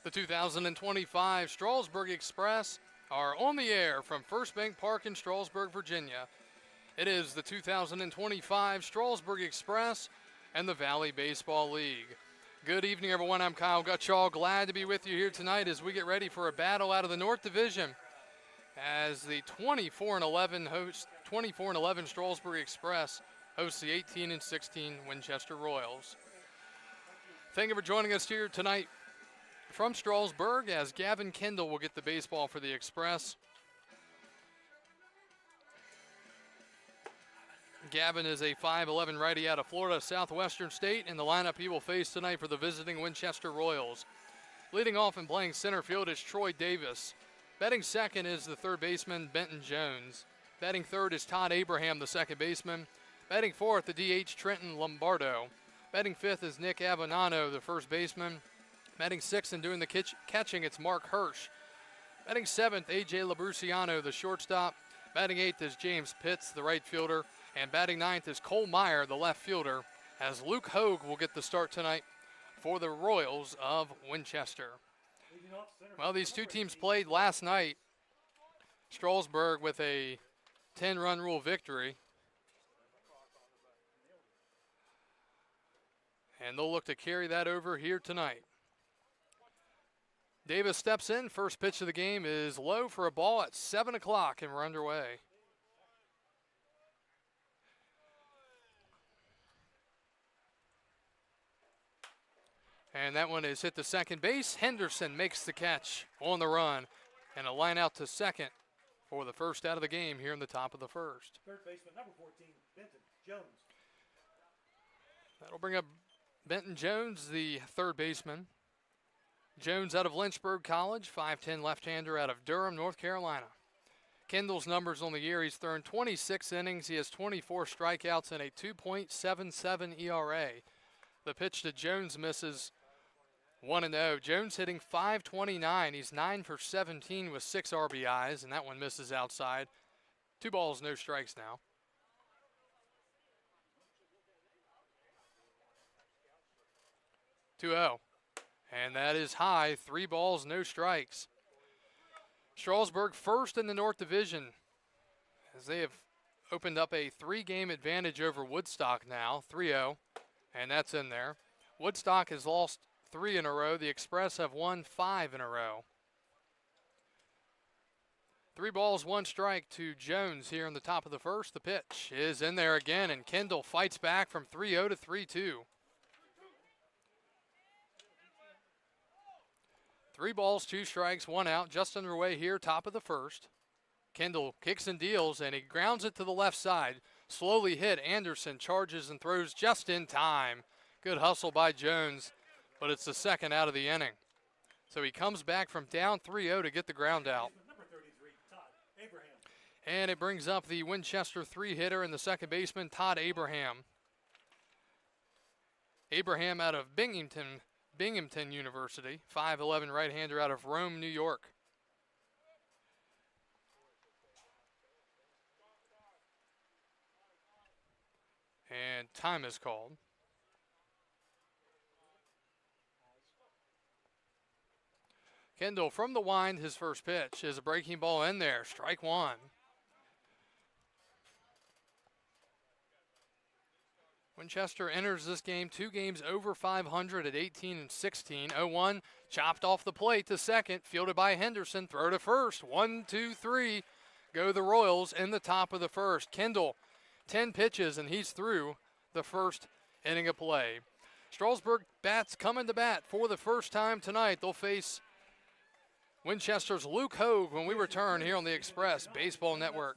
The 2025 Strasburg Express are on the air from First Bank Park in Strasburg, Virginia. It is the 2025 Strasburg Express and the Valley Baseball League. Good evening, everyone. I'm Kyle Gutschall. Glad to be with you here tonight as we get ready for a battle out of the North Division as the 24-11 Strasburg Express hosts the 18-16 Winchester Royals. Thank you for joining us here tonight from Strasburg, as Gavin Kendall will get the baseball for the Express. Gavin is a 5'11" righty out of Florida Southwestern State, and the lineup he will face tonight for the visiting Winchester Royals. Leading off and playing center field is Troy Davis. Batting second is the third baseman, Benton Jones. Batting third is Todd Abraham, the second baseman. Batting fourth, the DH, Trenton Lombardo. Batting fifth is Nick Avenano, the first baseman. Batting sixth and doing the catching, it's Mark Hirsch. Batting seventh, A.J. Labruciano, the shortstop. Batting eighth is James Pitts, the right fielder. And batting ninth is Cole Meyer, the left fielder, as Luke Hogue will get the start tonight for the Royals of Winchester. Well, these two teams played last night. Strasburg with a 10-run rule victory. And they'll look to carry that over here tonight. Davis steps in. First pitch of the game is low for a ball at 7 o'clock, and we're underway. And that one is hit to second base. Henderson makes the catch on the run, and a line out to second for the first out of the game here in the top of the first. Third baseman, number 14, Benton Jones. That'll bring up Benton Jones, the third baseman. Jones out of Lynchburg College, 5'10" left-hander out of Durham, North Carolina. Kendall's numbers on the year, he's thrown 26 innings. He has 24 strikeouts and a 2.77 ERA. The pitch to Jones misses 1-0. Jones hitting .529. He's 9 for 17 with 6 RBIs, and that one misses outside. 2 balls, no strikes now. (2-0). And that is high. 3 balls, no strikes. Strasburg first in the North Division, as they have opened up a 3-game advantage over Woodstock now, 3-0, and that's in there. Woodstock has lost 3 in a row. The Express have won 5 in a row. 3 balls, 1 strike to Jones here in the top of the first. The pitch is in there again, and Kendall fights back from 3-0 to 3-2. 3 balls, 2 strikes, 1 out, just underway here, top of the first. Kendall kicks and deals, and he grounds it to the left side. Slowly hit. Anderson charges and throws just in time. Good hustle by Jones, but it's the second out of the inning. So he comes back from down 3-0 to get the ground out. Number 33, Todd Abraham. And it brings up the Winchester 3-hitter and the second baseman, Todd Abraham. Abraham out of Binghamton University, 5'11" right-hander out of Rome, New York. And time is called. Kendall from the wind, his first pitch is a breaking ball in there, strike 1. Winchester enters this game 2 games over 500 at 18-16. 0-1, chopped off the plate to second, fielded by Henderson, throw to first. 1, 2, 3, go the Royals in the top of the first. Kendall, 10 pitches, and he's through the first inning of play. Strasburg bats coming to bat for the first time tonight. They'll face Winchester's Luke Hogue when we return here on the Express Baseball Network.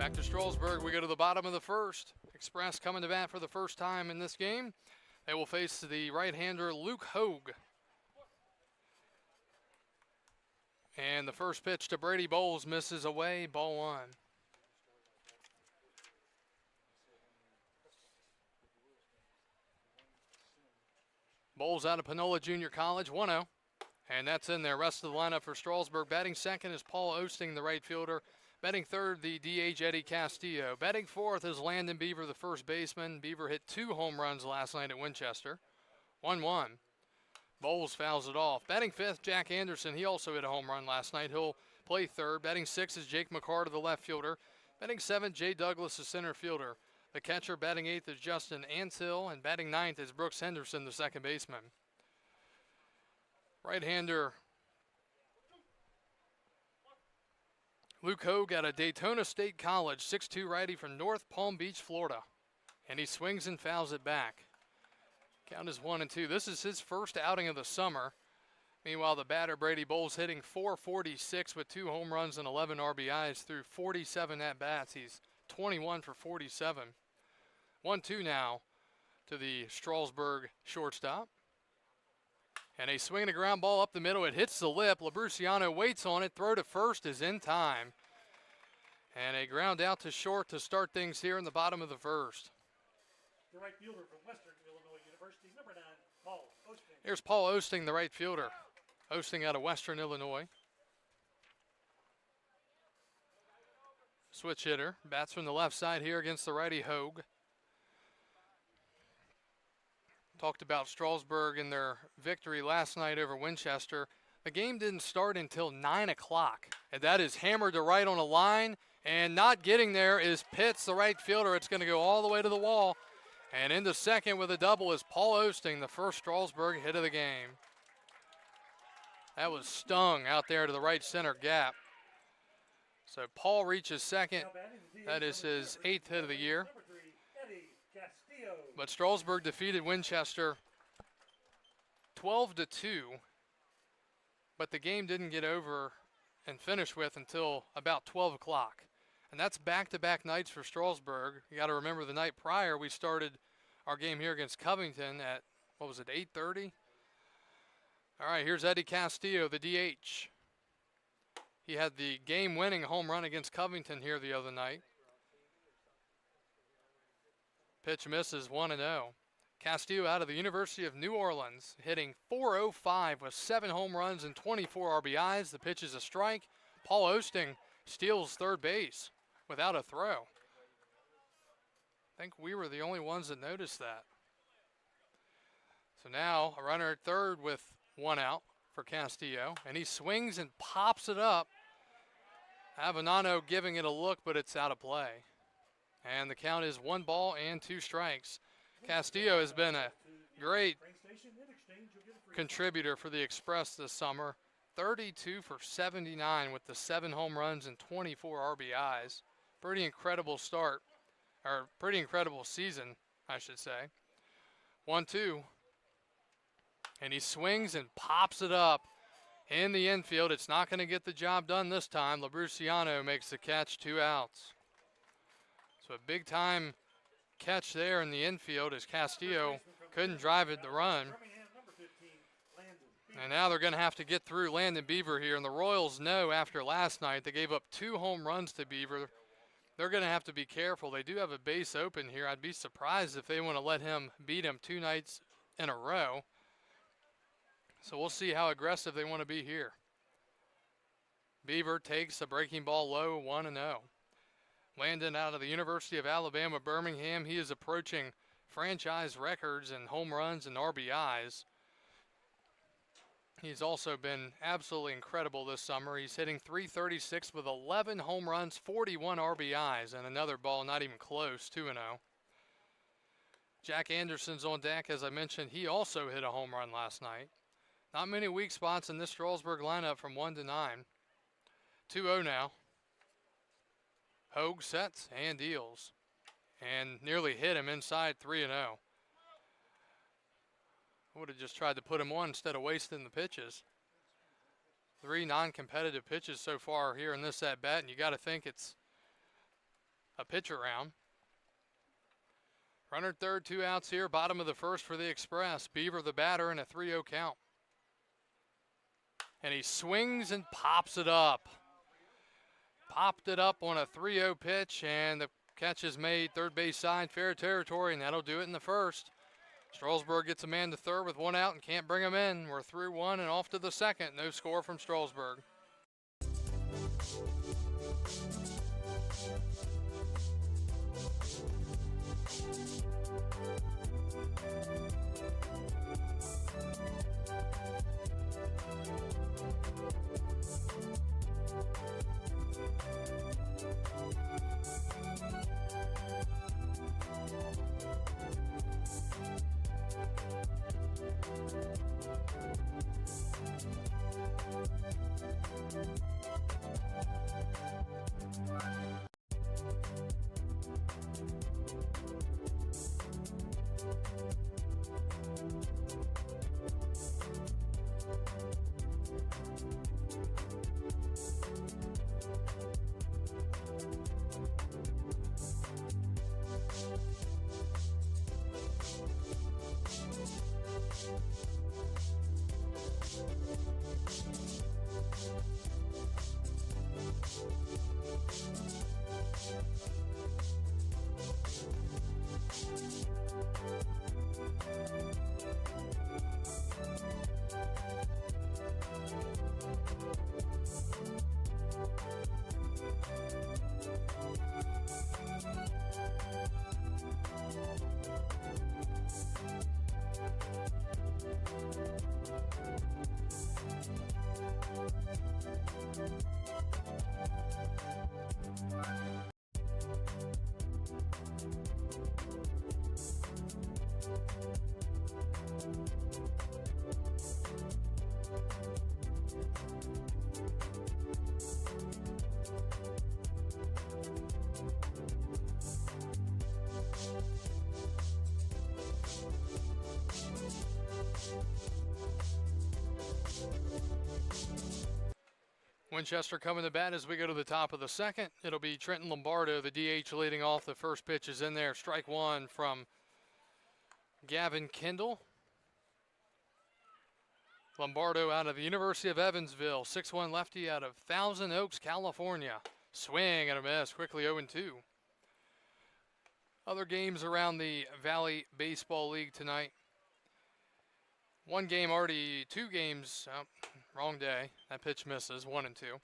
Back to Strasburg, we go to the bottom of the first. Express coming to bat for the first time in this game. They will face the right-hander Luke Hogue. And the first pitch to Brady Bowles misses away, ball one. Bowles out of Panola Junior College, 1-0. And that's in there. Rest of the lineup for Strasburg. Batting second is Paul Osting, the right fielder. Batting third, the DH Eddie Castillo. Batting fourth is Landon Beaver, the first baseman. Beaver hit 2 home runs last night at Winchester. 1-1. Bowles fouls it off. Batting fifth, Jack Anderson. He also hit a home run last night. He'll play third. Batting sixth is Jake McCarter, the left fielder. Batting seventh, Jay Douglas, the center fielder. The catcher batting eighth is Justin Antill, and batting ninth is Brooks Henderson, the second baseman. Right-hander Luke Hogue out of Daytona State College, 6'2" righty from North Palm Beach, Florida. And he swings and fouls it back. Count is 1-2. This is his first outing of the summer. Meanwhile, the batter, Brady Bowles, hitting .446 with 2 home runs and 11 RBIs through 47 at-bats. He's 21 for 47. 1-2 now to the Strasburg shortstop. And a swing and a ground ball up the middle. It hits the lip. Labruciano waits on it. Throw to first is in time. And a ground out to short to start things here in the bottom of the first. The right fielder from Western Illinois University, number 9, Paul Osting. Here's Paul Osting, the right fielder. Osting out of Western Illinois. Switch hitter. Bats from the left side here against the righty Hogue. Talked about Strasburg and their victory last night over Winchester. The game didn't start until 9 o'clock. And that is hammered to right on a line. And not getting there is Pitts, the right fielder. It's going to go all the way to the wall. And into second with a double is Paul Osting, the first Strasburg hit of the game. That was stung out there to the right center gap. So Paul reaches second. That is his 8th hit of the year. Number 3, Eddie Castillo. But Strasburg defeated Winchester 12-2. But the game didn't get over and finish with until about 12 o'clock. And that's back-to-back nights for Strasburg. You got to remember the night prior we started our game here against Covington at, 8:30? All right, here's Eddie Castillo, the DH. He had the game-winning home run against Covington here the other night. Pitch misses, 1-0. Castillo out of the University of New Orleans, hitting .405 with 7 home runs and 24 RBIs. The pitch is a strike. Paul Osting steals third base without a throw. I think we were the only ones that noticed that. So now a runner at third with 1 out for Castillo, and he swings and pops it up. Avenano giving it a look, but it's out of play. And the count is 1 ball and 2 strikes. Castillo has been a great contributor for the Express this summer. 32 for 79 with the 7 home runs and 24 RBIs. Pretty incredible start, or pretty incredible season, I should say. 1-2. And he swings and pops it up in the infield. It's not going to get the job done this time. Labruciano makes the catch, 2 outs. So a big time catch there in the infield as Castillo couldn't drive it to run. And now they're going to have to get through Landon Beaver here. And the Royals know after last night they gave up 2 home runs to Beaver. They're going to have to be careful. They do have a base open here. I'd be surprised if they want to let him beat him 2 nights in a row. So we'll see how aggressive they want to be here. Beaver takes a breaking ball low, 1-0. Landon out of the University of Alabama, Birmingham. He is approaching franchise records in home runs and RBIs. He's also been absolutely incredible this summer. He's hitting .336 with 11 home runs, 41 RBIs, and another ball not even close, 2-0. Jack Anderson's on deck. As I mentioned, he also hit a home run last night. Not many weak spots in this Strasburg lineup from 1 to 9. 2-0 now. Hogue sets and deals. And nearly hit him inside 3-0. I would have just tried to put him on instead of wasting the pitches. 3 non-competitive pitches so far here in this at-bat, and you got to think it's a pitch around. Runner at third, 2 outs here. Bottom of the first for the Express. Beaver the batter, and a 3-0 count. And he swings and pops it up. Popped it up on a 3-0 pitch, and the catch is made third base side, fair territory, and that'll do it in the first. Strasburg gets a man to third with 1 out and can't bring him in. We're through 1 and off to the second. No score from Strasburg. Winchester coming to bat as we go to the top of the second. It'll be Trenton Lombardo, the DH, leading off. The first pitch is in there. Strike one from Gavin Kendall. Lombardo out of the University of Evansville, 6'1" lefty out of Thousand Oaks, California. Swing and a miss, quickly 0-2. Other games around the Valley Baseball League tonight. One game already, 2 games, wrong day. That pitch misses, 1-2.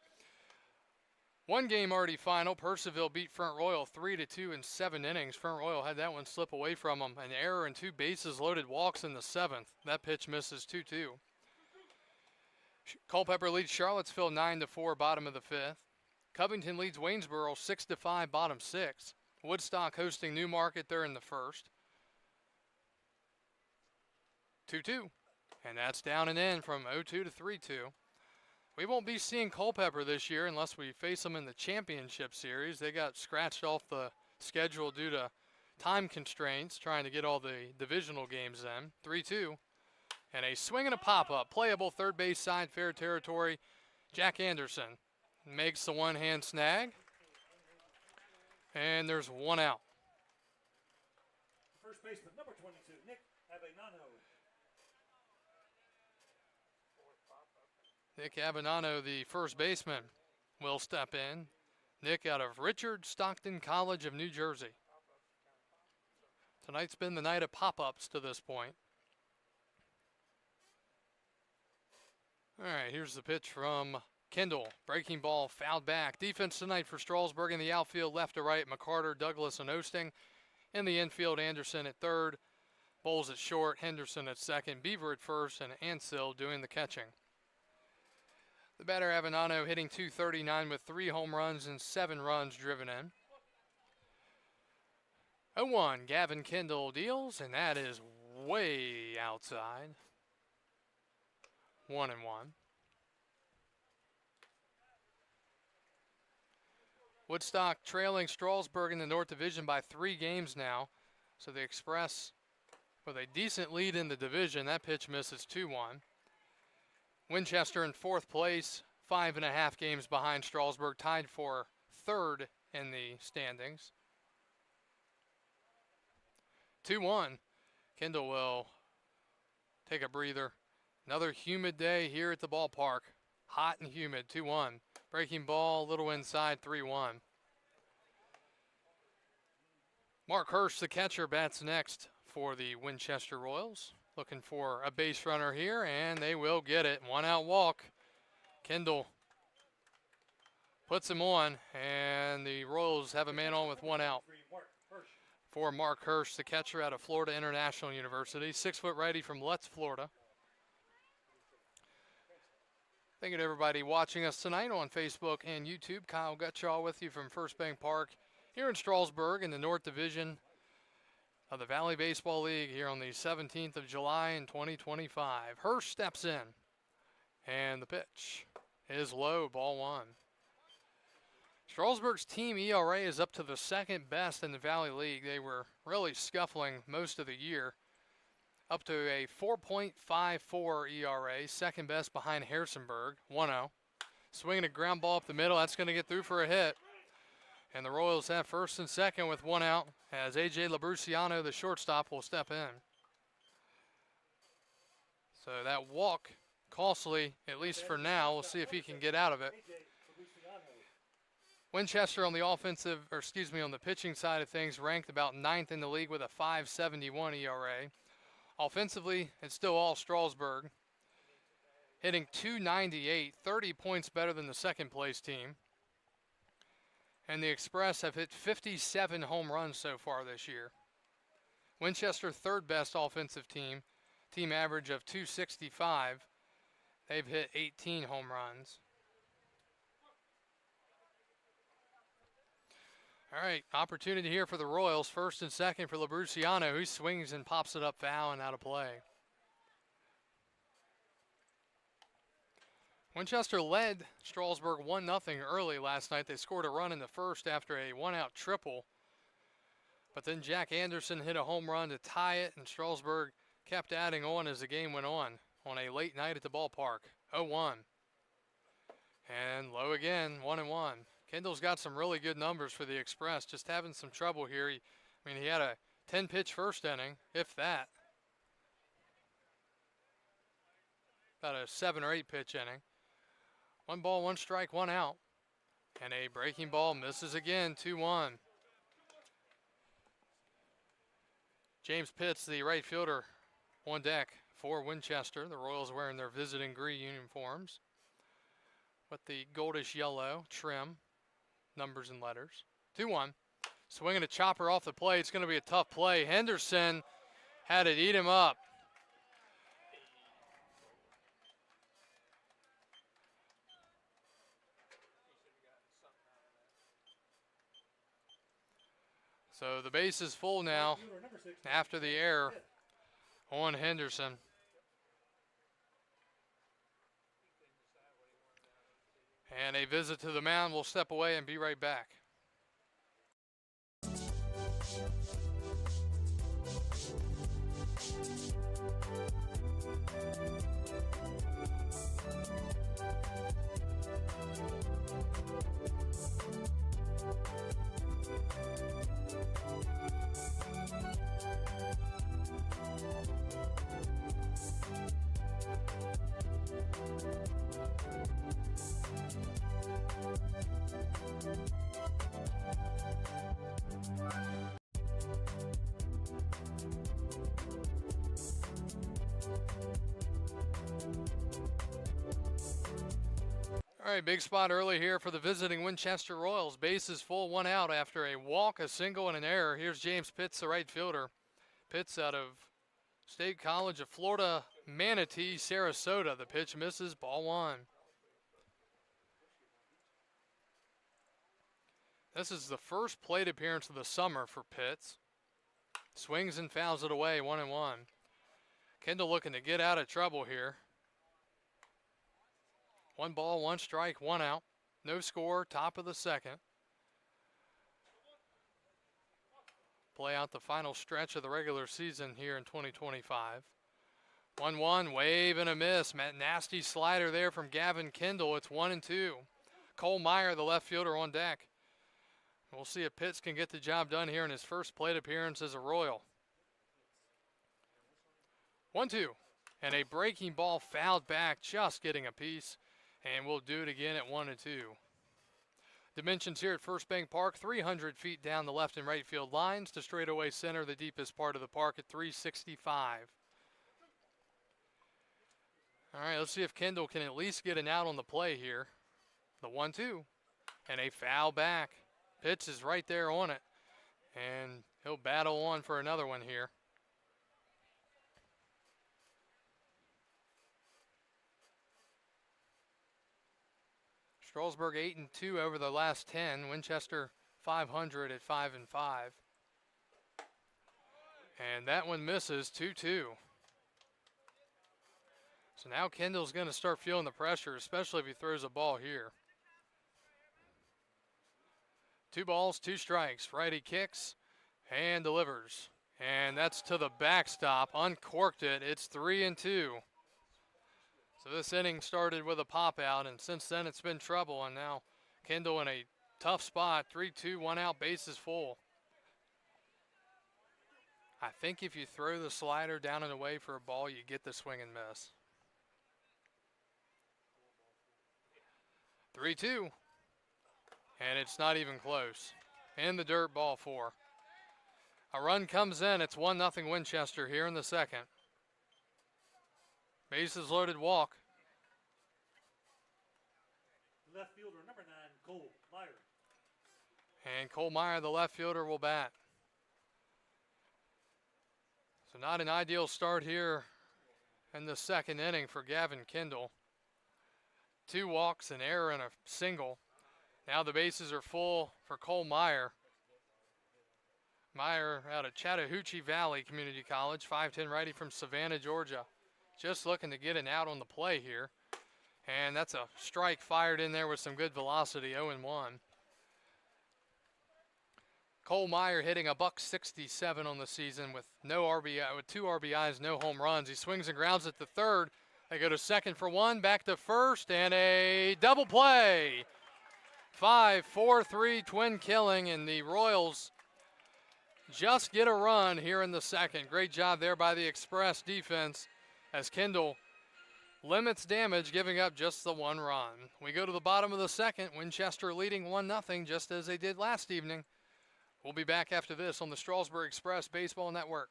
One game already final. Purcellville beat Front Royal 3-2 in 7 innings. Front Royal had that one slip away from them. An error and 2 bases loaded walks in the 7th. That pitch misses 2-2. Culpeper leads Charlottesville 9-4, bottom of the 5th. Covington leads Waynesboro 6-5, bottom 6. Woodstock hosting Newmarket, they're in the first. 2-2. And that's down and in from 0-2 to 3-2. We won't be seeing Culpeper this year unless we face them in the championship series. They got scratched off the schedule due to time constraints, trying to get all the divisional games in. 3-2. And a swing and a pop-up. Playable third base side, fair territory. Jack Anderson makes the one-hand snag. And there's 1 out. First baseman, number 22, Nick Avenano. Nick Avenano, the first baseman, will step in. Nick out of Richard Stockton College of New Jersey. Tonight's been the night of pop-ups to this point. All right, here's the pitch from Kendall. Breaking ball, fouled back. Defense tonight for Strasburg in the outfield, left to right. McCarter, Douglas, and Osting. In the infield, Anderson at third. Bowles at short, Henderson at second, Beaver at first, and Ansell doing the catching. The batter, Avenano, hitting .239 with 3 home runs and 7 runs driven in. 0-1, Gavin Kendall deals, and that is way outside. 1-1. Woodstock trailing Strasburg in the North Division by 3 games now. So the Express with a decent lead in the division. That pitch misses 2-1. Winchester in 4th place, 5.5 games behind Strasburg, tied for 3rd in the standings. 2-1. Kendall will take a breather. Another humid day here at the ballpark. Hot and humid, 2-1. Breaking ball, a little inside, 3-1. Mark Hirsch, the catcher, bats next for the Winchester Royals. Looking for a base runner here, and they will get it. 1-out walk. Kendall puts him on, and the Royals have a man on with 1 out. For Mark Hirsch, the catcher out of Florida International University. 6-foot righty from Lutz, Florida. Thank you to everybody watching us tonight on Facebook and YouTube. Kyle Gutschall with you from First Bank Park here in Strasburg in the North Division of the Valley Baseball League here on the 17th of July in 2025. Hirsch steps in, and the pitch is low, ball 1. Strasburg's team ERA is up to the second best in the Valley League. They were really scuffling most of the year. Up to a 4.54 ERA, second best behind Harrisonburg, 1-0. Swinging a ground ball up the middle, that's going to get through for a hit. And the Royals have first and second with 1 out as A.J. Labruciano, the shortstop, will step in. So that walk, costly, at least for now. We'll see if he can get out of it. Winchester on the on the pitching side of things, ranked about 9th in the league with a 5.71 ERA. Offensively, it's still all Strasburg. Hitting .298, 30 points better than the second place team. And the Express have hit 57 home runs so far this year. Winchester, third best offensive team. Team average of .265. They've hit 18 home runs. All right, opportunity here for the Royals. First and second for Labruciano, who swings and pops it up foul and out of play. Winchester led Strasburg 1-0 early last night. They scored a run in the first after a 1-out triple. But then Jack Anderson hit a home run to tie it, and Strasburg kept adding on as the game went on a late night at the ballpark. 0-1. And low again, 1-1. Kendall's got some really good numbers for the Express, just having some trouble here. He had a 10-pitch first inning, if that. About a 7 or 8 pitch inning. 1 ball, 1 strike, 1 out. And a breaking ball misses again, 2-1. James Pitts, the right fielder, on deck for Winchester. The Royals wearing their visiting green uniforms with the goldish yellow trim. Numbers and letters. 2-1. Swinging a chopper off the plate. It's going to be a tough play. Henderson had it eat him up. So the base is full now after the error on Henderson. And a visit to the mound. Will step away and be right back. All right, big spot early here for the visiting Winchester Royals. Base is full, 1 out after a walk, a single, and an error. Here's James Pitts, the right fielder. Pitts out of State College of Florida, Manatee, Sarasota. The pitch misses, ball 1. This is the first plate appearance of the summer for Pitts. Swings and fouls it away, 1-1. Kendall looking to get out of trouble here. 1 ball, 1 strike, 1 out. No score, top of the second. Play out the final stretch of the regular season here in 2025. 1-1, wave and a miss. Nasty slider there from Gavin Kendall. It's 1-2. Cole Meyer, the left fielder, on deck. We'll see if Pitts can get the job done here in his first plate appearance as a Royal. 1-2. And a breaking ball fouled back, just getting a piece. And we'll do it again at 1-2. Dimensions here at First Bank Park, 300 feet down the left and right field lines to straightaway center, the deepest part of the park at 365. All right, let's see if Kendall can at least get an out on the play here. The 1-2. And a foul back. Pitch is right there on it. And he'll battle on for another one here. Strasburg 8-2 over the last 10. Winchester 500 at 5-5. And that one misses 2-2. So now Kendall's going to start feeling the pressure, especially if he throws a ball here. 2 balls, 2 strikes. Righty kicks and delivers. And that's to the backstop. Uncorked it. It's 3-2. So this inning started with a pop out, and since then it's been trouble. And now Kendall in a tough spot. 3-2, 1 out, bases full. I think if you throw the slider down and away for a ball, you get the swing and miss. 3-2. And it's not even close. In the dirt, ball 4. A run comes in. It's 1-0 Winchester here in the second. Bases loaded, walk. Left fielder, number 9, Cole Meyer. And Cole Meyer, the left fielder, will bat. So not an ideal start here in the second inning for Gavin Kendall. 2 walks, an error, and a single. Now the bases are full for Cole Meyer. Meyer out of Chattahoochee Valley Community College, 5'10" righty from Savannah, Georgia. Just looking to get an out on the play here. And that's a strike fired in there with some good velocity, 0-1. Cole Meyer hitting a .167 on the season with no RBI, with 2 RBIs, no home runs. He swings and grounds at the third. They go to second for 1, back to first, and a double play. 5-4-3 twin killing, and the Royals just get a run here in the second. Great job there by the Express defense as Kendall limits damage, giving up just the 1 run. We go to the bottom of the second. Winchester leading 1-0, just as they did last evening. We'll be back after this on the Strasburg Express Baseball Network.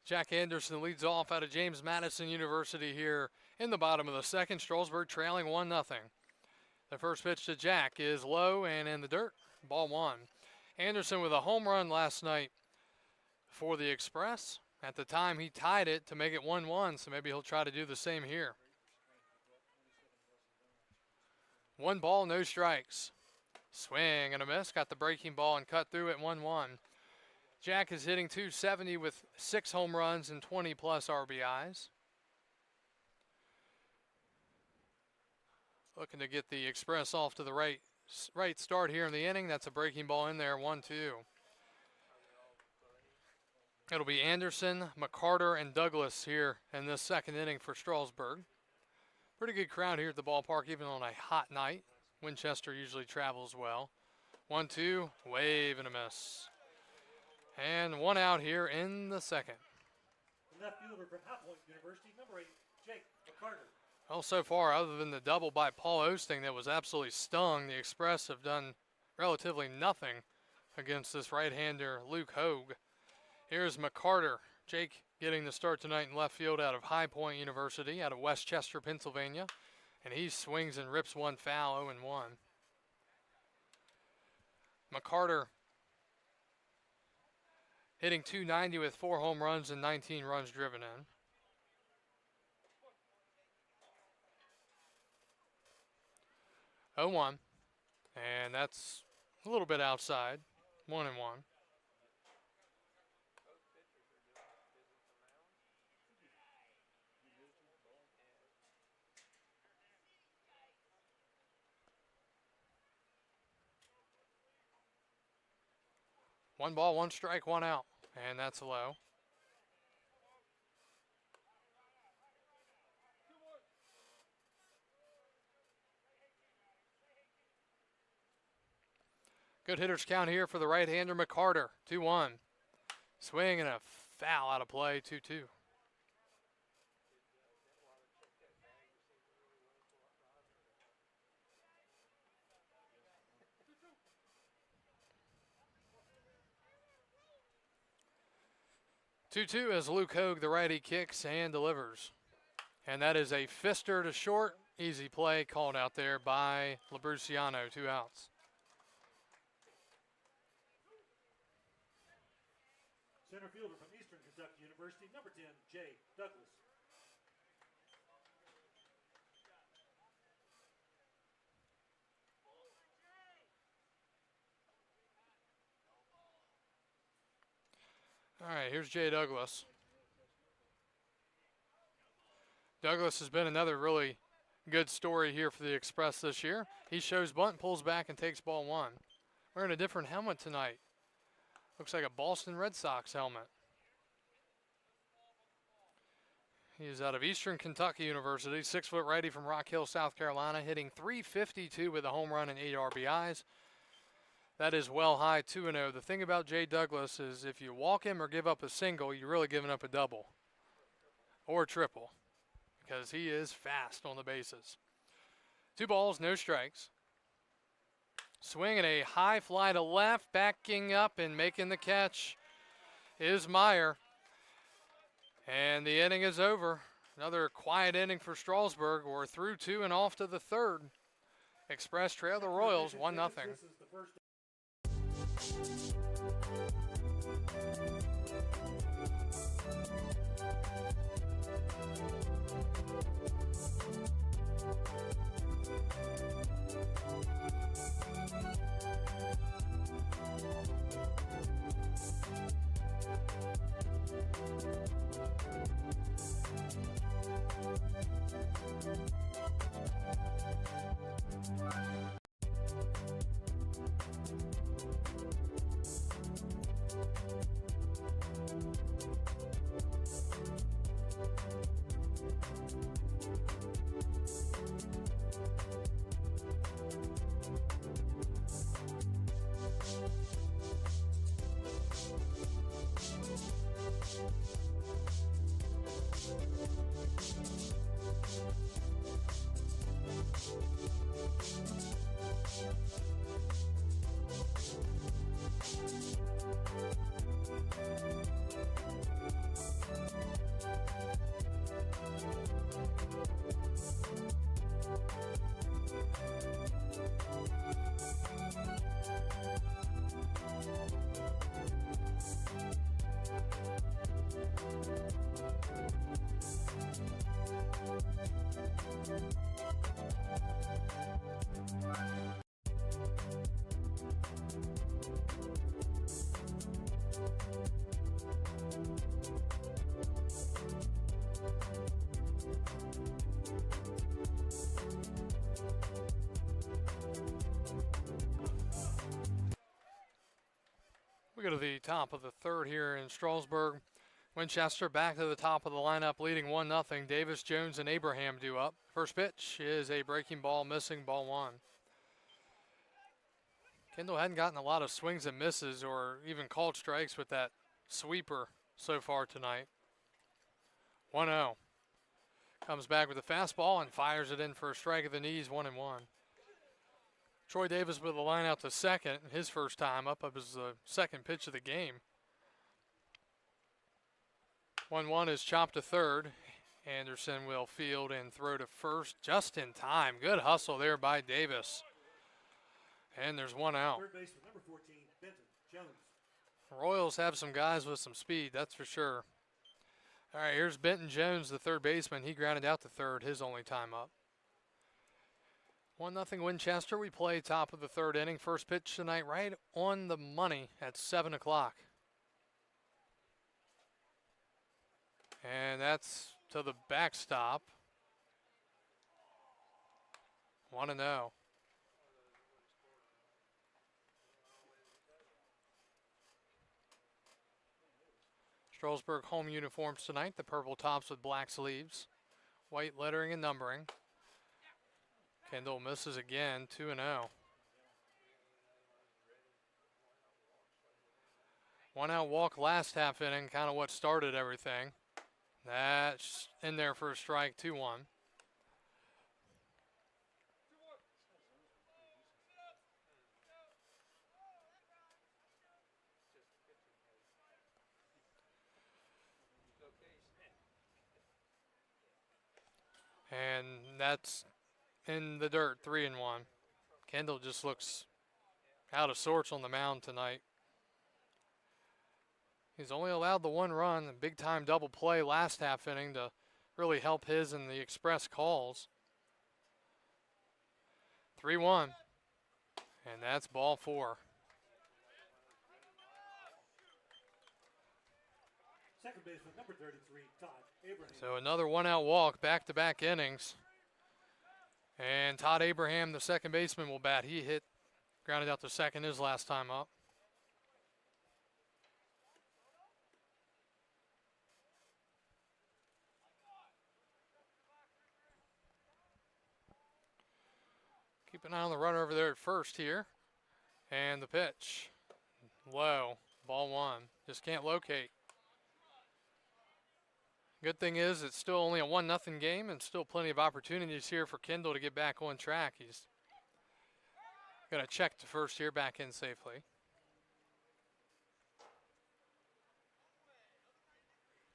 Jack Anderson leads off out of James Madison University here in the bottom of the second. Strasburg trailing 1-0. The first pitch to Jack is low and in the dirt. Ball 1. Anderson with a home run last night for the Express. At the time, he tied it to make it 1-1, so maybe he'll try to do the same here. 1 ball, no strikes. Swing and a miss. Got the breaking ball and cut through it 1-1. Jack is hitting .270 with 6 home runs and 20-plus RBIs. Looking to get the Express off to the right start here in the inning. That's a breaking ball in there, 1-2. It'll be Anderson, McCarter, and Douglas here in this second inning for Strasburg. Pretty good crowd here at the ballpark, even on a hot night. Winchester usually travels well. 1-2, wave and a miss. And 1 out here in the second. Left fielder from High Point University, number 8, Jake McCarter. Well, so far, other than the double by Paul Osting that was absolutely stung, the Express have done relatively nothing against this right-hander, Luke Hogue. Here's McCarter. Jake getting the start tonight in left field out of High Point University, out of Winchester, Pennsylvania. And he swings and rips one foul, 0-1. McCarter hitting .290 with 4 home runs and 19 runs driven in. .0-1, and that's a little bit outside, 1-1. One ball, 1 strike, 1 out, and that's low. Good hitters count here for the right-hander McCarter, 2-1. Swing and a foul out of play, 2-2. Two-two as Luke Hogue, the righty, kicks and delivers. And that is a fister to short. Easy play called out there by Labruciano, 2 outs. Center fielder from Eastern Kentucky University, number 10, Jay Douglas. All right, here's Jay Douglas. Douglas has been another really good story here for the Express this year. He shows bunt, pulls back, and takes ball 1. Wearing a different helmet tonight. Looks like a Boston Red Sox helmet. He is out of Eastern Kentucky University, 6-foot righty from Rock Hill, South Carolina, hitting .352 with a home run and 8 RBIs. That is well high, 2-0. The thing about Jay Douglas is if you walk him or give up a single, you're really giving up a double or a triple because he is fast on the bases. 2 balls, no strikes. Swinging a high fly to left, backing up and making the catch is Meyer. And the inning is over. Another quiet inning for Strasburg. We're through 2 and off to the 3rd. Express trail the Royals 1-0. This is the first We go to the top of the third here in Strasburg. Winchester back to the top of the lineup, leading 1-0. Davis, Jones, and Abraham due up. First pitch is a breaking ball, missing, ball one. Kendall hadn't gotten a lot of swings and misses or even called strikes with that sweeper so far tonight. 1-0. Comes back with a fastball and fires it in for a strike at the knees, 1-1. Troy Davis with the line out to second, his first time up as the second pitch of the game. 1-1 is chopped to third. Anderson will field and throw to first just in time. Good hustle there by Davis. And there's one out. Third baseman, number 14, Benton Jones. Royals have some guys with some speed, that's for sure. All right, here's Benton Jones, the third baseman. He grounded out to third, his only time up. 1-0 Winchester. We play top of the third inning. First pitch tonight right on the money at 7 o'clock. And that's to the backstop. 1-0. Strasburg home uniforms tonight. The purple tops with black sleeves. White lettering and numbering. Kendall misses again, 2-0. 1-out walk last half inning, kind of what started everything. That's in there for a strike, 2-1. And that's in the dirt, 3-1. Kendall just looks out of sorts on the mound tonight. He's only allowed the one run, a big-time double play last half inning to really help his in the express calls. 3-1, and that's ball four. Second baseman, number 33, Todd Abraham. So another one-out walk, back-to-back innings. And Todd Abraham, the second baseman, will bat. He hit, grounded out to second his last time up. Keep an eye on the runner over there at first here. And the pitch. Low. Ball one. Just can't locate. Good thing is it's still only a 1-0 game and still plenty of opportunities here for Kendall to get back on track. He's going to check to first here, back in safely.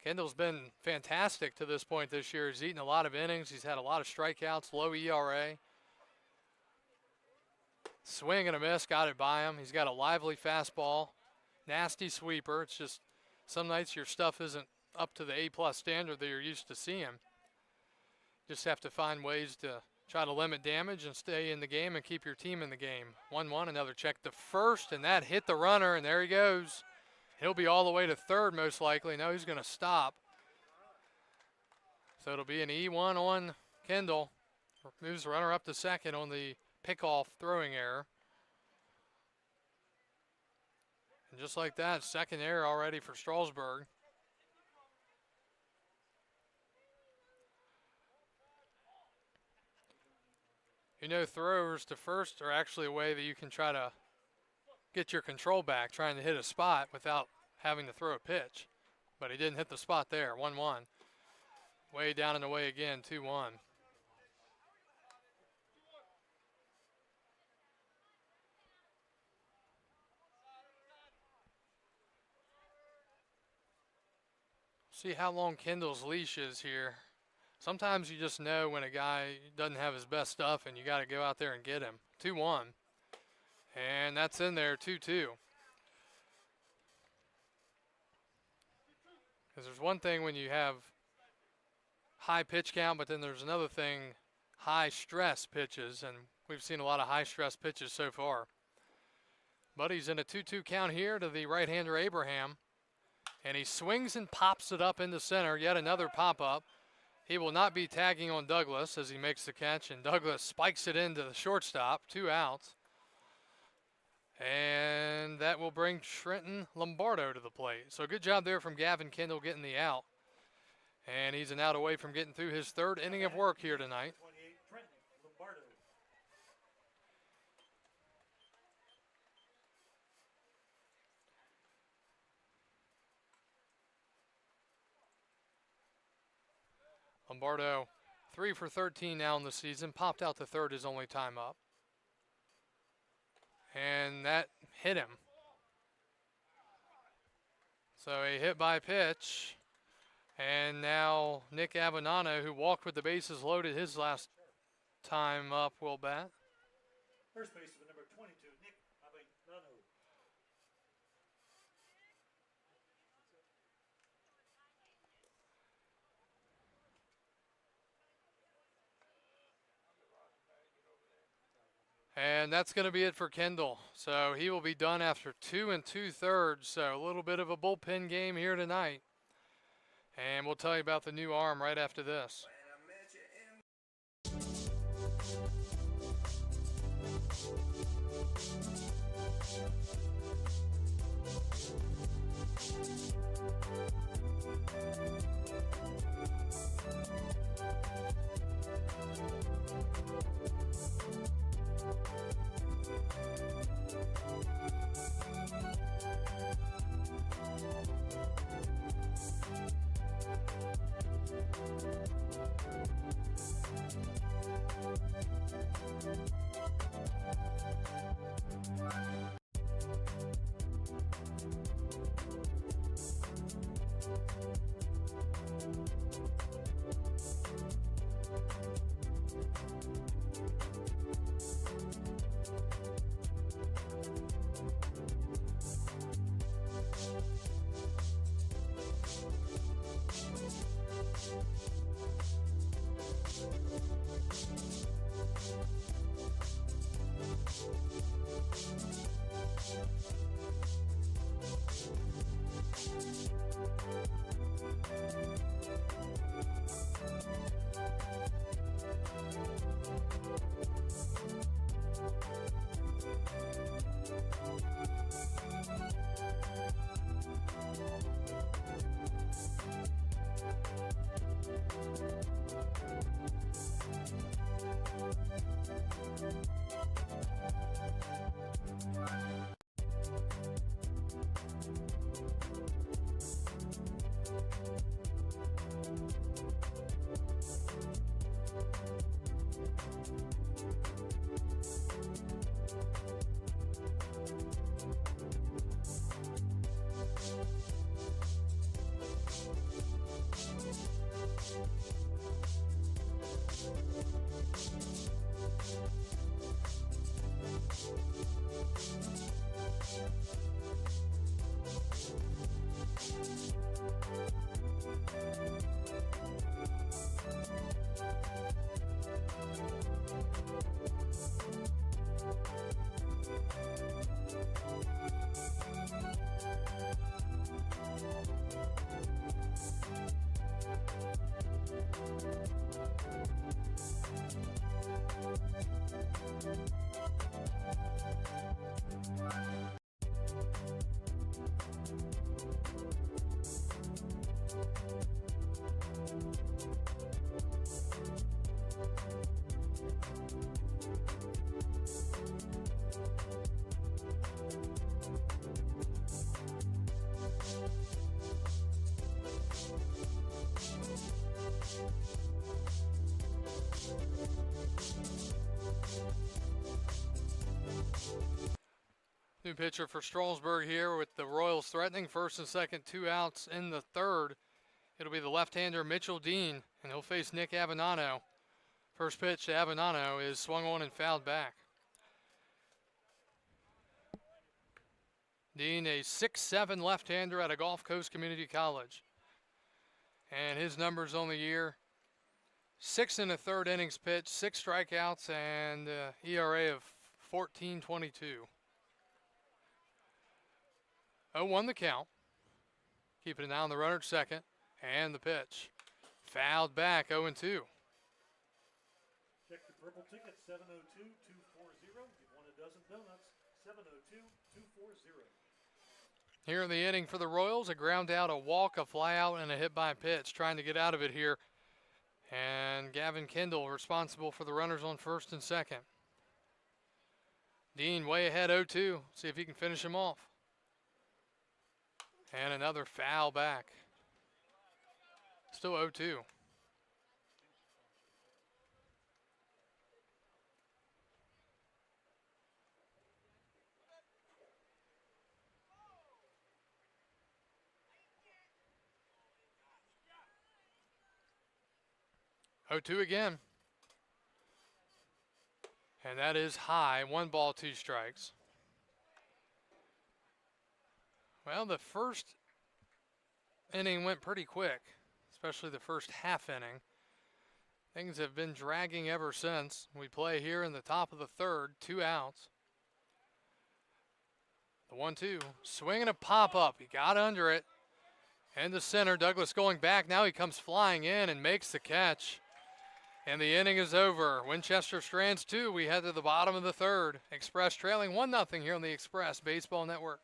Kendall's been fantastic to this point this year. He's eaten a lot of innings. He's had a lot of strikeouts, low ERA. Swing and a miss, got it by him. He's got a lively fastball, nasty sweeper. It's just some nights your stuff isn't up to the A+ standard that you're used to seeing. Just have to find ways to try to limit damage and stay in the game and keep your team in the game. 1-1, another check to first, and that hit the runner, and there he goes. He'll be all the way to third most likely. No, he's going to stop. So it'll be an E1 on Kendall. Moves the runner up to second on the pickoff throwing error. And just like that, second error already for Strasburg. You know, throwers to first are actually a way that you can try to get your control back, trying to hit a spot without having to throw a pitch. But he didn't hit the spot there, 1-1. Way down and away again, 2-1. See how long Kendall's leash is here. Sometimes you just know when a guy doesn't have his best stuff and you got to go out there and get him. 2-1. And that's in there, 2-2. Because there's one thing when you have high pitch count, but then there's another thing, high stress pitches. And we've seen a lot of high stress pitches so far. But he's in a 2-2 count here to the right-hander Abraham. And he swings and pops it up into center. Yet another pop-up. He will not be tagging on Douglas as he makes the catch, and Douglas spikes it into the shortstop. 2 outs. And that will bring Trenton Lombardo to the plate. So good job there from Gavin Kendall getting the out. And he's an out away from getting through his third inning of work here tonight. 28, Trenton Lombardo. Lombardo 3 for 13 now in the season. Popped out the third his only time up. And that hit him. So a hit by pitch. And now Nick Avenano, who walked with the bases loaded his last time up, will bat. First baseman number 22, Nick Avenano. And that's going to be it for Kendall. So he will be done after 2 2/3. So a little bit of a bullpen game here tonight. And we'll tell you about the new arm right after this. New pitcher for Strasburg here with the Royals threatening. First and second, 2 outs in the third. It'll be the left-hander Mitchell Dean, and he'll face Nick Avenano. First pitch to Avenano is swung on and fouled back. Dean, a 6'7" left-hander out of Gulf Coast Community College. And his numbers on the year, 6 1/3 innings pitched, 6 strikeouts, and ERA of 14.22. 0-1 the count. Keeping an eye on the runner at second. And the pitch. Fouled back, 0-2. Check the purple ticket, 702-240. Get 1 dozen donuts. 702-240. Here in the inning for the Royals, a ground out, a walk, a fly out, and a hit by pitch. Trying to get out of it here. And Gavin Kendall responsible for the runners on first and second. Dean way ahead 0-2. See if he can finish him off. And another foul back. Still 0-2. Oh, 2 again. And that is high. 1 ball, 2 strikes. Well, the first inning went pretty quick, especially the first half inning. Things have been dragging ever since. We play here in the top of the third, 2 outs. The 1-2, swinging a pop-up. He got under it. And the center, Douglas going back. Now he comes flying in and makes the catch. And the inning is over. Winchester strands 2. We head to the bottom of the third. Express trailing 1-0 here on the Express Baseball Network.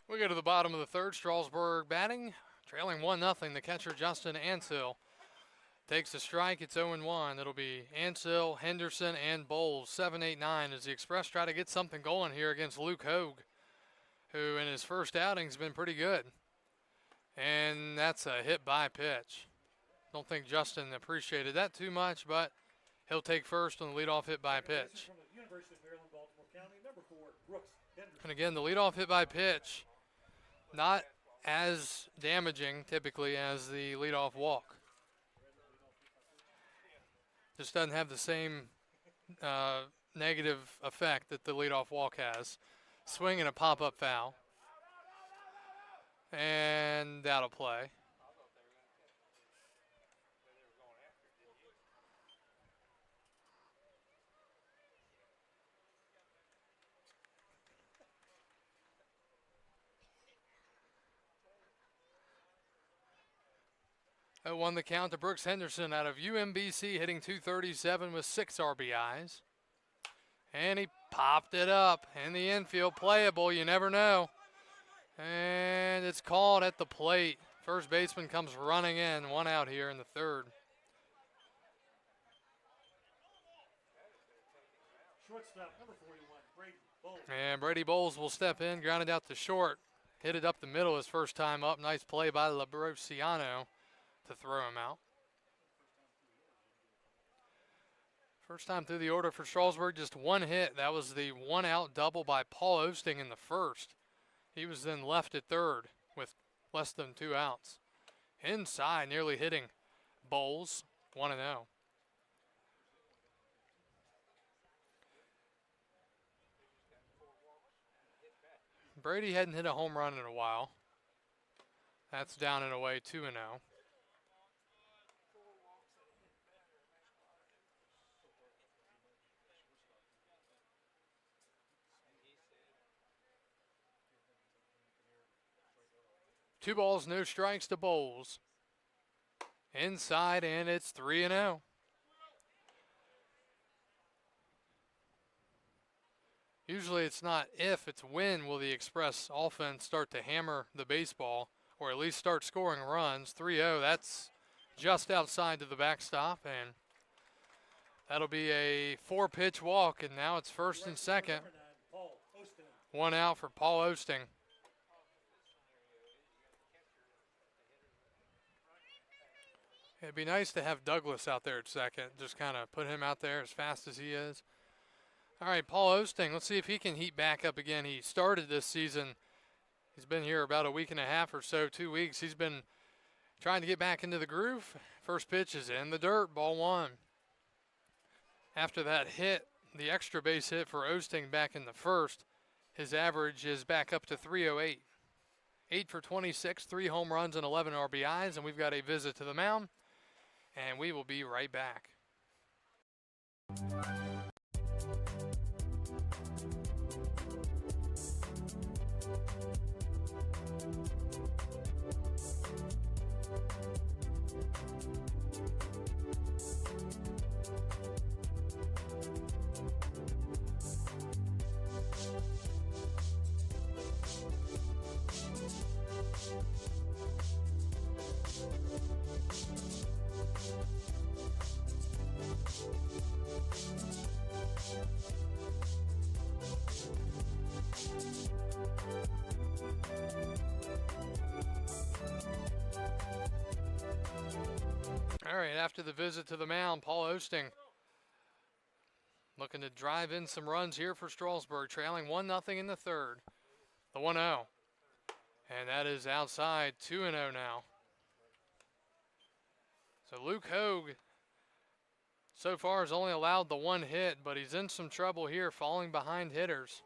We go to the bottom of the third. Strasburg batting, trailing 1-0. The catcher, Justin Ansell, takes a strike. It's 0-1. It'll be Ansell, Henderson, and Bowles. 7-8-9 as the Express try to get something going here against Luke Hogue, who in his first outing has been pretty good. And that's a hit by pitch. Don't think Justin appreciated that too much, but he'll take first on the leadoff hit by pitch. From the University of Maryland, Baltimore County, number 4, Brooks Henderson. And again, the leadoff hit by pitch, not as damaging typically as the leadoff walk. Just doesn't have the same negative effect that the leadoff walk has. Swing and a pop-up foul. And that'll play. Won the count to Brooks Henderson out of UMBC, hitting .237 with 6 RBIs. And he popped it up in the infield, playable, you never know. And it's called at the plate. First baseman comes running in, 1 out here in the third. Shortstop, number 41, Brady Bowles. And Brady Bowles will step in, grounded out to short. Hit it up the middle his first time up. Nice play by Labrosiano to throw him out. First time through the order for Strasburg, just one hit. That was the one out double by Paul Osting in the first. He was then left at third with less than 2 outs. Inside, nearly hitting Bowles, 1-0. Brady hadn't hit a home run in a while. That's down and away, 2-0. Two balls, no strikes to Bowles. Inside, and it's 3-0. Usually it's not if, it's when will the Express offense start to hammer the baseball or at least start scoring runs. 3-0, that's just outside to the backstop, and that'll be a 4-pitch walk, and now it's first and second. 1 out for Paul Osting. It'd be nice to have Douglas out there at second, just kind of put him out there as fast as he is. All right, Paul Osting, let's see if he can heat back up again. He started this season. He's been here about a week and a half or so, 2 weeks. He's been trying to get back into the groove. First pitch is in the dirt, ball 1. After that hit, the extra base hit for Osting back in the first, his average is back up to 308. 8 for 26, 3 home runs and 11 RBIs, and we've got a visit to the mound. And we will be right back. All right, after the visit to the mound, Paul Osting looking to drive in some runs here for Strasburg, trailing 1-0 in the third. The 1-0. And that is outside, 2-0 now. So Luke Hogue so far has only allowed the 1 hit, but he's in some trouble here, falling behind hitters.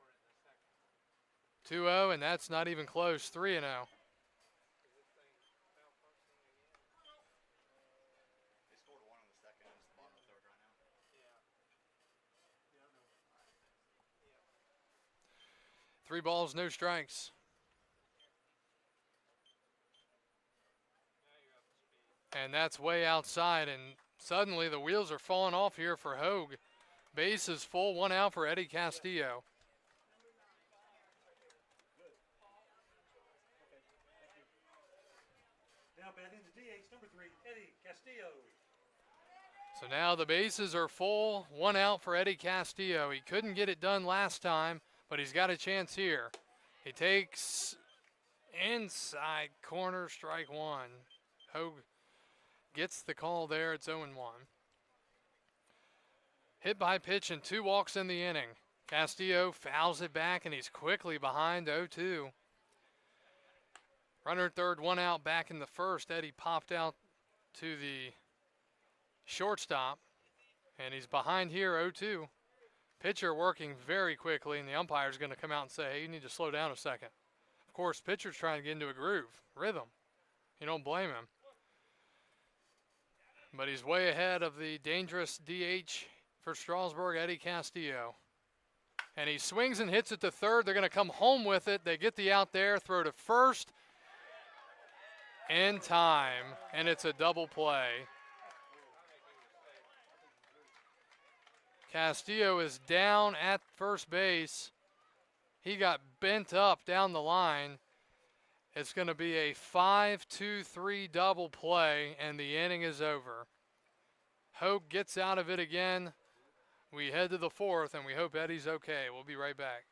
2-0, and that's not even close, 3-0. Three balls, no strikes. And that's way outside, and suddenly the wheels are falling off here for Hogue. Base is full, 1 out for Eddie Castillo. Now batting the DH, number 3, Eddie Castillo. So now the bases are full, 1 out for Eddie Castillo. He couldn't get it done last time, but he's got a chance here. He takes inside corner, strike 1. Hogue gets the call there. It's 0-1. Hit by pitch and 2 walks in the inning. Castillo fouls it back, and he's quickly behind 0-2. Runner at third, 1 out back in the first. Eddie popped out to the shortstop, and he's behind here 0-2. Pitcher working very quickly, and the umpire's going to come out and say, hey, you need to slow down a second. Of course, pitcher's trying to get into a groove, rhythm. You don't blame him. But he's way ahead of the dangerous DH for Strasburg, Eddie Castillo. And he swings and hits it to third. They're going to come home with it. They get the out there, throw to first in time, and it's a double play. Castillo is down at first base. He got bent up down the line. It's going to be a 5-2-3 double play, and the inning is over. Hogue gets out of it again. We head to the fourth, and we hope Eddie's okay. We'll be right back.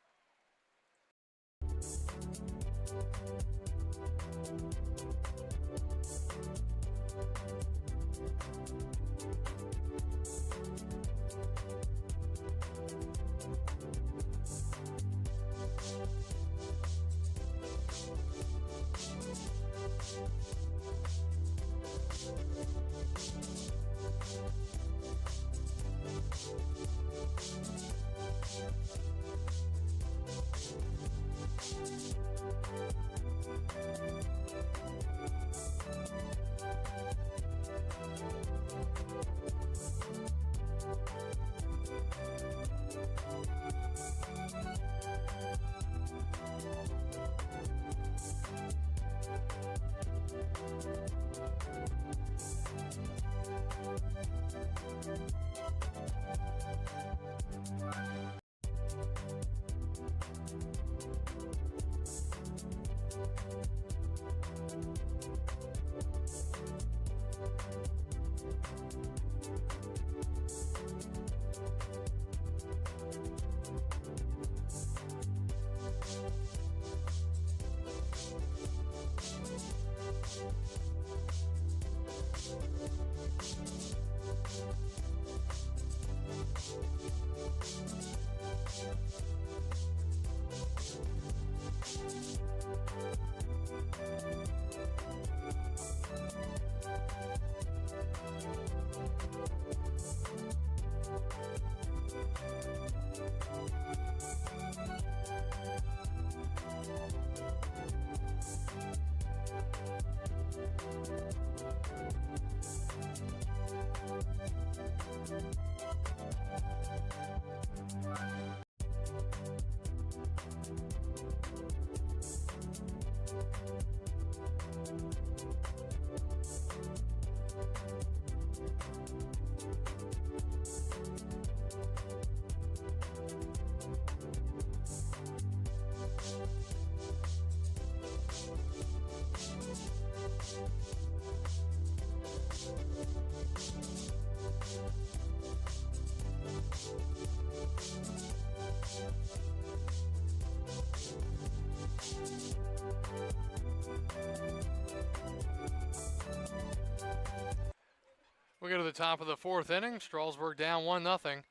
We go to the top of the fourth inning. Strasburg down 1-0.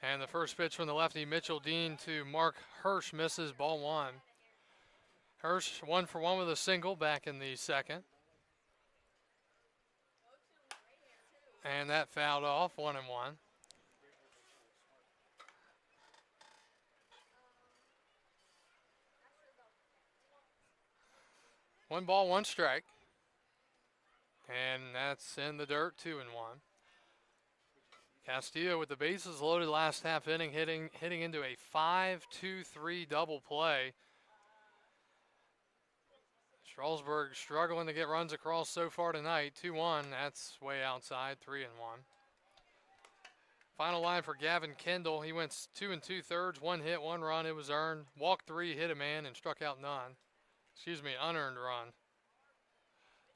And the first pitch from the lefty Mitchell Dean to Mark Hirsch misses, ball one. Hirsch 1 for 1 with a single back in the second. And that fouled off, 1-1. 1 ball, 1 strike. And that's in the dirt, 2-1. Castillo with the bases loaded last half inning, hitting into a 5-2-3 double play. Strasburg struggling to get runs across so far tonight. 2-1, that's way outside, 3-1. Final line for Gavin Kendall. He went 2 2/3, 1 hit, 1 run. It was earned. Walked 3, hit a man, and struck out none. Unearned run.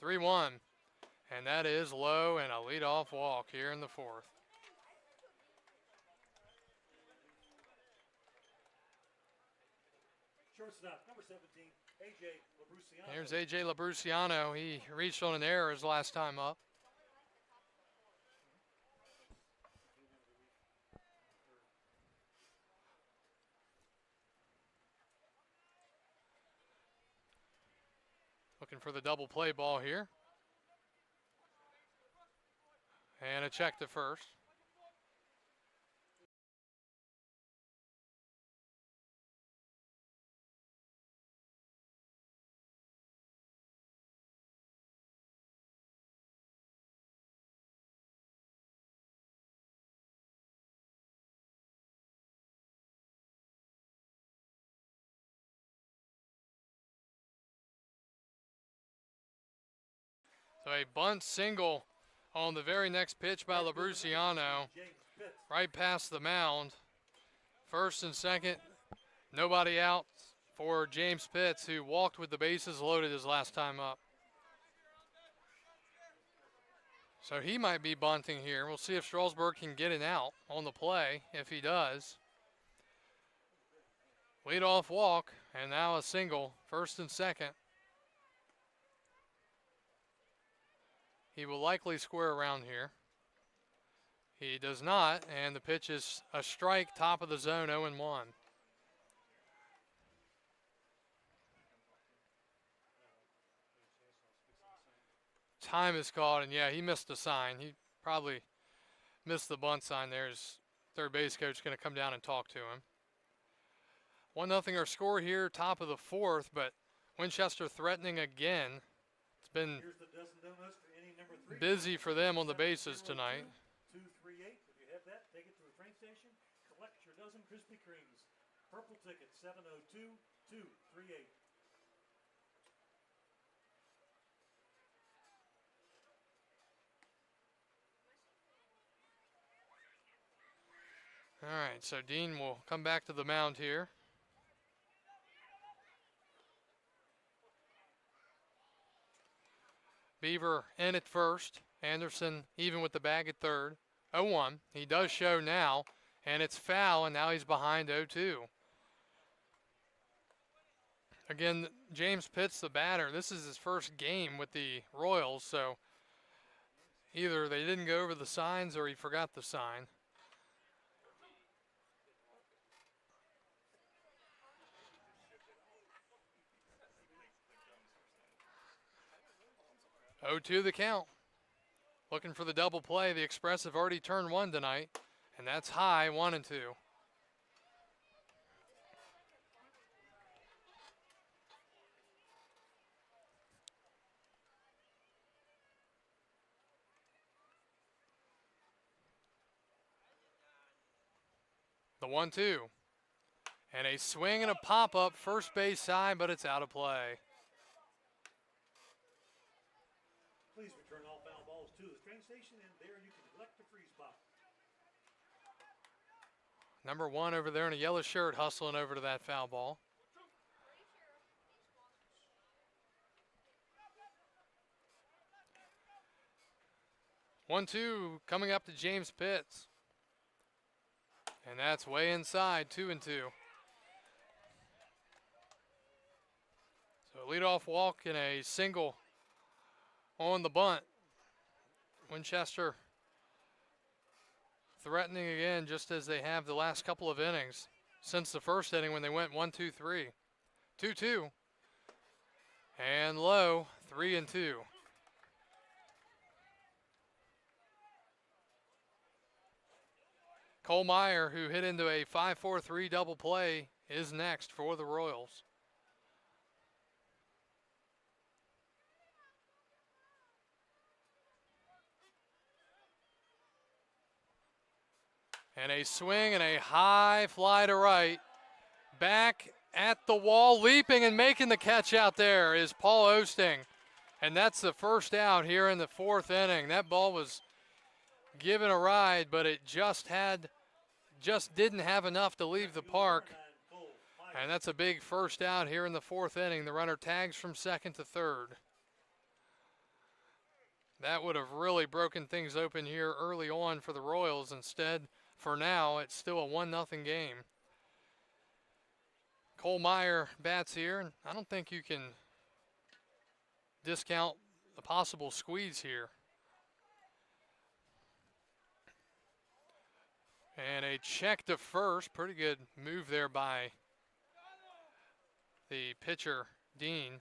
3-1, and that is low and a leadoff walk here in the fourth. Shortstop, number 17, A.J. Labruciano. Here's A.J. Labruciano. He reached on an error his last time up. Looking for the double play ball here. And a check to first. So a bunt single on the very next pitch by Labruciano, right past the mound. First and second, nobody out for James Pitts, who walked with the bases loaded his last time up. So he might be bunting here. We'll see if Strasburg can get it out on the play. If he does, leadoff walk, and now a single, first and second. He will likely square around here. He does not, and the pitch is a strike, top of the zone, 0-1. Time is called, and yeah, he missed the sign. He probably missed the bunt sign there. His third base coach is going to come down and talk to him. 1-0 our score here, top of the fourth, but Winchester threatening again. It's been busy for them on the bases tonight. 238. If you have that, take it to the train station. Collect your dozen Krispy Kremes. Purple ticket 702-238. All right, so Dean will come back to the mound here. Beaver in at first. Anderson even with the bag at third. 0-1. He does show now, and it's foul, and now he's behind 0-2. Again, James Pitts, the batter, this is his first game with the Royals, so either they didn't go over the signs or he forgot the sign. Oh, 2 the count. Looking for the double play. The Express have already turned 1 tonight, and that's high, 1-2. The 1-2. And a swing and a pop-up, first base side, but it's out of play. Please return all foul balls to the train station, and there you can collect the freeze pop. Number 1 over there in a yellow shirt hustling over to that foul ball. One, 2 coming up to James Pitts. And that's way inside, 2-2. So leadoff walk and a single on the bunt. Winchester threatening again, just as they have the last couple of innings since the first inning when they went 1-2-3. 2-2. And low, 3-2. Cole Meyer, who hit into a 5-4-3 double play, is next for the Royals. And a swing and a high fly to right. Back at the wall, leaping and making the catch out there is Paul Osting. And that's the first out here in the fourth inning. That ball was given a ride, but it just didn't have enough to leave the park. And that's a big first out here in the fourth inning. The runner tags from second to third. That would have really broken things open here early on for the Royals. Instead, for now, it's still a 1-0 game. Cole Meyer bats here, and I don't think you can discount the possible squeeze here. And a check to first. Pretty good move there by the pitcher, Dean.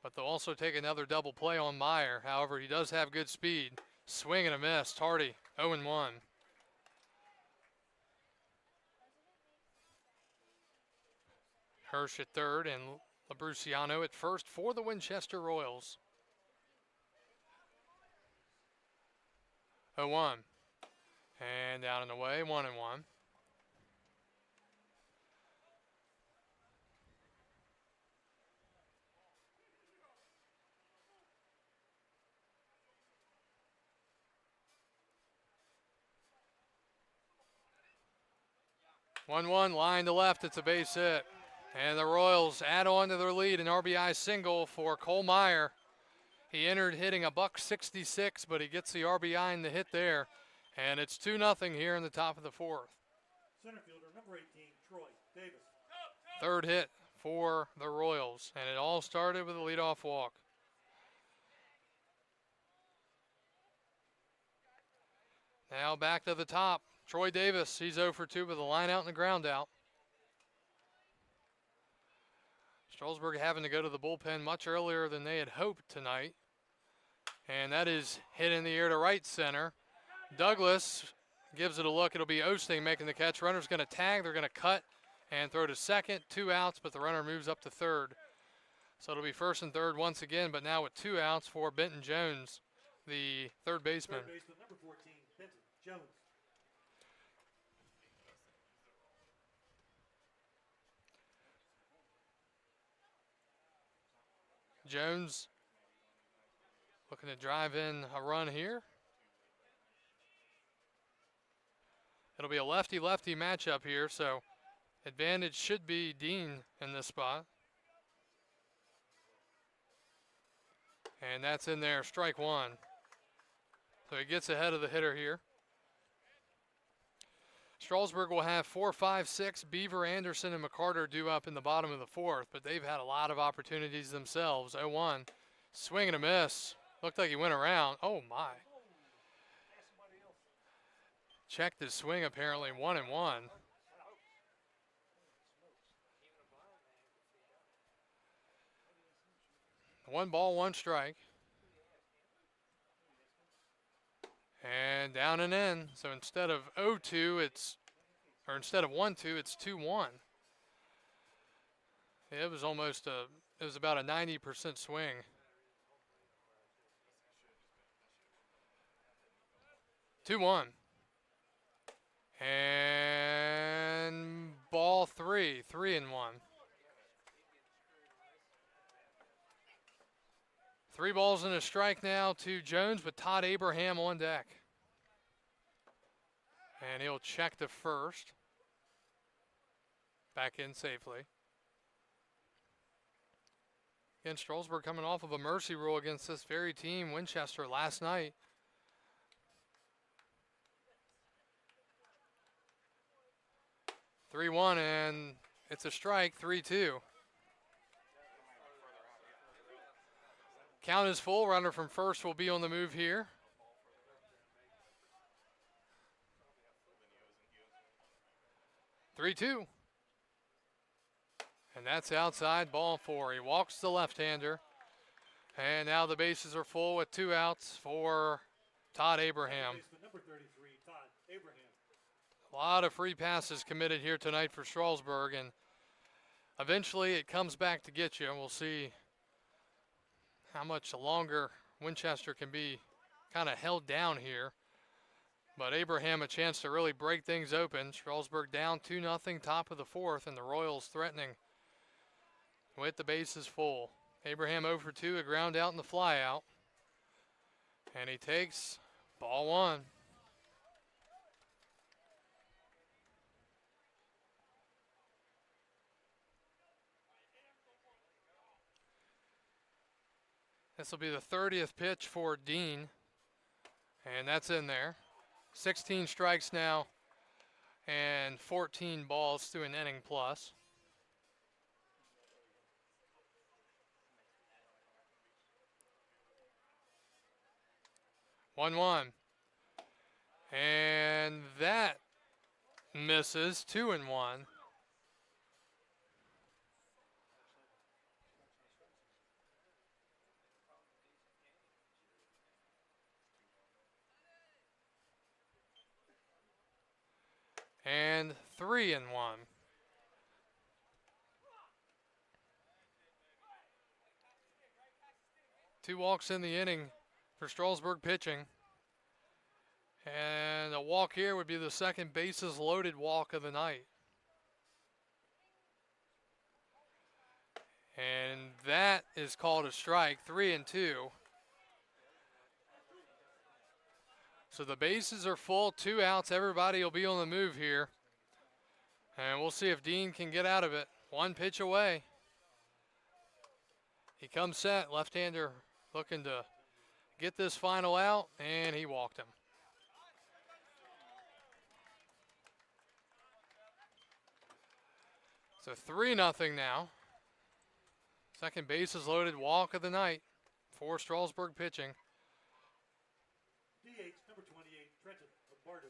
But they'll also take another double play on Meyer. However, he does have good speed. Swing and a miss. Tardy, 0-1. Hirsch at third and Labruciano at first for the Winchester Royals. 0-1. And down and away, 1-1. One line to left, it's a base hit. And the Royals add on to their lead, an RBI single for Cole Meyer. He entered hitting a $166, but he gets the RBI in the hit there. And it's 2-0 here in the top of the fourth. Center fielder, number 18, Troy Davis. Third hit for the Royals, and it all started with a leadoff walk. Now back to the top. Troy Davis, he's 0 for 2 with a line out and a ground out. Strasburg having to go to the bullpen much earlier than they had hoped tonight. And that is hit in the air to right center. Douglas gives it a look. It'll be Osting making the catch. Runner's going to tag. They're going to cut and throw to second. 2 outs, but the runner moves up to third. So it'll be first and third once again, but now with 2 outs for Benton Jones, the third baseman. Third baseman, number 14, Benton Jones. Jones looking to drive in a run here. It'll be a lefty-lefty matchup here, so advantage should be Dean in this spot. And that's in there, strike one. So he gets ahead of the hitter here. Strasburg will have 4, 5, 6. Beaver, Anderson, and McCarter due up in the bottom of the fourth, but they've had a lot of opportunities themselves. 0-1. Swing and a miss. Looked like he went around. Oh, my. Checked his swing, apparently. 1-1. 1 ball, 1 strike. And down and in. So instead of 0-2, instead of 1-2, it's 2-1. It was it was about a 90% swing. Two-one. And ball 3, 3-1. 3 balls and a strike now to Jones with Todd Abraham on deck. And he'll check to first. Back in safely. Again, Strasburg coming off of a mercy rule against this very team, Winchester, last night. Three-one, and it's a strike, 3-2. Count is full. Runner from first will be on the move here. Three-two. And that's outside, ball four. He walks the left-hander. And now the bases are full with 2 outs for Todd Abraham. Baseman number 33, Todd Abraham. A lot of free passes committed here tonight for Strasburg, and eventually it comes back to get you. We'll see how much longer Winchester can be kind of held down here. But Abraham a chance to really break things open. Strasburg down 2-0, top of the fourth, and the Royals threatening with the bases full. Abraham 0 for 2, a ground out in the fly out. And he takes ball one. This will be the 30th pitch for Dean, and that's in there. 16 strikes now and 14 balls through an inning plus. One, and that misses. 2-1. And 3-1. Two walks in the inning for Strasburg pitching. And a walk here would be the second bases loaded walk of the night. And that is called a strike, 3-2. So the bases are full, 2 outs. Everybody will be on the move here. And we'll see if Dean can get out of it. 1 pitch away. He comes set, left-hander looking to get this final out, and he walked him. So 3-0 now. Second bases loaded walk of the night for Strasburg pitching. DH number 28, Trenton Lombardo.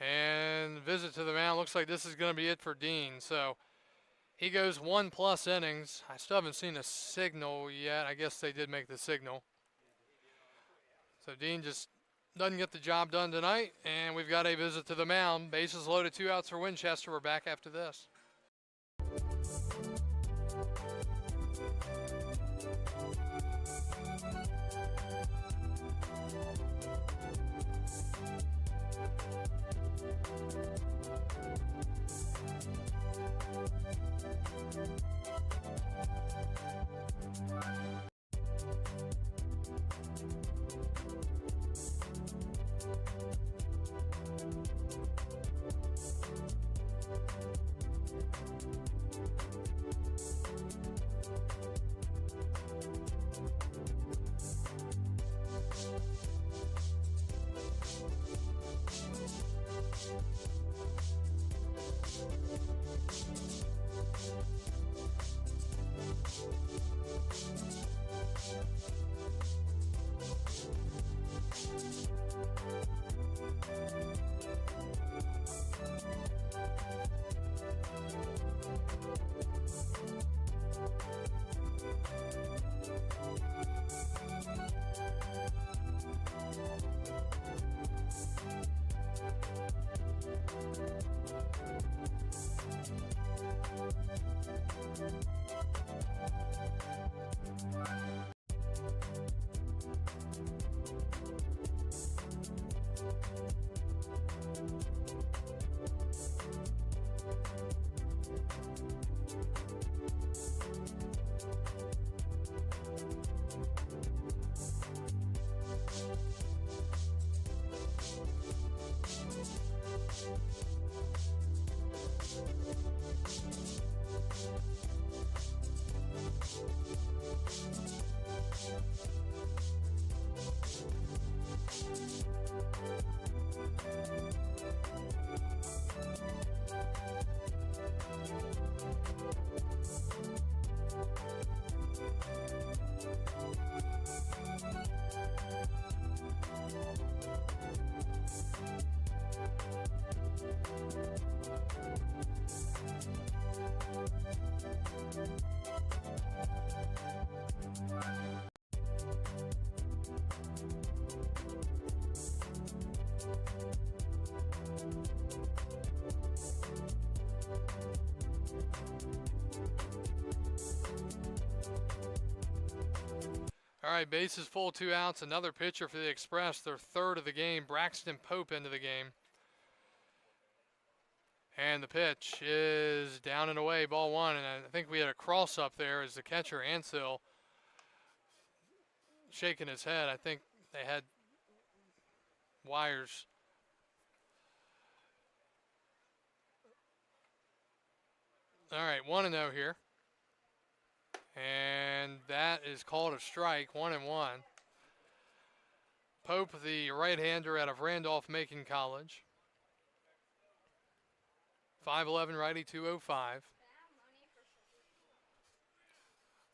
And visit to the mound. Looks like this is going to be it for Dean. So he goes 1+ innings. I still haven't seen a signal yet. I guess they did make the signal. So Dean just doesn't get the job done tonight. And we've got a visit to the mound. Bases loaded, 2 outs for Winchester. We're back after this. All right, bases full, 2 outs. Another pitcher for the Express, their third of the game. Braxton Pope into the game. And the pitch is down and away, ball 1. And I think we had a cross up there as the catcher, Ansel, shaking his head. I think they had wires. All right, 1-0 here. And that is called a strike, 1-1. Pope, the right-hander out of Randolph-Macon College. 5'11", righty, 205.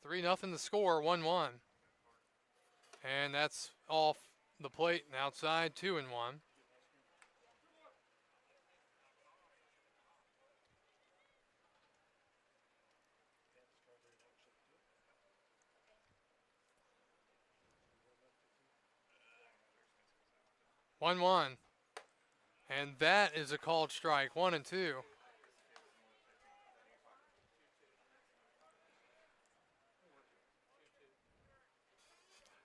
3-0 the score, 1-1. And that's off the plate and outside, 2-1. 1-1. And that is a called strike, 1-2.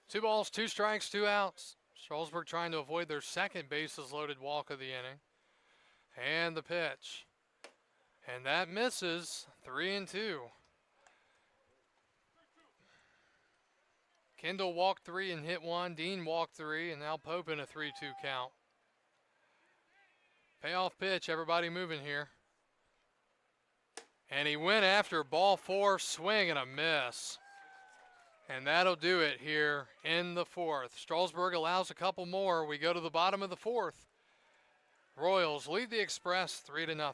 Two balls, 2 strikes, 2 outs. Strasburg trying to avoid their second bases loaded walk of the inning. And the pitch. And that misses, 3-2. Kendall walked 3 and hit 1. Dean walked 3, and now Pope in a 3-2 count. Payoff pitch, everybody moving here. And he went after ball 4, swing and a miss. And that'll do it here in the 4th. Strasburg allows a couple more. We go to the bottom of the 4th. Royals lead the Express 3-0.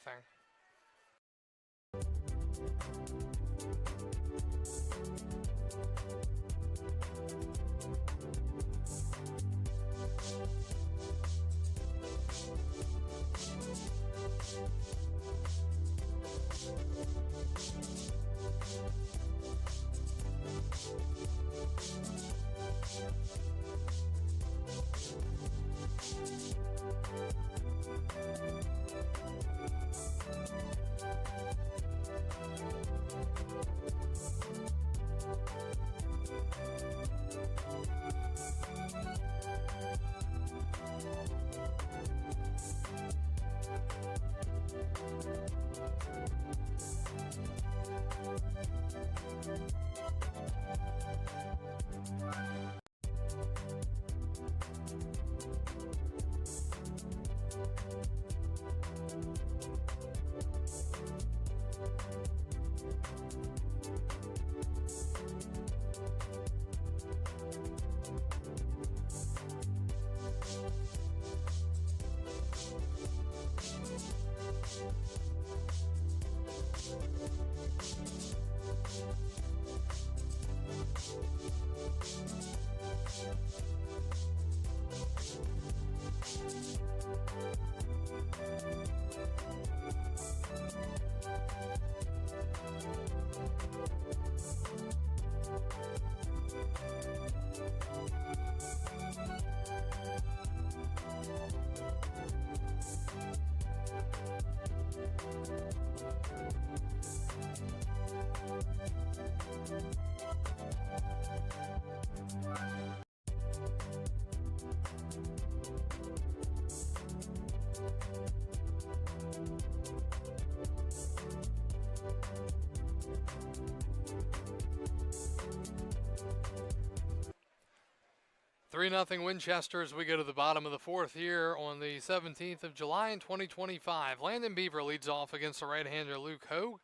Three 0 Winchester as we go to the bottom of the 4th here on the 17th of July in 2025. Landon Beaver leads off against the right-hander Luke Hogue.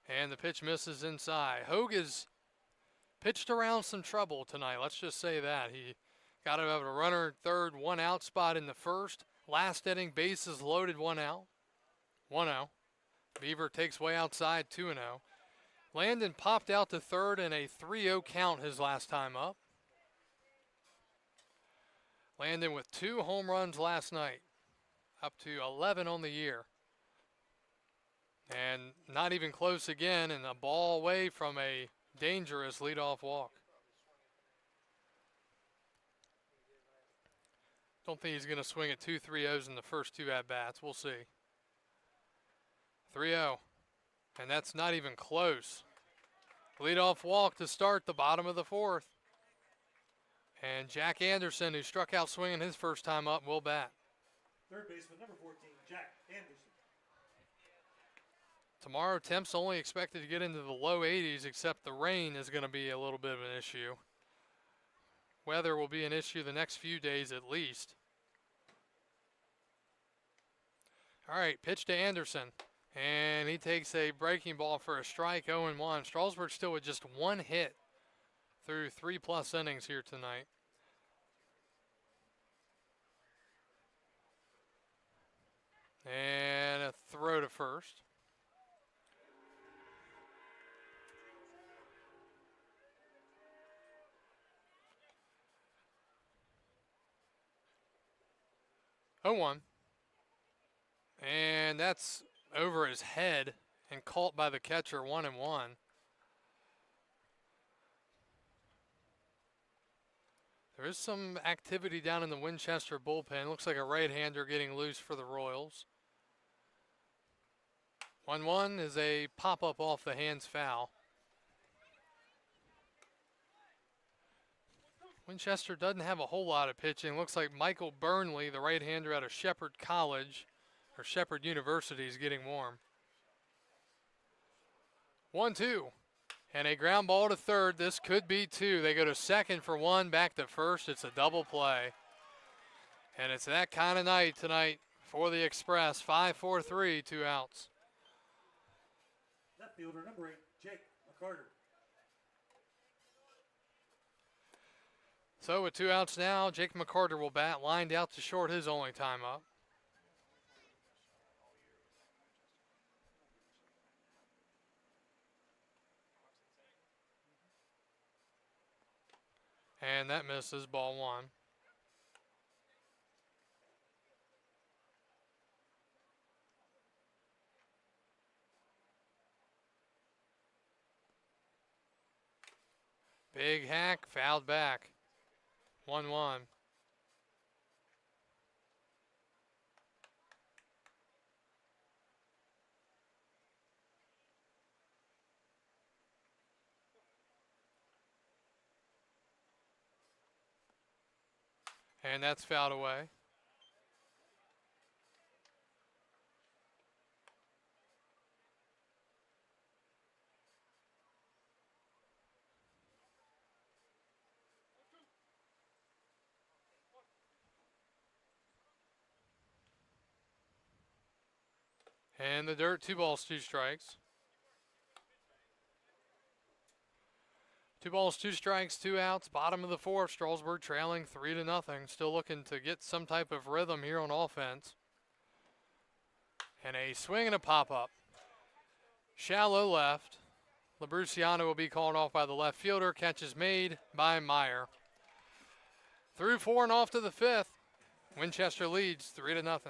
And the pitch misses inside. Hogue has pitched around some trouble tonight. Let's just say that. He got out of a runner at third, 1 out spot in the 1st. Last inning, bases loaded, 1 out. 1-0. Beaver takes way outside, 2-0. Landon popped out to third in a 3-0 count his last time up. Landon with 2 home runs last night, up to 11 on the year. And not even close again, and a ball away from a dangerous leadoff walk. Don't think he's going to swing at 2 3-0s in the first 2 at-bats. We'll see. 3-0, and that's not even close. Leadoff walk to start the bottom of the 4th. And Jack Anderson, who struck out swinging his first time up, will bat. Third baseman, number 14, Jack Anderson. Tomorrow, temps only expected to get into the low 80s, except the rain is going to be a little bit of an issue. Weather will be an issue the next few days at least. All right, pitch to Anderson. And he takes a breaking ball for a strike, 0-1. Strasburg still with just one hit through 3+ innings here tonight. And a throw to first. Oh, 1. And that's over his head and caught by the catcher, 1-1. There is some activity down in the Winchester bullpen. Looks like a right-hander getting loose for the Royals. 1-1 is a pop-up off the hands foul. Winchester doesn't have a whole lot of pitching. Looks like Michael Burnley, the right-hander out of Shepherd College, or Shepherd University, is getting warm. 1-2. And a ground ball to third. This could be 2. They go to second for 1, back to first. It's a double play. And it's that kind of night tonight for the Express. 5-4-3, 2 outs. Left fielder, number 8, Jake McCarter. So with 2 outs now, Jake McCarter will bat, lined out to short his only time up. And that misses, ball 1. Big hack, fouled back. 1-1. And that's fouled away. And the dirt, 2 balls, 2 strikes. 2 balls, 2 strikes, 2 outs, bottom of the 4th. Strasburg trailing 3-0. Still looking to get some type of rhythm here on offense. And a swing and a pop-up. Shallow left. Labruciano will be called off by the left fielder. Catch is made by Meyer. Through 4 and off to the 5th. Winchester leads 3-0.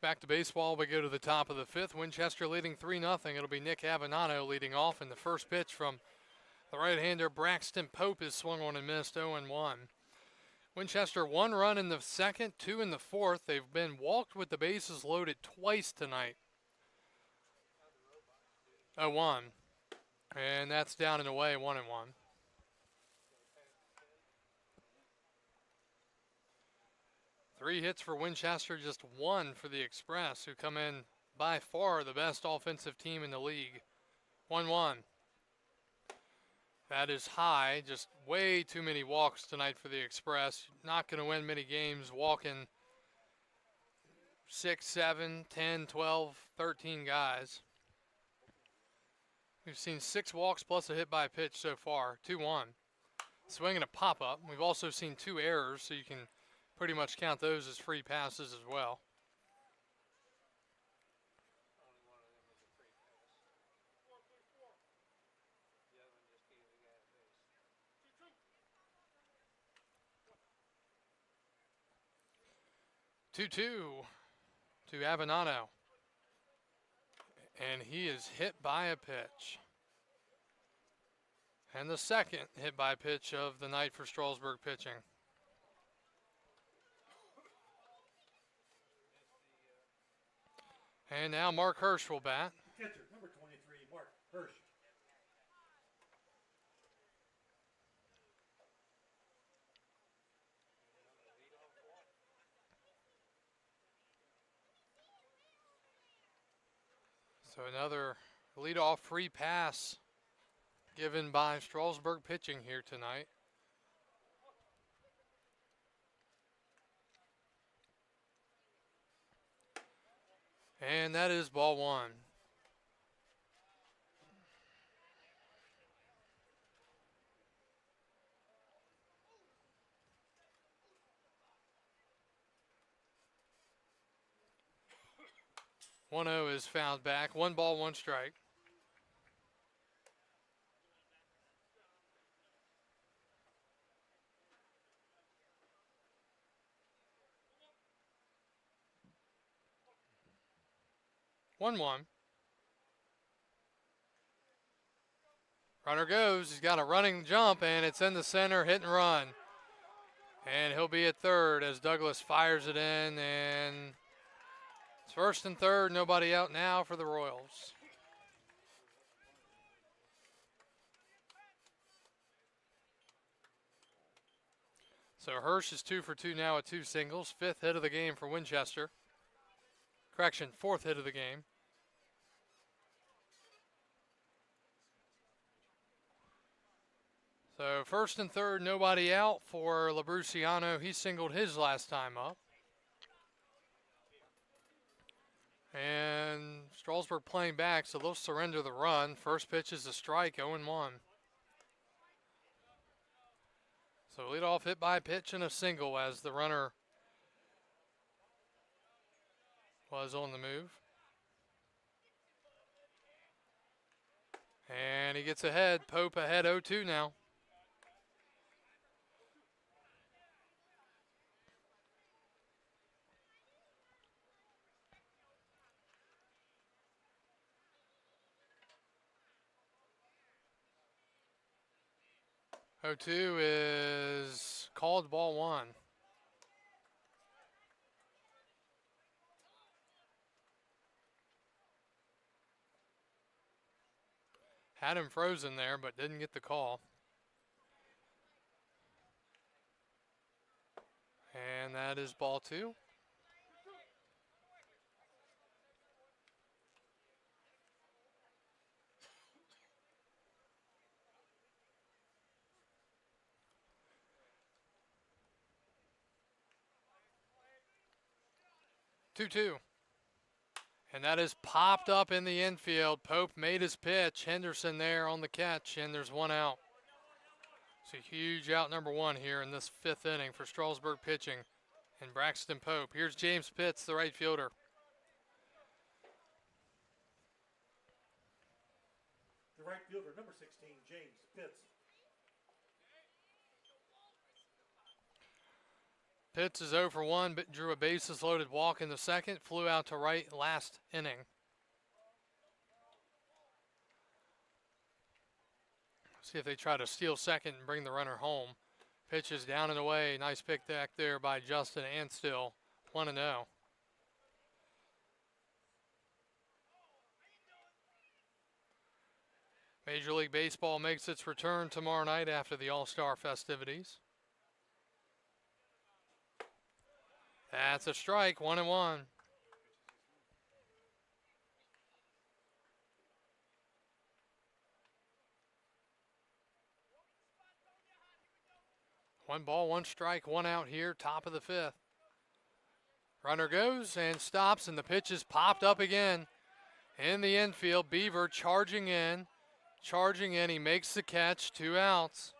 back to baseball. We go to the top of the fifth. Winchester leading 3-0. It'll be Nick Avenano leading off, and the first pitch from the right-hander Braxton Pope is swung on and missed, 0-1. Winchester 1 run in the second, 2 in the fourth. They've been walked with the bases loaded twice tonight. 0-1. And that's down and away, 1-1. Three hits for Winchester, just one for the Express, who come in by far the best offensive team in the league. 1-1. That is high, just way too many walks tonight for the Express. Not going to win many games walking 6, 7, 10, 12, 13 guys. We've seen 6 walks plus a hit by pitch so far, 2-1. Swing and a pop-up. We've also seen 2 errors, so you can pretty much count those as free passes as well. Two to Avenano. And he is hit by a pitch. And the second hit by pitch of the night for Strasburg pitching. And now Mark Hirsch will bat. Catcher, number 23, Mark Hirsch. So another leadoff free pass given by Strasburg pitching here tonight. And that is ball 1. One 0 is fouled back. 1 ball, 1 strike. One. Runner goes. He's got a running jump, and it's in the center, hit and run. And he'll be at third as Douglas fires it in, and it's first and third, nobody out now for the Royals. So Hirsch is 2 for 2 now with 2 singles. 5th hit of the game for Winchester. Correction, 4th hit of the game. So first and third, nobody out for Labruciano. He singled his last time up. And Strasburg playing back, so they'll surrender the run. First pitch is a strike, 0-1. So leadoff hit by pitch and a single as the runner was on the move. And he gets ahead. Pope ahead 0-2 now. O2 is called ball 1. Had him frozen there, but didn't get the call. And that is ball 2. Two. And that is popped up in the infield. Pope made his pitch. Henderson there on the catch, and there's 1 out. It's a huge out number 1 here in this 5th inning for Strasburg pitching and Braxton Pope. Here's James Pitts, the right fielder. The right fielder, number 16, James Pitts. Pitts is 0 for 1, but drew a bases loaded walk in the second, flew out to right last inning. See if they try to steal second and bring the runner home. Pitch is down and away. Nice pick back there by Justin Anstill. 1-0. Major League Baseball makes its return tomorrow night after the All-Star festivities. That's a strike, 1-1. One ball, one strike, one out here, top of the fifth. Runner goes and stops, and the pitch is popped up again in the infield. Beaver charging in. He makes the catch, 2 outs.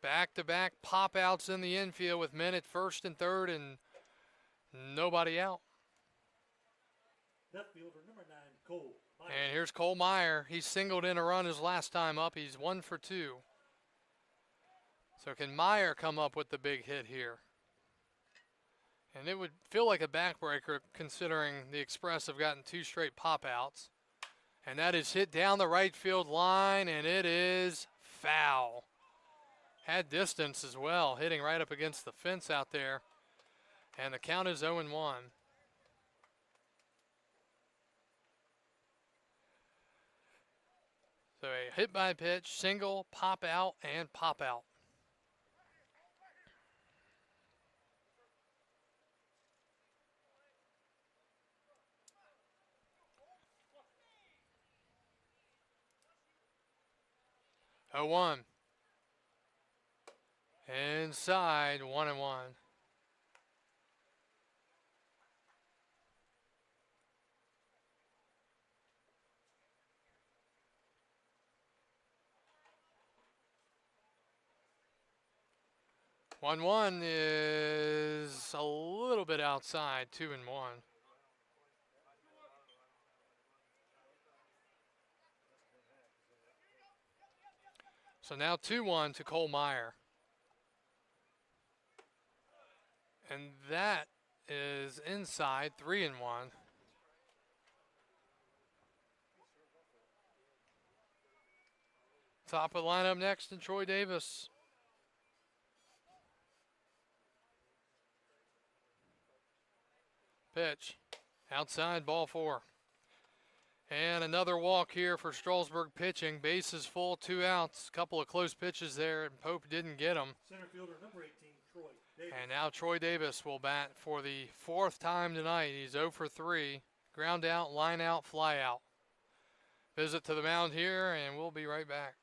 Back-to-back pop-outs in the infield with men at first and third and nobody out. Left fielder number 9, Cole Meyer. And here's Cole Meyer. He singled in a run his last time up. He's 1 for 2. So can Meyer come up with the big hit here? And it would feel like a backbreaker considering the Express have gotten 2 straight pop-outs. And that is hit down the right field line, and it is foul. Had distance as well, hitting right up against the fence out there. And the count is 0-1. So a hit by pitch, single, pop out, and pop out. Oh, 1. Inside, 1-1. One is a little bit outside, 2-1. So now 2-1 to Cole Meyer. And that is inside, 3-1. Top of the lineup next and Troy Davis. Pitch. Outside, ball 4. And another walk here for Strasburg pitching. Bases full, 2 outs. Couple of close pitches there, and Pope didn't get them. Center fielder number 18, Troy Davis. And now Troy Davis will bat for the 4th time tonight. He's 0 for 3. Ground out, line out, fly out. Visit to the mound here, and we'll be right back.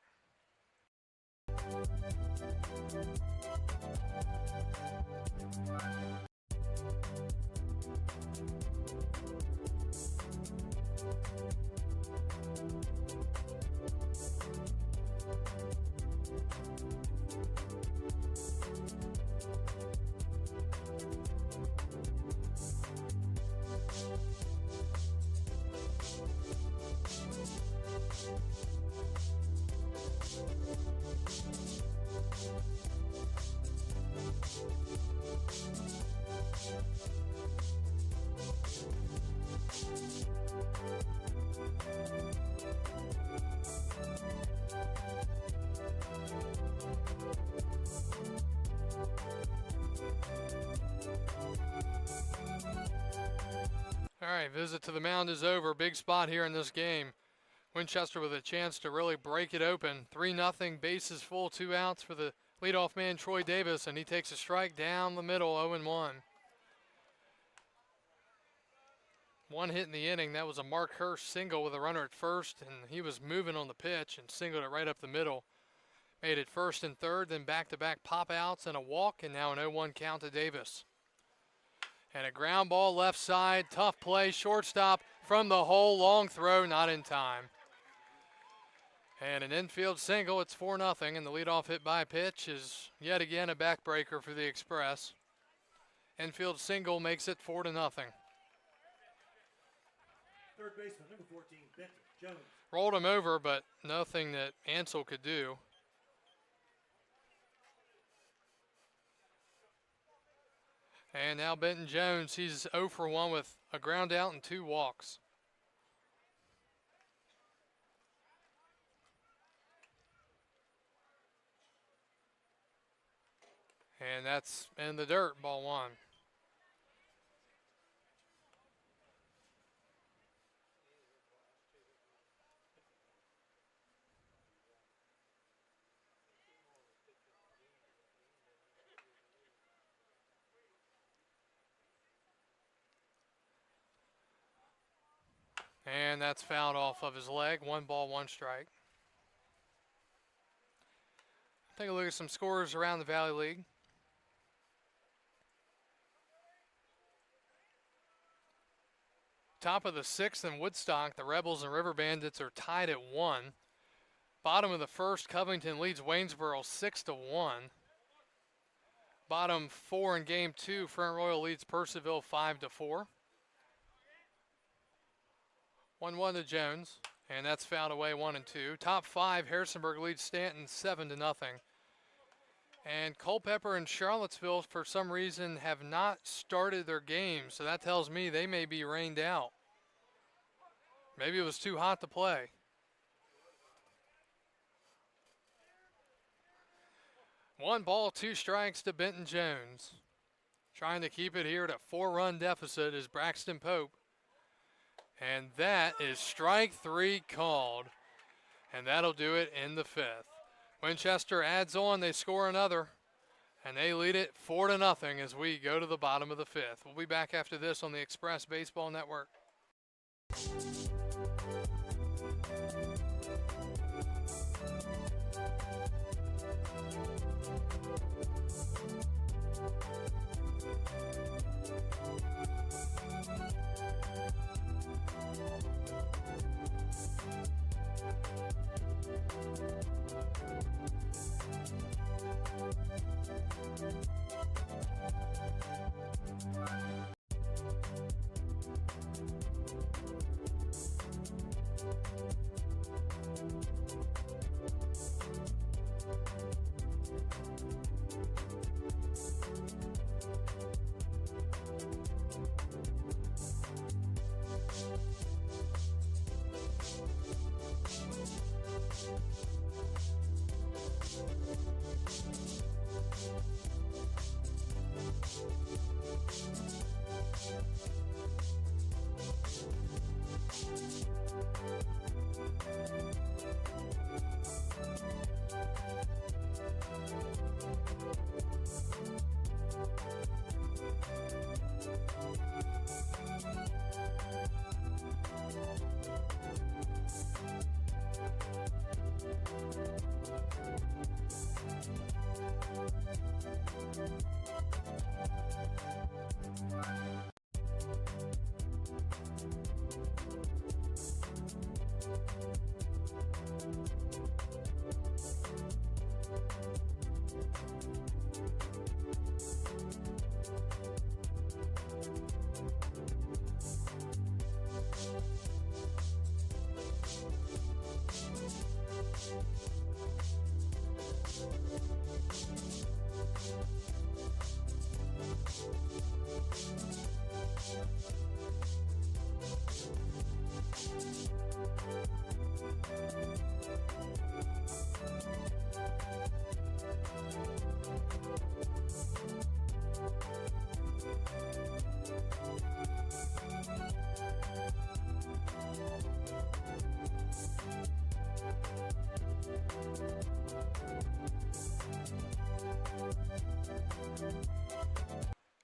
All right, visit to the mound is over. Big spot here in this game. Winchester with a chance to really break it open. 3-0, bases full, 2 outs for the leadoff man, Troy Davis, and he takes a strike down the middle, 0-1. One hit in the inning. That was a Mark Hurst single with a runner at first, and he was moving on the pitch and singled it right up the middle. Made it first and third, then back-to-back pop-outs and a walk, and now an 0-1 count to Davis. And a ground ball left side, tough play, shortstop from the hole, long throw, not in time. And an infield single, it's 4-0, and the leadoff hit by pitch is yet again a backbreaker for the Express. Infield single makes it 4-0. Third baseman number 14, Benton Jones. Rolled him over, but nothing that Ansel could do. And now Benton Jones, he's 0 for 1 with a ground out and 2 walks. And that's in the dirt, ball 1. And that's fouled off of his leg. 1 ball, 1 strike. Take a look at some scores around the Valley League. Top of the 6th in Woodstock, the Rebels and River Bandits are tied at 1. Bottom of the 1st, Covington leads Waynesboro 6-1. Bottom 4 in game 2, Front Royal leads Purcellville 5-4. 1-1 to Jones, and that's fouled away 1 and 2. Top 5, Harrisonburg leads Stanton 7-0. And Culpeper and Charlottesville, for some reason, have not started their games, so that tells me they may be rained out. Maybe it was too hot to play. One ball, 2 strikes to Benton Jones. Trying to keep it here at a 4-run deficit is Braxton Pope. And that is strike 3 called. And that'll do it in the 5th. Winchester adds on, they score another. And they lead it 4-0 as we go to the bottom of the 5th. We'll be back after this on the Express Baseball Network.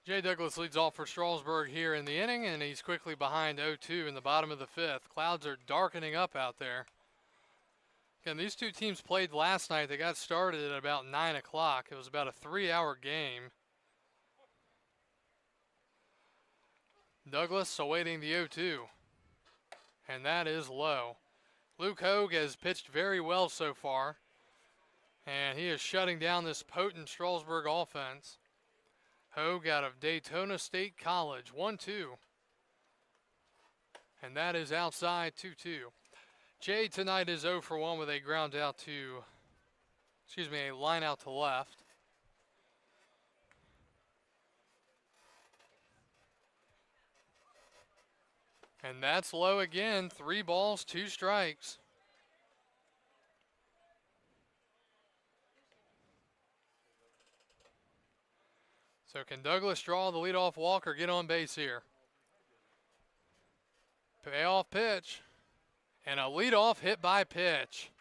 Jay Douglas leads off for Strasburg here in the inning, and he's quickly behind 0-2 in the bottom of the 5th. Clouds are darkening up out there. Again, these two teams played last night. They got started at about 9 o'clock. It was about a 3-hour game. Douglas awaiting the 0-2, and that is low. Luke Hogue has pitched very well so far, and he is shutting down this potent Strasburg offense. Hogue out of Daytona State College, 1-2. And that is outside, 2-2. Jay tonight is 0 for 1 with a ground out to, a line out to left. And that's low again. 3 balls, 2 strikes. So can Douglas draw the leadoff walk or get on base here? Payoff pitch. And a leadoff hit by pitch.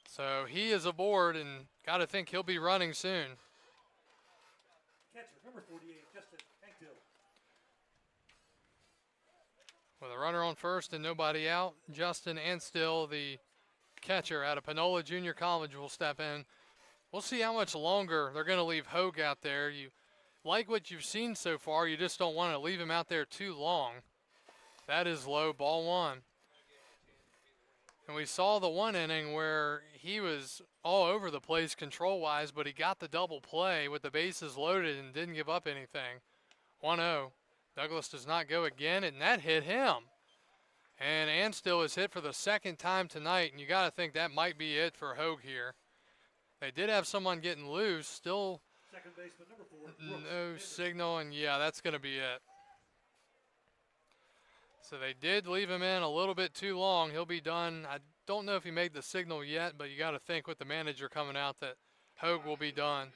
So he is aboard and got to think he'll be running soon. Catcher, number 48, Justin Anktil. With a runner on first and nobody out, Justin Anstill, the catcher out of Panola Junior College, will step in. We'll see how much longer they're going to leave Hogue out there. You like what you've seen so far, you just don't want to leave him out there too long. That is low, ball 1. And we saw the 1 inning where he was all over the place control-wise, but he got the double play with the bases loaded and didn't give up anything. 1-0. Douglas does not go again, and that hit him. And Anstill is hit for the 2nd time tonight, and you got to think that might be it for Hogue here. They did have someone getting loose, still Second baseman, number 4. no signal, and yeah, that's going to be it. So they did leave him in a little bit too long. He'll be done. I don't know if he made the signal yet, but you got to think with the manager coming out that Hogue will be done.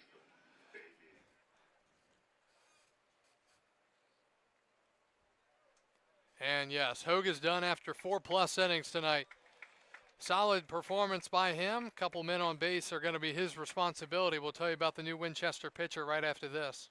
And yes, Hogue is done after 4+ innings tonight. Solid performance by him. Couple men on base are going to be his responsibility. We'll tell you about the new Winchester pitcher right after this.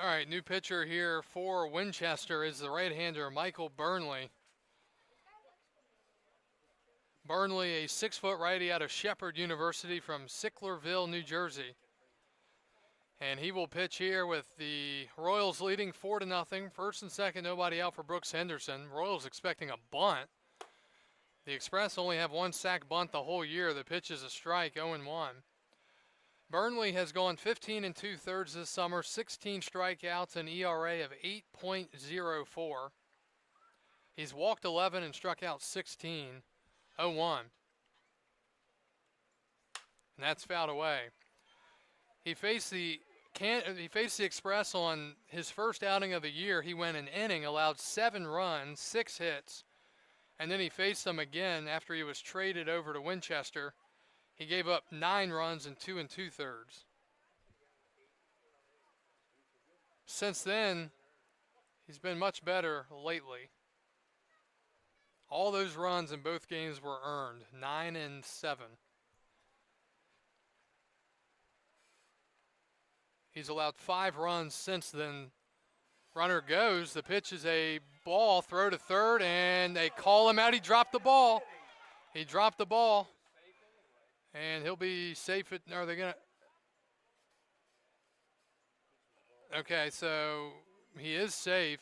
All right, new pitcher here for Winchester is the right-hander Michael Burnley. Burnley, a 6-foot righty out of Shepherd University from Sicklerville, New Jersey. And he will pitch here with the Royals leading 4-0. First and second, nobody out for Brooks Henderson. Royals expecting a bunt. The Express only have 1 sack bunt the whole year. The pitch is a strike, 0-1. Burnley has gone 15 2/3 this summer, 16 strikeouts, an ERA of 8.04. He's walked 11 and struck out 16, 0-1. And that's fouled away. He faced the Express on his first outing of the year. He went an inning, allowed 7 runs, 6 hits, and then he faced them again after he was traded over to Winchester. He gave up 9 runs in 2 2/3. Since then, he's been much better lately. All those runs in both games were earned, 9 and 7. He's allowed 5 runs since then. Runner goes. The pitch is a ball, throw to third, and they call him out. He dropped the ball. He dropped the ball. And he'll be safe at, are they going to? Okay, so he is safe.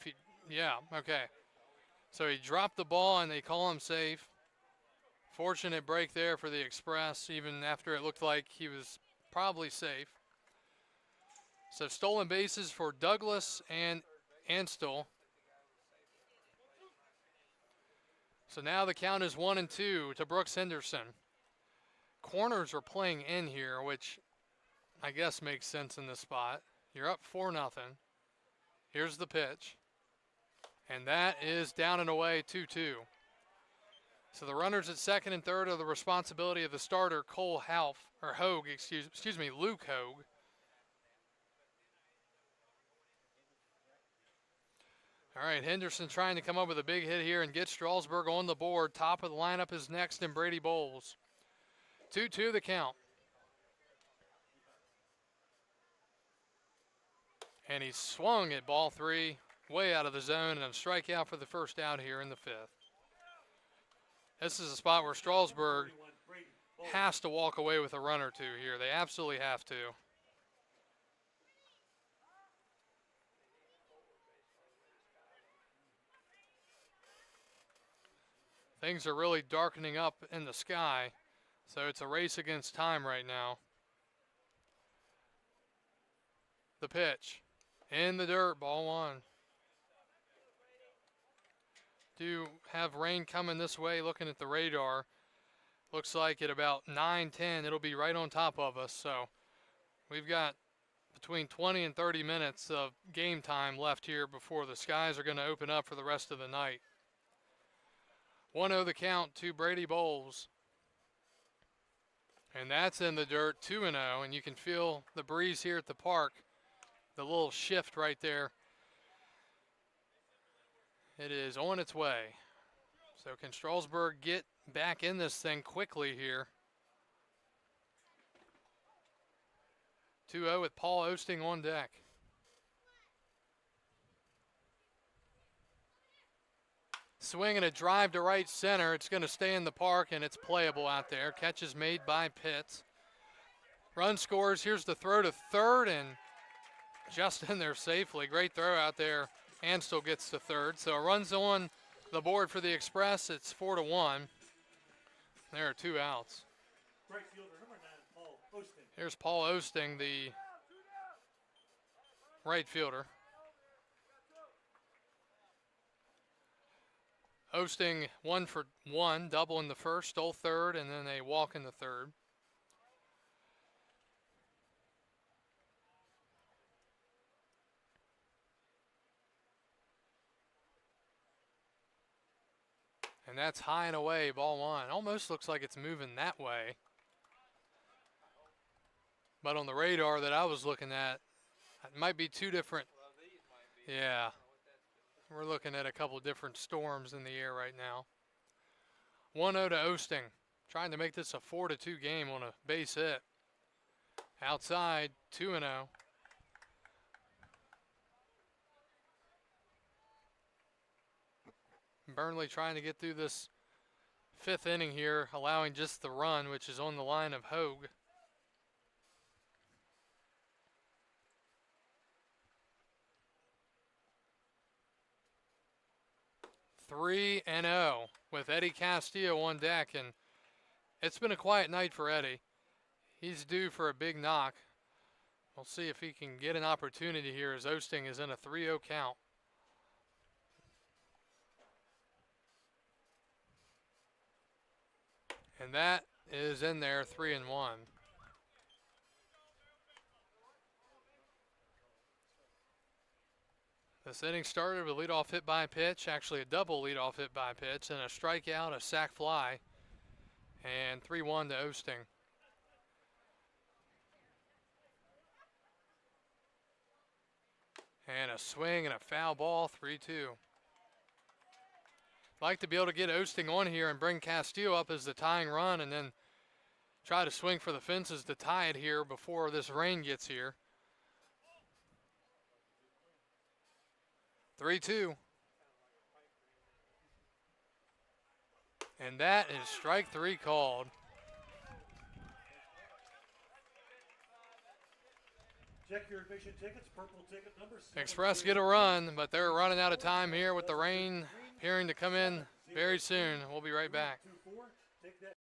Yeah, okay. So he dropped the ball and they call him safe. Fortunate break there for the Express, even after it looked like he was probably safe. So stolen bases for Douglas and Anstel. So now the count is 1-2 to Brooks Henderson. Corners are playing in here, which I guess makes sense in this spot. You're up 4-0. Here's the pitch. And that is down and away 2-2. So the runners at second and third are the responsibility of the starter, Luke Hogue. All right, Henderson trying to come up with a big hit here and get Strasburg on the board. Top of the lineup is next in Brady Bowles. 2-2 the count. And he swung at ball 3, way out of the zone, and a strikeout for the first out here in the 5th. This is a spot where Strasburg has to walk away with a run or 2 here. They absolutely have to. Things are really darkening up in the sky, so it's a race against time right now. The pitch in the dirt, ball 1. Do have rain coming this way. Looking at the radar, looks like at about 9:10 it'll be right on top of us. So we've got between 20 and 30 minutes of game time left here before the skies are going to open up for the rest of the night. 1-0 the count to Brady Bowles. And that's in the dirt, 2-0, and you can feel the breeze here at the park, the little shift right there. It is on its way. So can Strasburg get back in this thing quickly here? 2-0 with Paul Osting on deck. Swing and a drive to right center. It's going to stay in the park, and it's playable out there. Catch is made by Pitts. Run scores. Here's the throw to third, and just in there safely. Great throw out there. Anstel gets to third. So runs on the board for the Express. It's 4-1. There are 2 outs. Right fielder number 9, Paul Osting. Here's Paul Osting, the right fielder. Osting 1 for 1, double in the first, stole third, and then a walk in the third. And that's high and away, ball 1. Almost looks like it's moving that way. But on the radar that I was looking at, it might be 2 different. Yeah. We're looking at a couple different storms in the air right now. 1-0 to Osting. Trying to make this a 4-2 game on a base hit. Outside, 2-0. Burnley trying to get through this 5th inning here, allowing just the run, which is on the line of Hogue. Three and 0 with Eddie Castillo on deck, and it's been a quiet night for Eddie. He's due for a big knock. We'll see if he can get an opportunity here as Osting is in a 3-0 count. And that is in there, 3-1. This inning started with a leadoff hit by pitch, actually a double leadoff hit by pitch, and a strikeout, a sac fly, and 3-1 to Osting. And a swing and a foul ball, 3-2. Like to be able to get Oasting on here and bring Castillo up as the tying run and then try to swing for the fences to tie it here before this rain gets here. 3-2. And that is strike 3 called. Check your admission tickets, purple ticket number. Express get a run, but they're running out of time here with the rain appearing to come in very soon. We'll be right back. 24. Take that.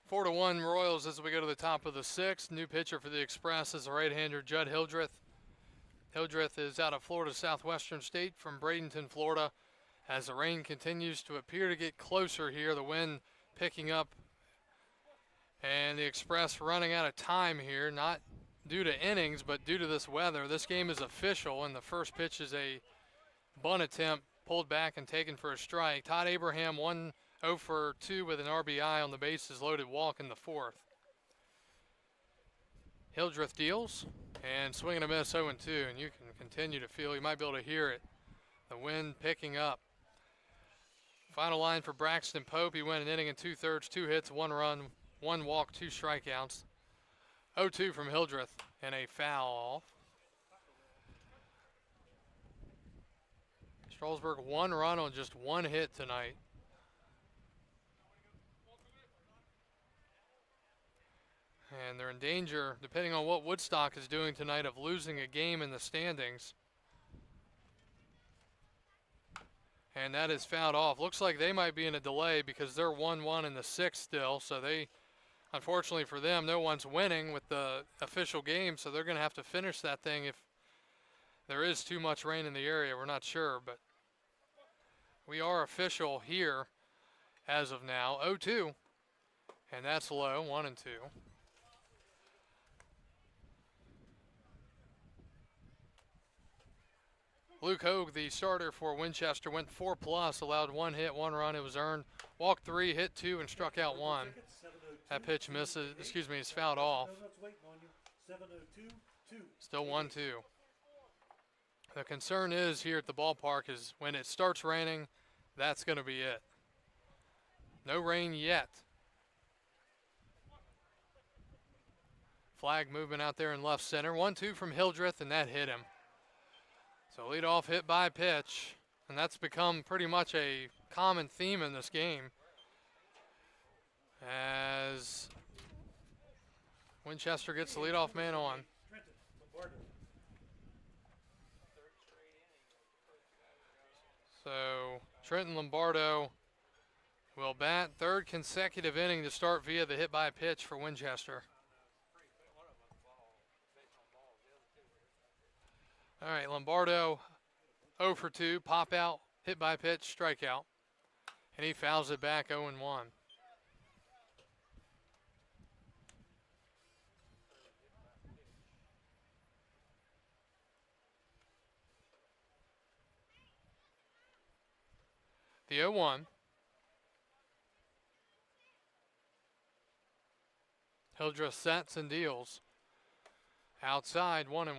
Four to 1 Royals as we go to the top of the 6th. New pitcher for the Express is the right-hander Judd Hildreth. Hildreth is out of Florida Southwestern State from Bradenton, Florida. As the rain continues to appear to get closer here, the wind picking up and the Express running out of time here, not due to innings, but due to this weather. This game is official, and the first pitch is a bunt attempt pulled back and taken for a strike. Todd Abraham 1-0 for 2 with an RBI on the bases loaded walk in the 4th. Hildreth deals and swinging a miss 0-2, and you can continue to feel, you might be able to hear it, the wind picking up. Final line for Braxton Pope. He went an inning and 2/3, 2 hits, 1 run, 1 walk, 2 strikeouts. 0-2 from Hildreth and a foul off. Strasburg 1 run on just 1 hit tonight. And they're in danger, depending on what Woodstock is doing tonight, of losing a game in the standings. And that is fouled off. Looks like they might be in a delay because they're 1-1 in the 6th still. So they, unfortunately for them, no one's winning with the official game. So they're going to have to finish that thing if there is too much rain in the area. We're not sure, but we are official here as of now. 0-2, and that's low, 1-2. Luke Hogue, the starter for Winchester, went 4+, allowed 1 hit, 1 run. It was earned. Walked 3, hit 2, and struck out 1. That pitch misses, is fouled off. Still 1-2. The concern is here at the ballpark is when it starts raining, that's going to be it. No rain yet. Flag movement out there in left center. 1-2 from Hildreth, and that hit him. So leadoff hit by pitch, and that's become pretty much a common theme in this game as Winchester gets the leadoff man on. So Trenton Lombardo will bat third consecutive inning to start via the hit by pitch for Winchester. All right, Lombardo 0 for 2, pop out, hit by pitch, strikeout. And he fouls it back 0-1. The 0-1. Hildreth sets and deals. Outside, 1-1.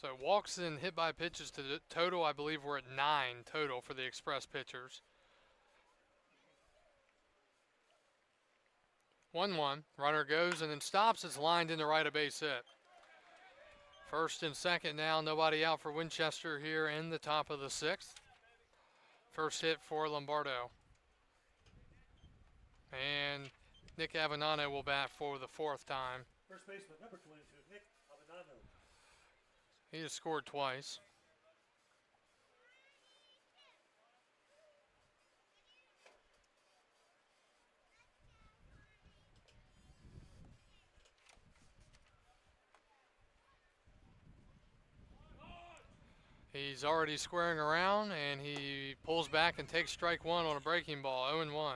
So walks and hit by pitches to the total, I believe we're at 9 total for the Express pitchers. 1-1. Runner goes and then stops. It's lined into right, a base hit. First and second now, nobody out for Winchester here in the top of the 6th. First hit for Lombardo. And Nick Avenano will bat for the 4th time. First baseman, number 22, Nick Avenano. He has scored twice. He's already squaring around, and he pulls back and takes strike 1 on a breaking ball, 0-1.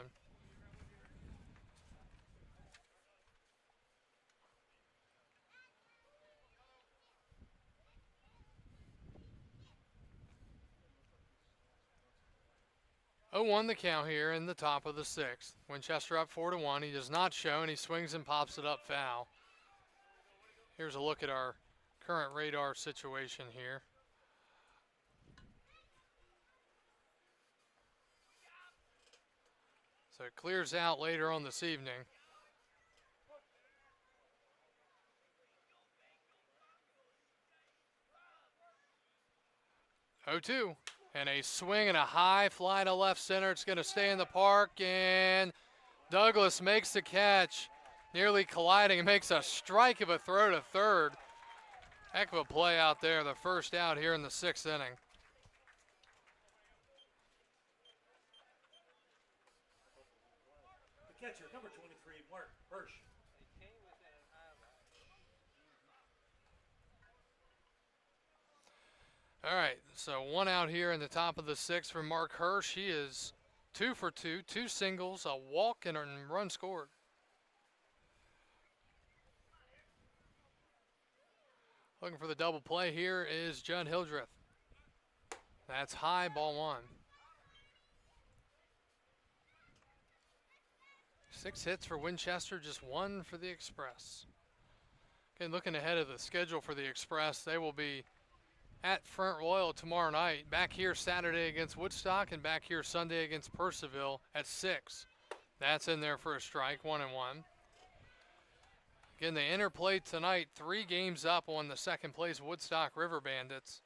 Oh, the count here in the top of the 6th. Winchester up 4-1. He does not show, and he swings and pops it up foul. Here's a look at our current radar situation here. So it clears out later on this evening. Oh-2. And a swing and a high fly to left center. It's going to stay in the park, and Douglas makes the catch, nearly colliding, and makes a strike of a throw to third. Heck of a play out there, the first out here in the 6th inning. The catcher, number 23, Mark Hirsch. All right, so 1 out here in the top of the 6th for Mark Hirsch. He is 2 for 2, 2 singles, a walk, and a run scored. Looking for the double play here is Judd Hildreth. That's high, ball 1. 6 hits for Winchester, just 1 for the Express. Again, looking ahead of the schedule for the Express, they will be at Front Royal tomorrow night, back here Saturday against Woodstock, and back here Sunday against Percival at 6. That's in there for a strike, 1-1. Again, they interplay tonight, 3 games up on the 2nd place Woodstock River Bandits.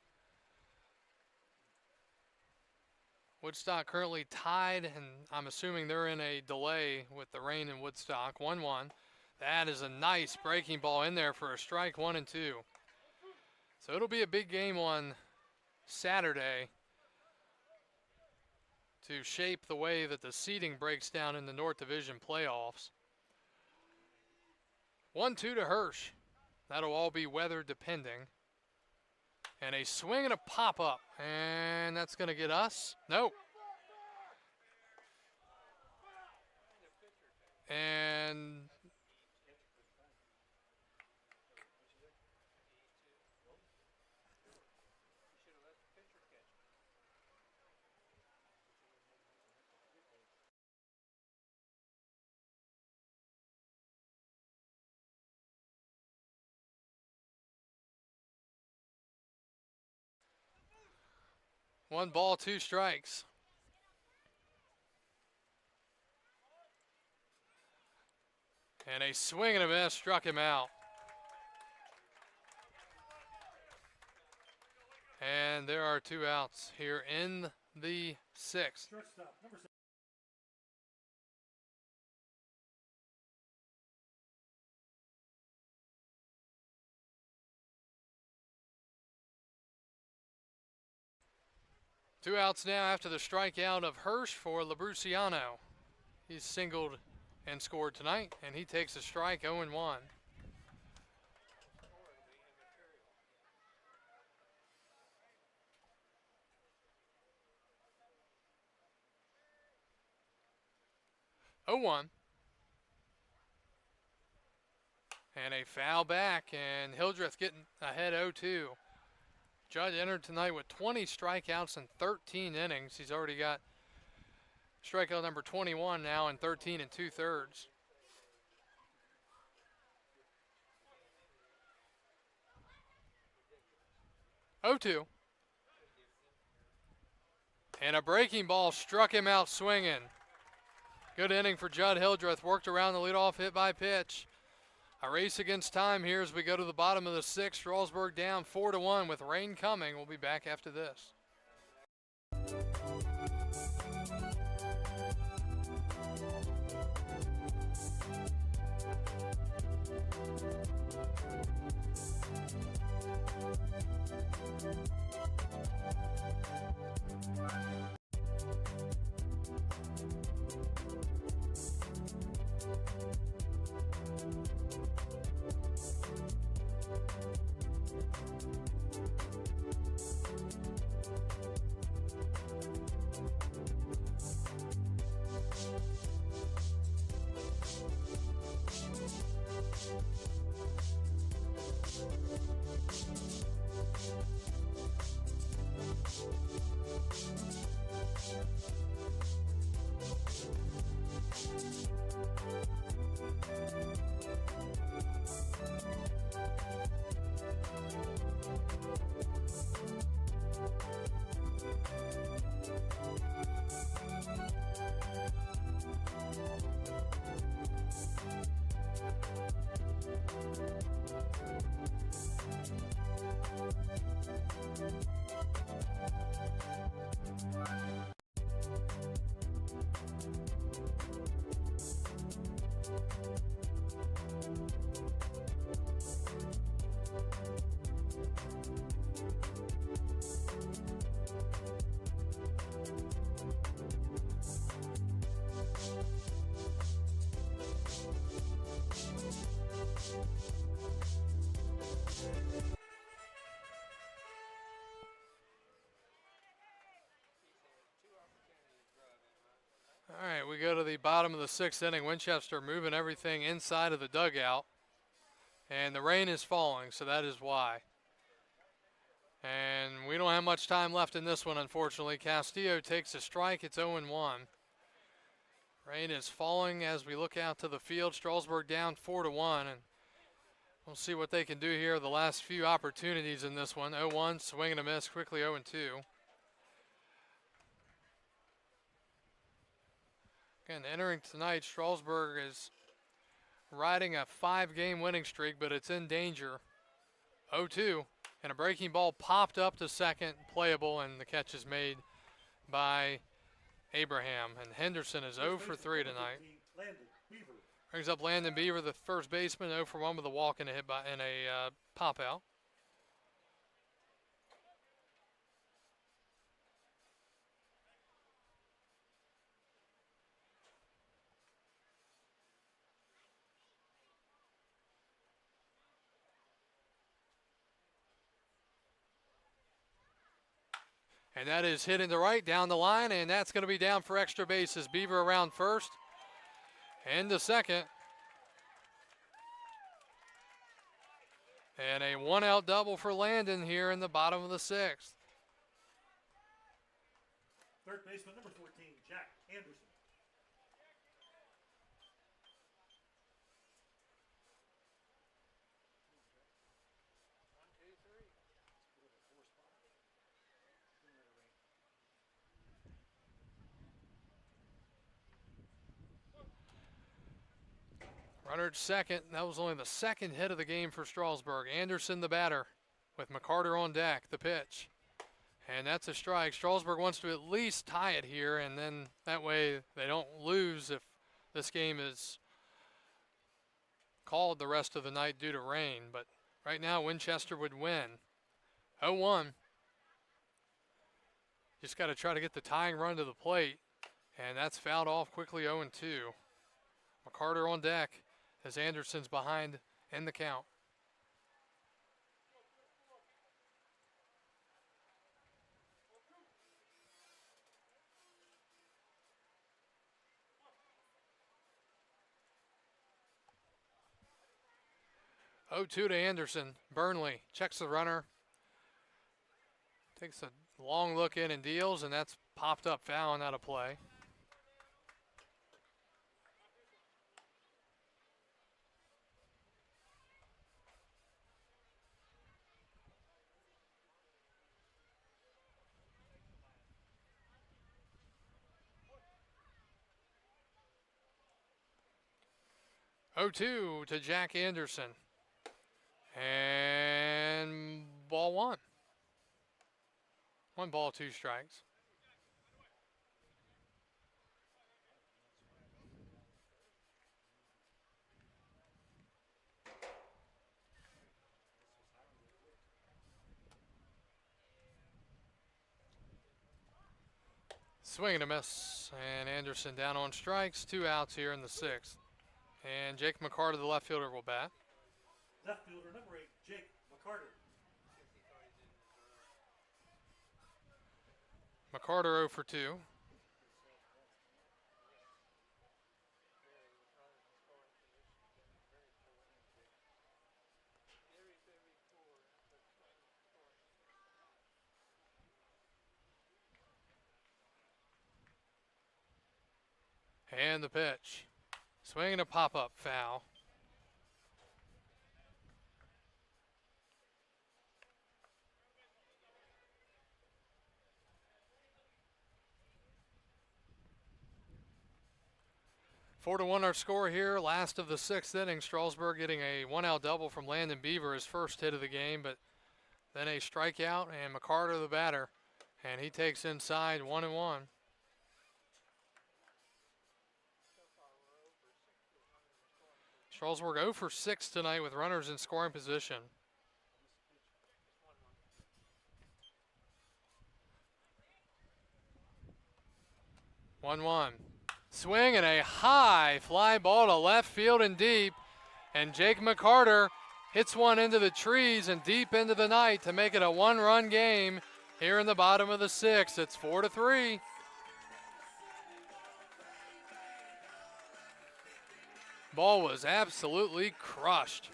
Woodstock currently tied, and I'm assuming they're in a delay with the rain in Woodstock, 1-1. That is a nice breaking ball in there for a strike, 1-2. So it'll be a big game on Saturday to shape the way that the seeding breaks down in the North Division playoffs. 1-2 to Hirsch. That'll all be weather depending. And a swing and a pop up. And that's going to get us. Nope. And one ball, 2 strikes. And a swing and a miss struck him out. And there are 2 outs here in the 6th. Shortstop, number 2 outs now after the strikeout of Hirsch for Labruciano. He's singled and scored tonight, and he takes a strike, 0-1. And a foul back, and Hildreth getting ahead 0-2. Judd entered tonight with 20 strikeouts in 13 innings. He's already got strikeout number 21 now in 13 2/3. And a breaking ball struck him out swinging. Good inning for Judd Hildreth. Worked around the leadoff hit by pitch. A race against time here as we go to the bottom of the 6th. Strasburg down 4-1 with rain coming. We'll be back after this. All right, we go to the bottom of the 6th inning. Winchester moving everything inside of the dugout. And the rain is falling, so that is why. And we don't have much time left in this one, unfortunately. Castillo takes a strike. It's 0-1. Rain is falling as we look out to the field. Strasburg down 4-1. And we'll see what they can do here the last few opportunities in this one. 0-1, swing and a miss, quickly 0-2. Again, entering tonight, Strasburg is riding a 5-game winning streak, but it's in danger. 0-2, and a breaking ball popped up to second, playable, and the catch is made by Abraham. And Henderson is 0 for 3 tonight. Brings up Landon Beaver, the first baseman, 0 for 1 with a walk and a pop out. And that is hit into right down the line, and that's going to be down for extra bases. Beaver around first and to second. And a 1-out double for Landon here in the bottom of the 6th. Third baseman, number 14, Jack Anderson. Runner at second. That was only the second hit of the game for Strasburg. Anderson, the batter, with McCarter on deck. The pitch. And that's a strike. Strasburg wants to at least tie it here, and then that way they don't lose if this game is called the rest of the night due to rain. But right now, Winchester would win. 0-1. Just got to try to get the tying run to the plate, and that's fouled off quickly. 0-2. McCarter on deck as Anderson's behind in the count. Oh, 2 to Anderson. Burnley checks the runner. Takes a long look in and deals, and that's popped up foul and out of play. Oh, 2 to Jack Anderson. And ball one. 1 ball, 2 strikes. Swing and a miss, and Anderson down on strikes. 2 outs here in the 6th. And Jake McCarter, the left fielder, will bat. Left fielder number 8, Jake McCarter. McCarter 0 for 2. And the pitch. Swing and a pop-up foul. Four to 1 our score here. Last of the 6th inning. Strasburg getting a 1-out double from Landon Beaver, his first hit of the game, but then a strikeout, and McCarter the batter, and he takes inside 1-1. Strasburg 0 for 6 tonight with runners in scoring position. One. Swing and a high fly ball to left field and deep. And Jake McCarter hits one into the trees and deep into the night to make it a 1-run game here in the bottom of the 6th. It's 4-3. Ball was absolutely crushed.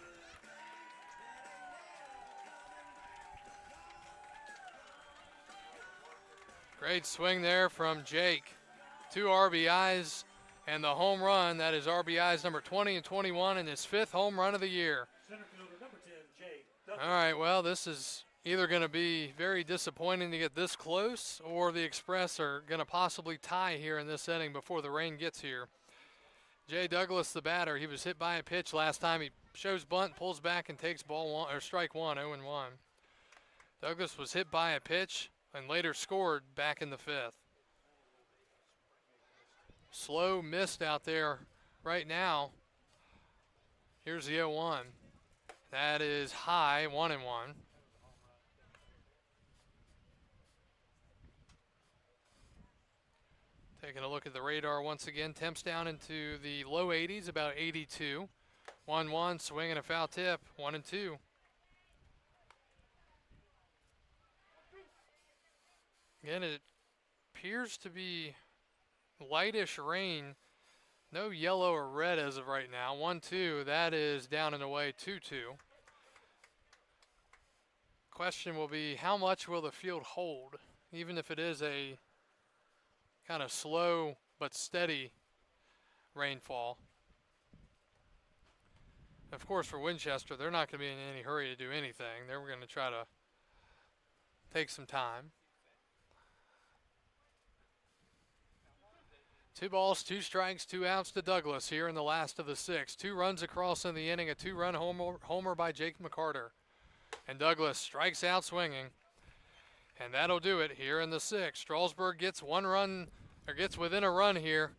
Great swing there from Jake. 2 RBIs and the home run. That is RBIs number 20 and 21 and his 5th home run of the year. Center fielder number 10, Jay Douglas. All right, well, this is either going to be very disappointing to get this close, or the Express are going to possibly tie here in this inning before the rain gets here. Jay Douglas, the batter, he was hit by a pitch last time. He shows bunt, pulls back, and takes ball one, or strike one, 0-1. Douglas was hit by a pitch and later scored back in the 5th. Slow mist out there right now. Here's the 0-1. That is high, 1-1. Taking a look at the radar once again. Temps down into the low 80s, about 82. 1-1, swing and a foul tip, 1-2. Again, it appears to be lightish rain. No yellow or red as of right now. 1-2, that is down and away, 2-2. Question will be, how much will the field hold, even if it is a kind of slow but steady rainfall? Of course, for Winchester, they're not going to be in any hurry to do anything. They're going to try to take some time. 2 balls, 2 strikes, 2 outs to Douglas here in the last of the 6th. 2 runs across in the inning, a 2-run homer by Jake McCarter. And Douglas strikes out swinging. And that'll do it here in the 6th. Strasburg gets gets within a run here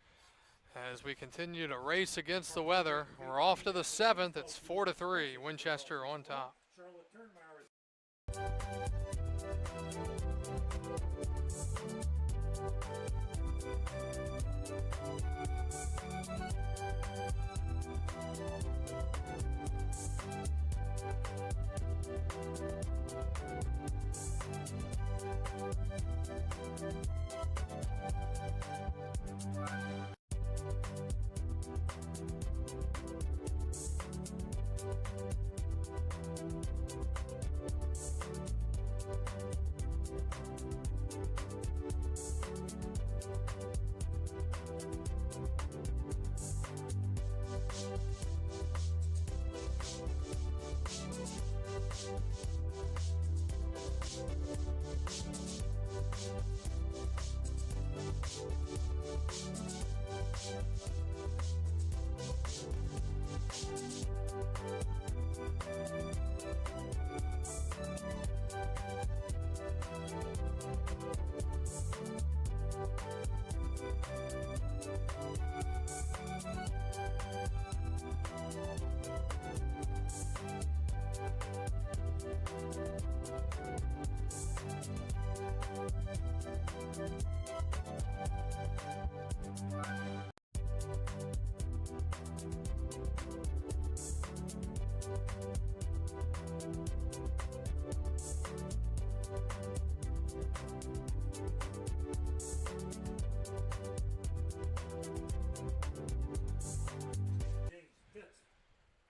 as we continue to race against the weather. We're off to the 7th. It's 4-3. Winchester on top. Charlotte Turnmeyer is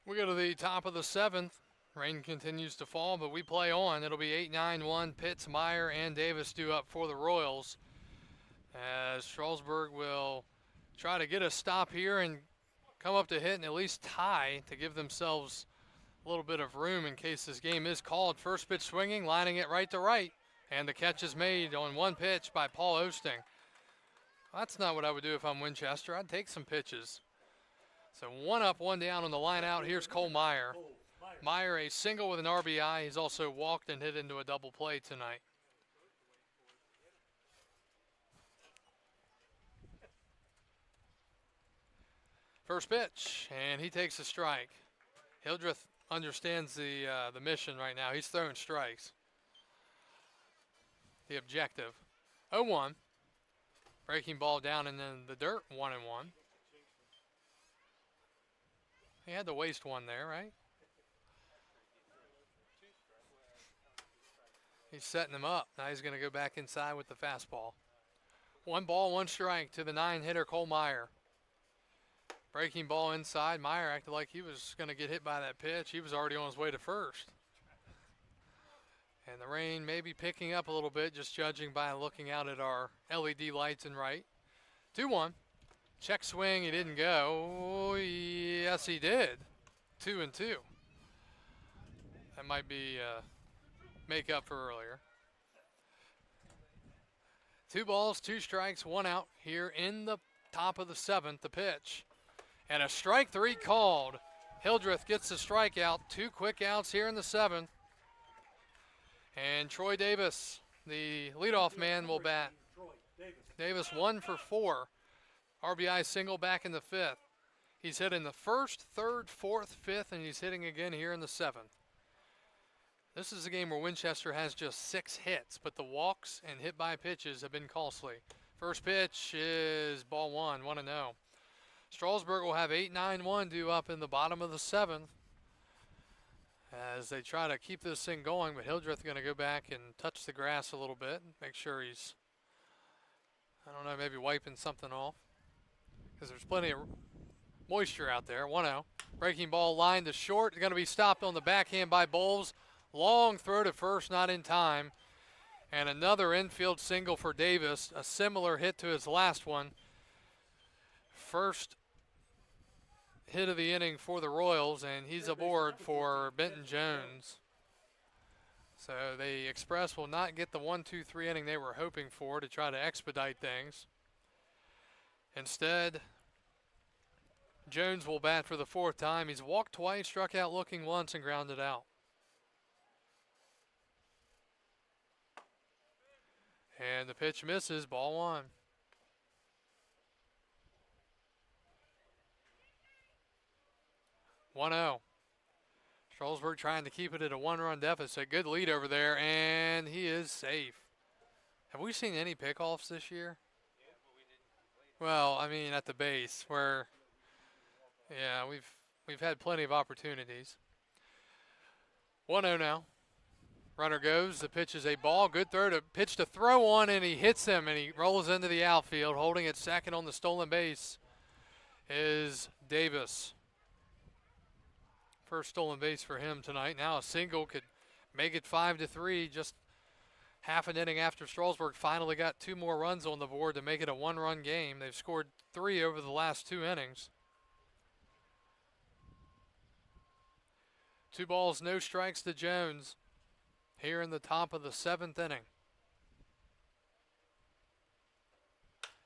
We go to the top of the 7th. Rain continues to fall, but we play on. It'll be 8-9-1. Pitts, Meyer, and Davis due up for the Royals, as Strasburg will try to get a stop here and come up to hit and at least tie to give themselves a little bit of room in case this game is called. First pitch swinging, lining it right to right, and the catch is made on one pitch by Paul Osting. That's not what I would do if I'm Winchester. I'd take some pitches. So one up, one down on the line out. Here's Cole Meyer. Meyer a single with an RBI. He's also walked and hit into a double play tonight. First pitch, and he takes a strike. Hildreth understands the mission right now. He's throwing strikes. The objective. 0-1. Breaking ball down and then the dirt, 1-1. He had to waste one there, right? He's setting him up. Now he's going to go back inside with the fastball. 1 ball, 1 strike to the 9-hitter Cole Meyer. Breaking ball inside. Meyer acted like he was going to get hit by that pitch. He was already on his way to first. And the rain may be picking up a little bit, just judging by looking out at our LED lights in right. 2-1. Check swing, he didn't go. Oh, yes, he did. 2-2. That might be make up for earlier. 2 balls, 2 strikes, 1 out here in the top of the 7th, the pitch. And a strike 3 called. Hildreth gets the strikeout. 2 quick outs here in the 7th. And Troy Davis, the leadoff man, will bat. Davis 1 for 4. RBI single back in the 5th. He's hit in the 1st, 3rd, 4th, 5th, and he's hitting again here in the 7th. This is a game where Winchester has just 6 hits, but the walks and hit by pitches have been costly. First pitch is ball 1, 1-0. Strasburg will have 8-9-1 due up in the bottom of the 7th as they try to keep this thing going, but Hildreth going to go back and touch the grass a little bit, make sure he's, I don't know, maybe wiping something off, because there's plenty of moisture out there. 1-0. Breaking ball line to short. Going to be stopped on the backhand by Bowles. Long throw to first, not in time. And another infield single for Davis, a similar hit to his last one. First hit of the inning for the Royals, and he's aboard for Benton Jones. So the Express will not get the 1-2-3 inning they were hoping for to try to expedite things. Instead, Jones will bat for the 4th time. He's walked twice, struck out looking once, and grounded out. And the pitch misses, ball 1. Strasburg trying to keep it at a 1-run deficit. Good lead over there, and he is safe. Have we seen any pickoffs this year? Well, I mean at the base where, yeah, we've had plenty of opportunities. 1-0 now. Runner goes. The pitch is a ball. Good throw to pitch to throw on, and he hits him, and he rolls into the outfield. Holding it second on the stolen base is Davis. First stolen base for him tonight. Now a single could make it 5-3. Just half an inning after Strasburg finally got 2 more runs on the board to make it a 1-run game. They've scored 3 over the last 2 innings. 2 balls, no strikes to Jones here in the top of the 7th inning.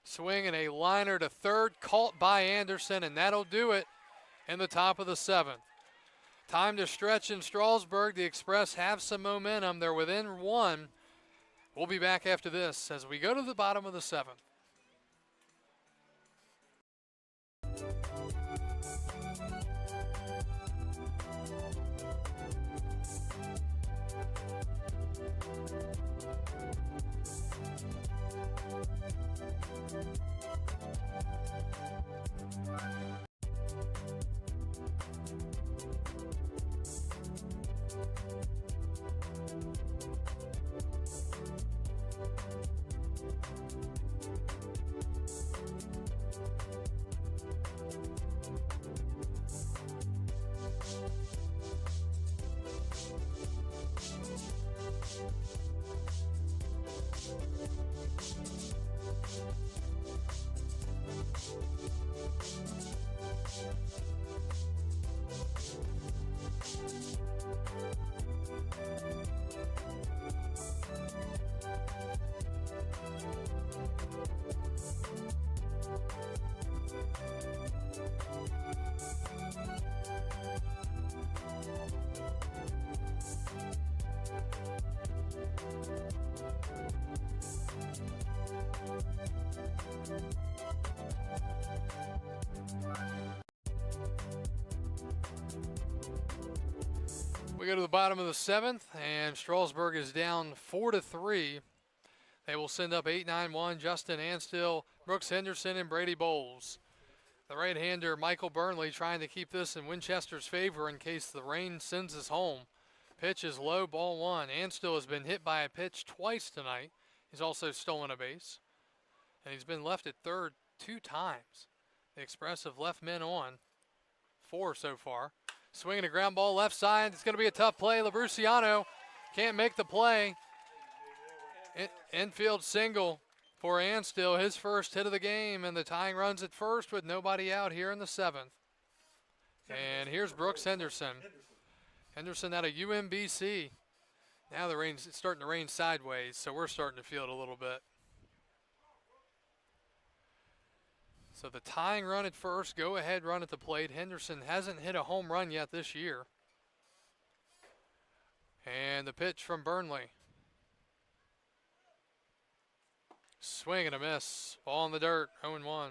Swing and a liner to third, caught by Anderson, and that'll do it in the top of the 7th. Time to stretch in Strasburg. The Express have some momentum. They're within 1. We'll be back after this as we go to the bottom of the 7th. go to the bottom of the 7th, and Strasburg is down 4-3. They will send up 8-9-1, Justin Anstill, Brooks Henderson, and Brady Bowles. The right-hander, Michael Burnley, trying to keep this in Winchester's favor in case the rain sends us home. Pitch is low, ball 1. Anstill has been hit by a pitch twice tonight. He's also stolen a base. And he's been left at third 2 times. The Express have left men on 4 so far. Swinging a ground ball left side. It's going to be a tough play. Labruciano can't make the play. Infield single for Anstill, his first hit of the game, and the tying runs at first with nobody out here in the 7th. And here's Brooks Henderson. Henderson out of UMBC. Now the rain's starting to rain sideways, so we're starting to feel it a little bit. So the tying run at first, go ahead run at the plate. Henderson hasn't hit a home run yet this year. And the pitch from Burnley. Swing and a miss. Ball in the dirt, 0-1.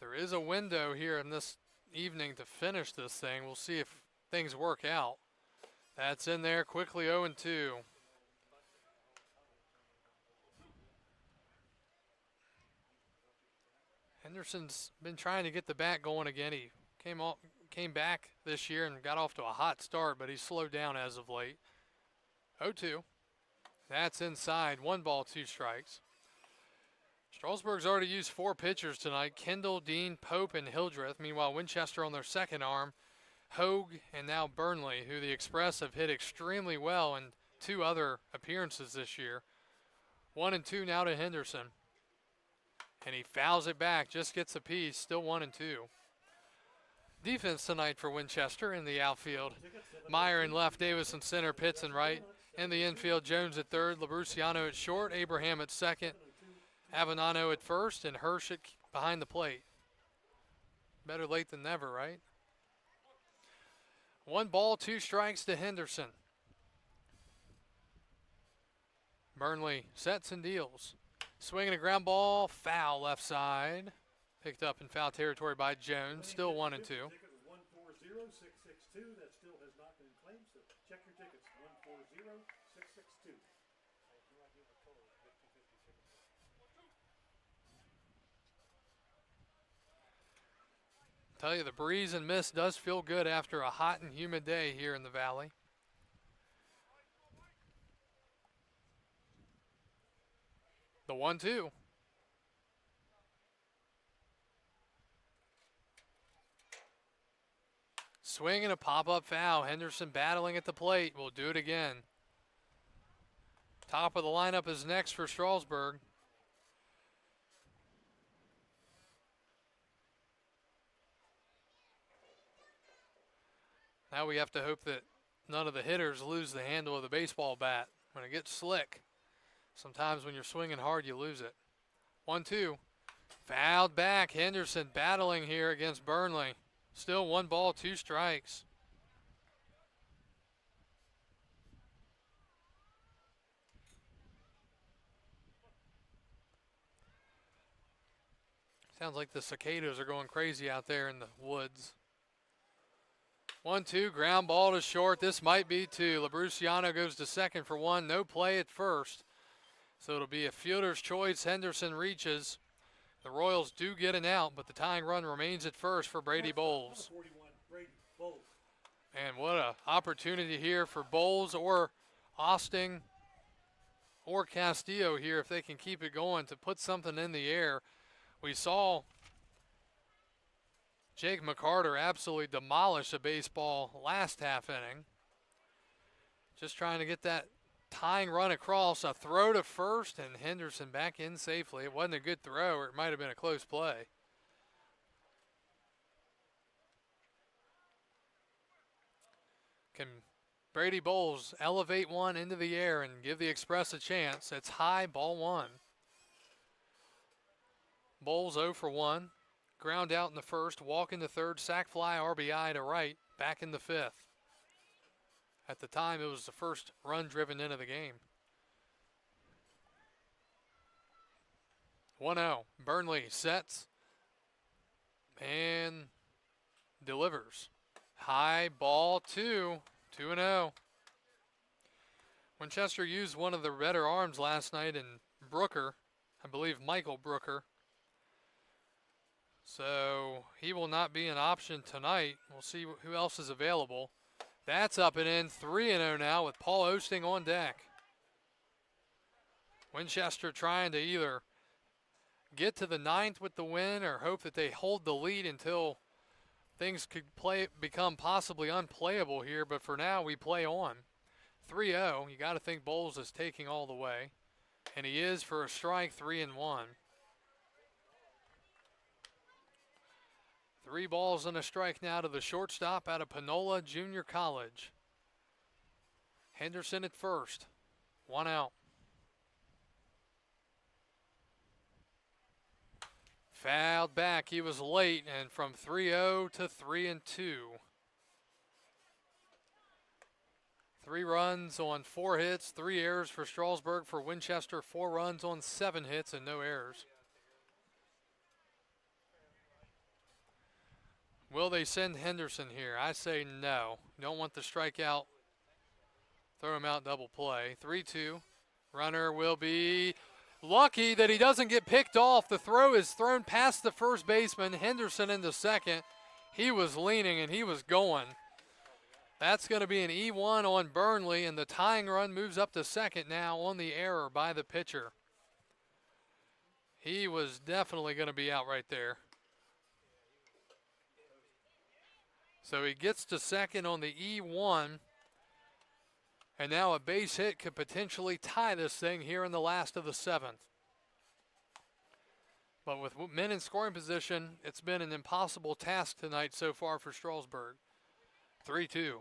There is a window here in this evening to finish this thing. We'll see if things work out. That's in there quickly, 0-2. Henderson's been trying to get the bat going again. He came back this year and got off to a hot start, but he's slowed down as of late. 0-2. That's inside. 1 ball, 2 strikes. Strasburg's already used 4 pitchers tonight. Kendall, Dean, Pope, and Hildreth. Meanwhile, Winchester on their second arm. Hogue and now Burnley, who the Express have hit extremely well in 2 other appearances this year. 1-2 now to Henderson. And he fouls it back, just gets a piece, still 1-2. Defense tonight for Winchester in the outfield. Meyer in left, Davis in center, Pitts in right. In the infield, Jones at third, Labruciano at short, Abraham at second, Avenano at first, and Hirsch behind the plate. Better late than never, right? 1 ball, 2 strikes to Henderson. Burnley sets and deals. Swinging a ground ball, foul left side. Picked up in foul territory by Jones, still 1-2. Ticket was 140662. That still has not been claimed, so check your tickets. 140662. Tell you, the breeze and mist does feel good after a hot and humid day here in the valley. The 1-2. Swing and a pop-up foul. Henderson battling at the plate. We'll do it again. Top of the lineup is next for Strasburg. Now we have to hope that none of the hitters lose the handle of the baseball bat. When it gets slick, sometimes when you're swinging hard, you lose it. 1-2. Fouled back. Henderson battling here against Burnley. Still 1 ball, 2 strikes. Sounds like the cicadas are going crazy out there in the woods. 1-2, ground ball to short. This might be 2. Labruciano goes to second for 1. No play at first. So it'll be a fielder's choice. Henderson reaches. The Royals do get an out, but the tying run remains at first for Brady Bowles. And what an opportunity here for Bowles or Austin or Castillo here, if they can keep it going, to put something in the air. We saw Jake McCarter absolutely demolish a baseball last half inning. Just trying to get that tying run across. A throw to first, and Henderson back in safely. It wasn't a good throw, or it might have been a close play. Can Brady Bowles elevate one into the air and give the Express a chance? It's high, ball 1. Bowles 0 for 1. Ground out in the first, walk into third, sac fly, RBI to right, back in the 5th. At the time, it was the first run driven into the game. 1-0. Burnley sets and delivers. High ball 2-0. Winchester used one of the better arms last night in Brooker, I believe Michael Brooker. So he will not be an option tonight. We'll see who else is available. That's up and in, 3-0 now with Paul Osting on deck. Winchester trying to either get to the 9th with the win or hope that they hold the lead until things could become possibly unplayable here. But for now, we play on. 3-0. You got to think Bowles is taking all the way. And he is for a strike, 3-1. 3 balls and a strike now to the shortstop out of Panola Junior College. Henderson at first. 1 out. Fouled back. He was late, and from 3-0 to 3-2. 3 runs on 4 hits, 3 errors for Strasburg. For Winchester, 4 runs on 7 hits and no errors. Will they send Henderson here? I say no. Don't want the strikeout. Throw him out double play. 3-2. Runner will be lucky that he doesn't get picked off. The throw is thrown past the first baseman. Henderson into second. He was leaning and he was going. That's going to be an E1 on Burnley, and the tying run moves up to second now on the error by the pitcher. He was definitely going to be out right there. So he gets to second on the E1. And now a base hit could potentially tie this thing here in the last of the 7th. But with men in scoring position, it's been an impossible task tonight so far for Strasburg. 3-2.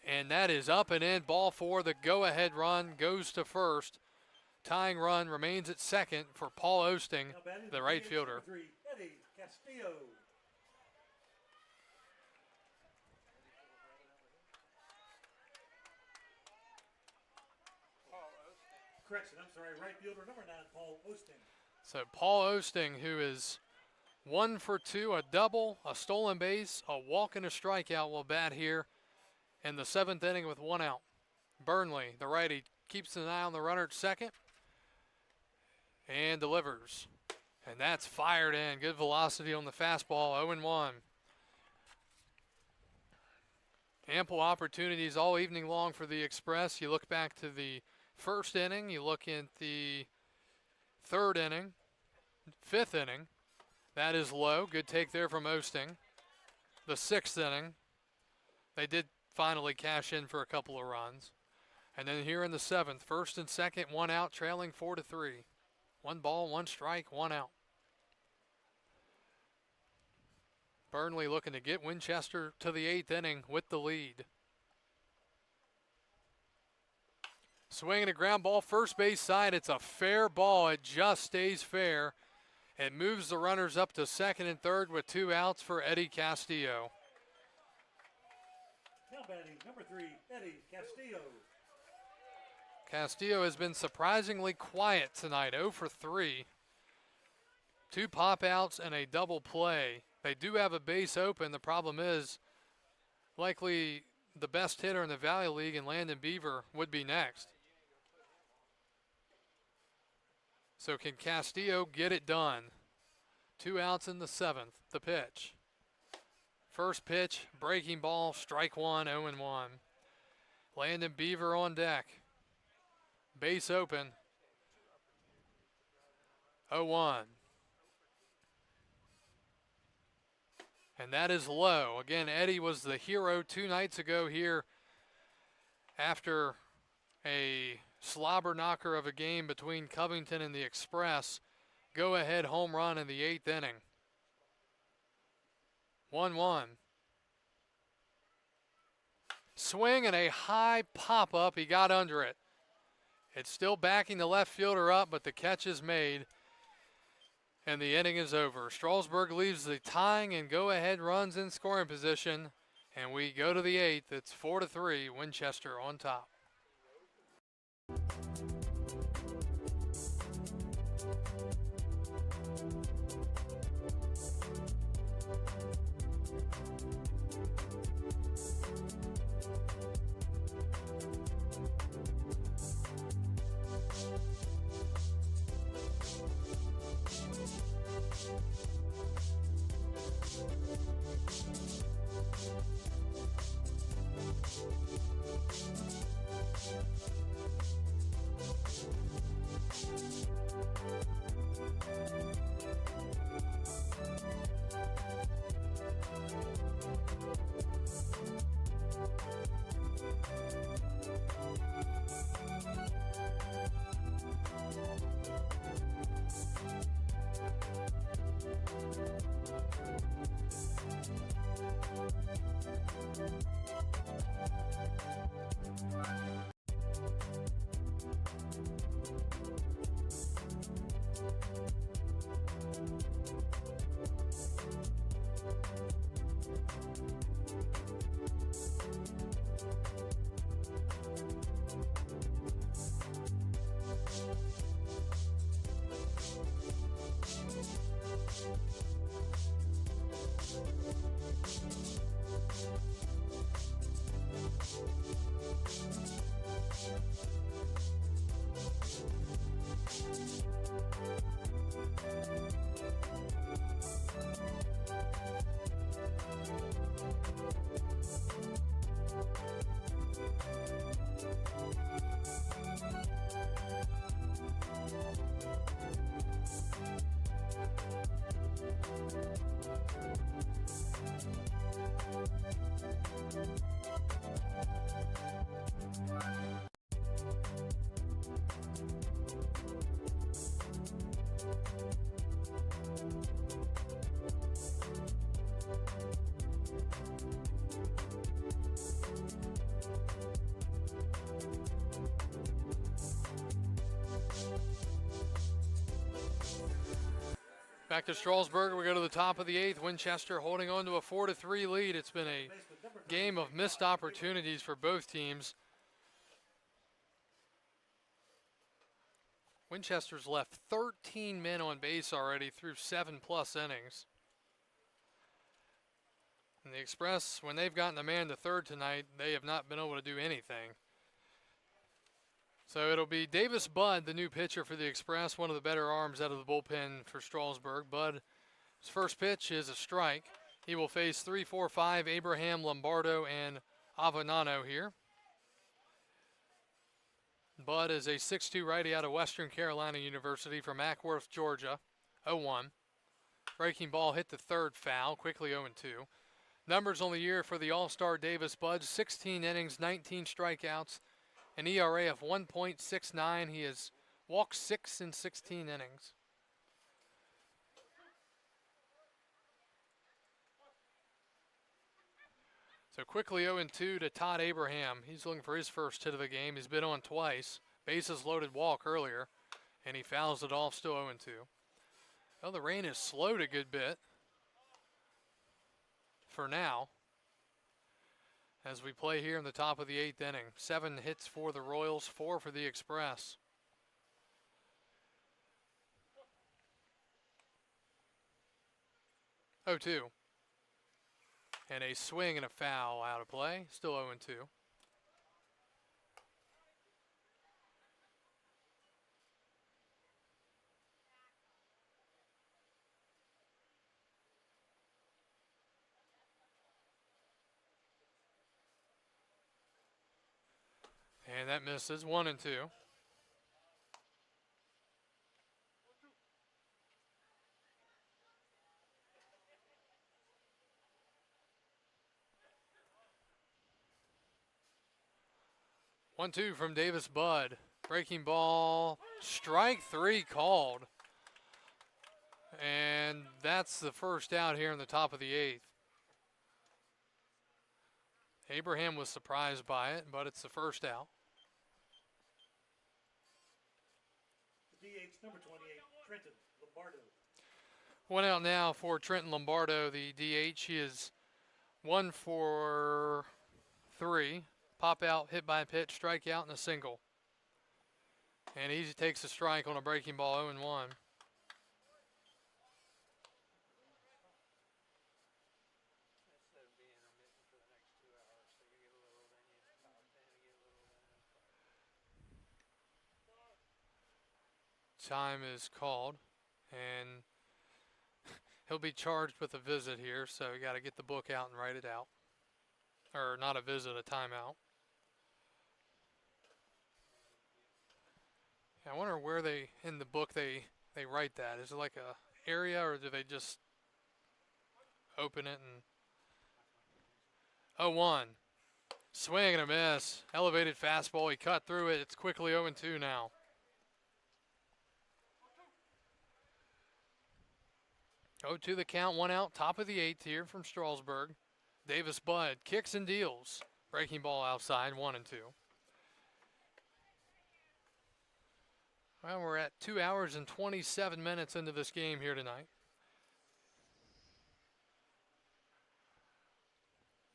And that is up and in. Ball 4. The go-ahead run goes to first. Tying run remains at second for Paul Osting, the right fielder. Eddie Castillo. Correction, I'm sorry, right fielder number 9, Paul Osting. So Paul Osting, who is 1 for 2, a double, a stolen base, a walk and a strikeout, will bat here in the 7th inning with 1 out. Burnley, the righty, keeps an eye on the runner at second and delivers. And that's fired in. Good velocity on the fastball, 0-1. Ample opportunities all evening long for the Express. You look back to the 1st inning, you look at the 3rd inning, 5th inning. That is low. Good take there from Osting. The 6th inning, they did finally cash in for a couple of runs. And then here in the 7th, 1st and 2nd, 1 out, trailing 4-3. 1 ball, 1 strike, 1 out. Burnley looking to get Winchester to the 8th inning with the lead. Swinging a ground ball, first base side. It's a fair ball. It just stays fair. It moves the runners up to 2nd and 3rd with 2 outs for Eddie Castillo. Now batting number 3, Eddie Castillo. Castillo has been surprisingly quiet tonight, 0 for 3. 2 pop outs and a double play. They do have a base open. The problem is likely the best hitter in the Valley League in Landon Beaver would be next. So can Castillo get it done? 2 outs in the 7th, the pitch. First pitch, breaking ball, strike 1, 0-1. Landon Beaver on deck. Base open. 0-1. And that is low. Again, Eddie was the hero 2 nights ago here after a slobber knocker of a game between Covington and the Express. Go-ahead home run in the 8th inning. 1-1. Swing and a high pop-up. He got under it. It's still backing the left fielder up, but the catch is made. And the inning is over. Strasburg leaves the tying and go-ahead runs in scoring position. And we go to the 8th. It's 4-3, Winchester on top. Back to Strasburg. We go to the top of the 8th. Winchester holding on to a 4-3 lead. It's been a game of missed opportunities for both teams. Winchester's left 13 men on base already through 7+ innings. And the Express, when they've gotten a man to third tonight, they have not been able to do anything. So it'll be Davis Budd, the new pitcher for the Express, one of the better arms out of the bullpen for Strasburg. Budd's first pitch is a strike. He will face 3-4-5 Abraham, Lombardo, and Avenano here. Budd is a 6'2 righty out of Western Carolina University from Ackworth, Georgia. 0-1. Breaking ball hit the third foul, quickly 0-2. Numbers on the year for the All-Star Davis Budd: 16 innings, 19 strikeouts, an ERA of 1.69. He has walked 6 in 16 innings. So quickly 0-2 to Todd Abraham. He's looking for his first hit of the game. He's been on twice. Bases loaded walk earlier, and he fouls it off, still 0-2. Well, the rain has slowed a good bit for now as we play here in the top of the 8th inning. 7 hits for the Royals, 4 for the Express. Oh, 2. And a swing and a foul out of play, still 0-2. And that misses, 1-2. One, 2 from Davis Budd. Breaking ball, strike 3 called. And that's the first out here in the top of the 8th. Abraham was surprised by it, but it's the first out. The DH, number 28, Trenton Lombardo. One out now for Trenton Lombardo, the DH. He is 1 for 3. Pop out, hit by a pitch, strikeout, and a single. And he takes a strike on a breaking ball, 0-1. Time is called, and he'll be charged with a visit here, so you got to get the book out and write it out. Or not a visit, a timeout. I wonder where they, in the book, they write that. Is it like a area, or do they just open it and... 0-1. Swing and a miss. Elevated fastball. He cut through it. It's quickly 0-2 now. To the count, 1 out, top of the 8th here from Strasburg. Davis Budd kicks and deals. Breaking ball outside, 1-2. Well, we're at 2 hours and 27 minutes into this game here tonight.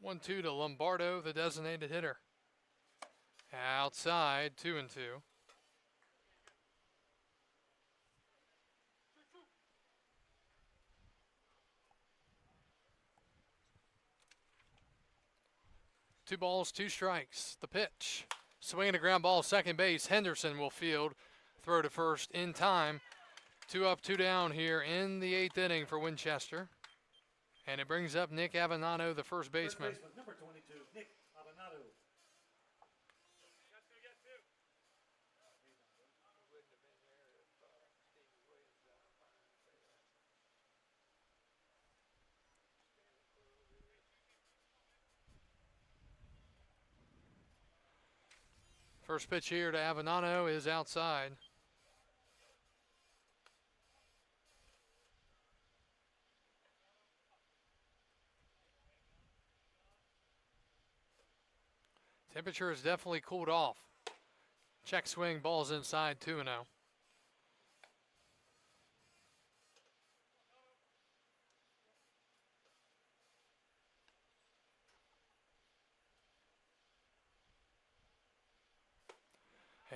1-2 to Lombardo, the designated hitter. Outside, 2-2. Two balls, 2 strikes. The pitch. Swinging a ground ball, second base. Henderson will field. Throw to first in time. 2 up, 2 down here in the 8th inning for Winchester. And it brings up Nick Avenano, the first baseman. First baseman, number 22, Nick Avenado. First pitch here to Avenano is outside. Temperature has definitely cooled off. Check swing, ball's inside, 2-0.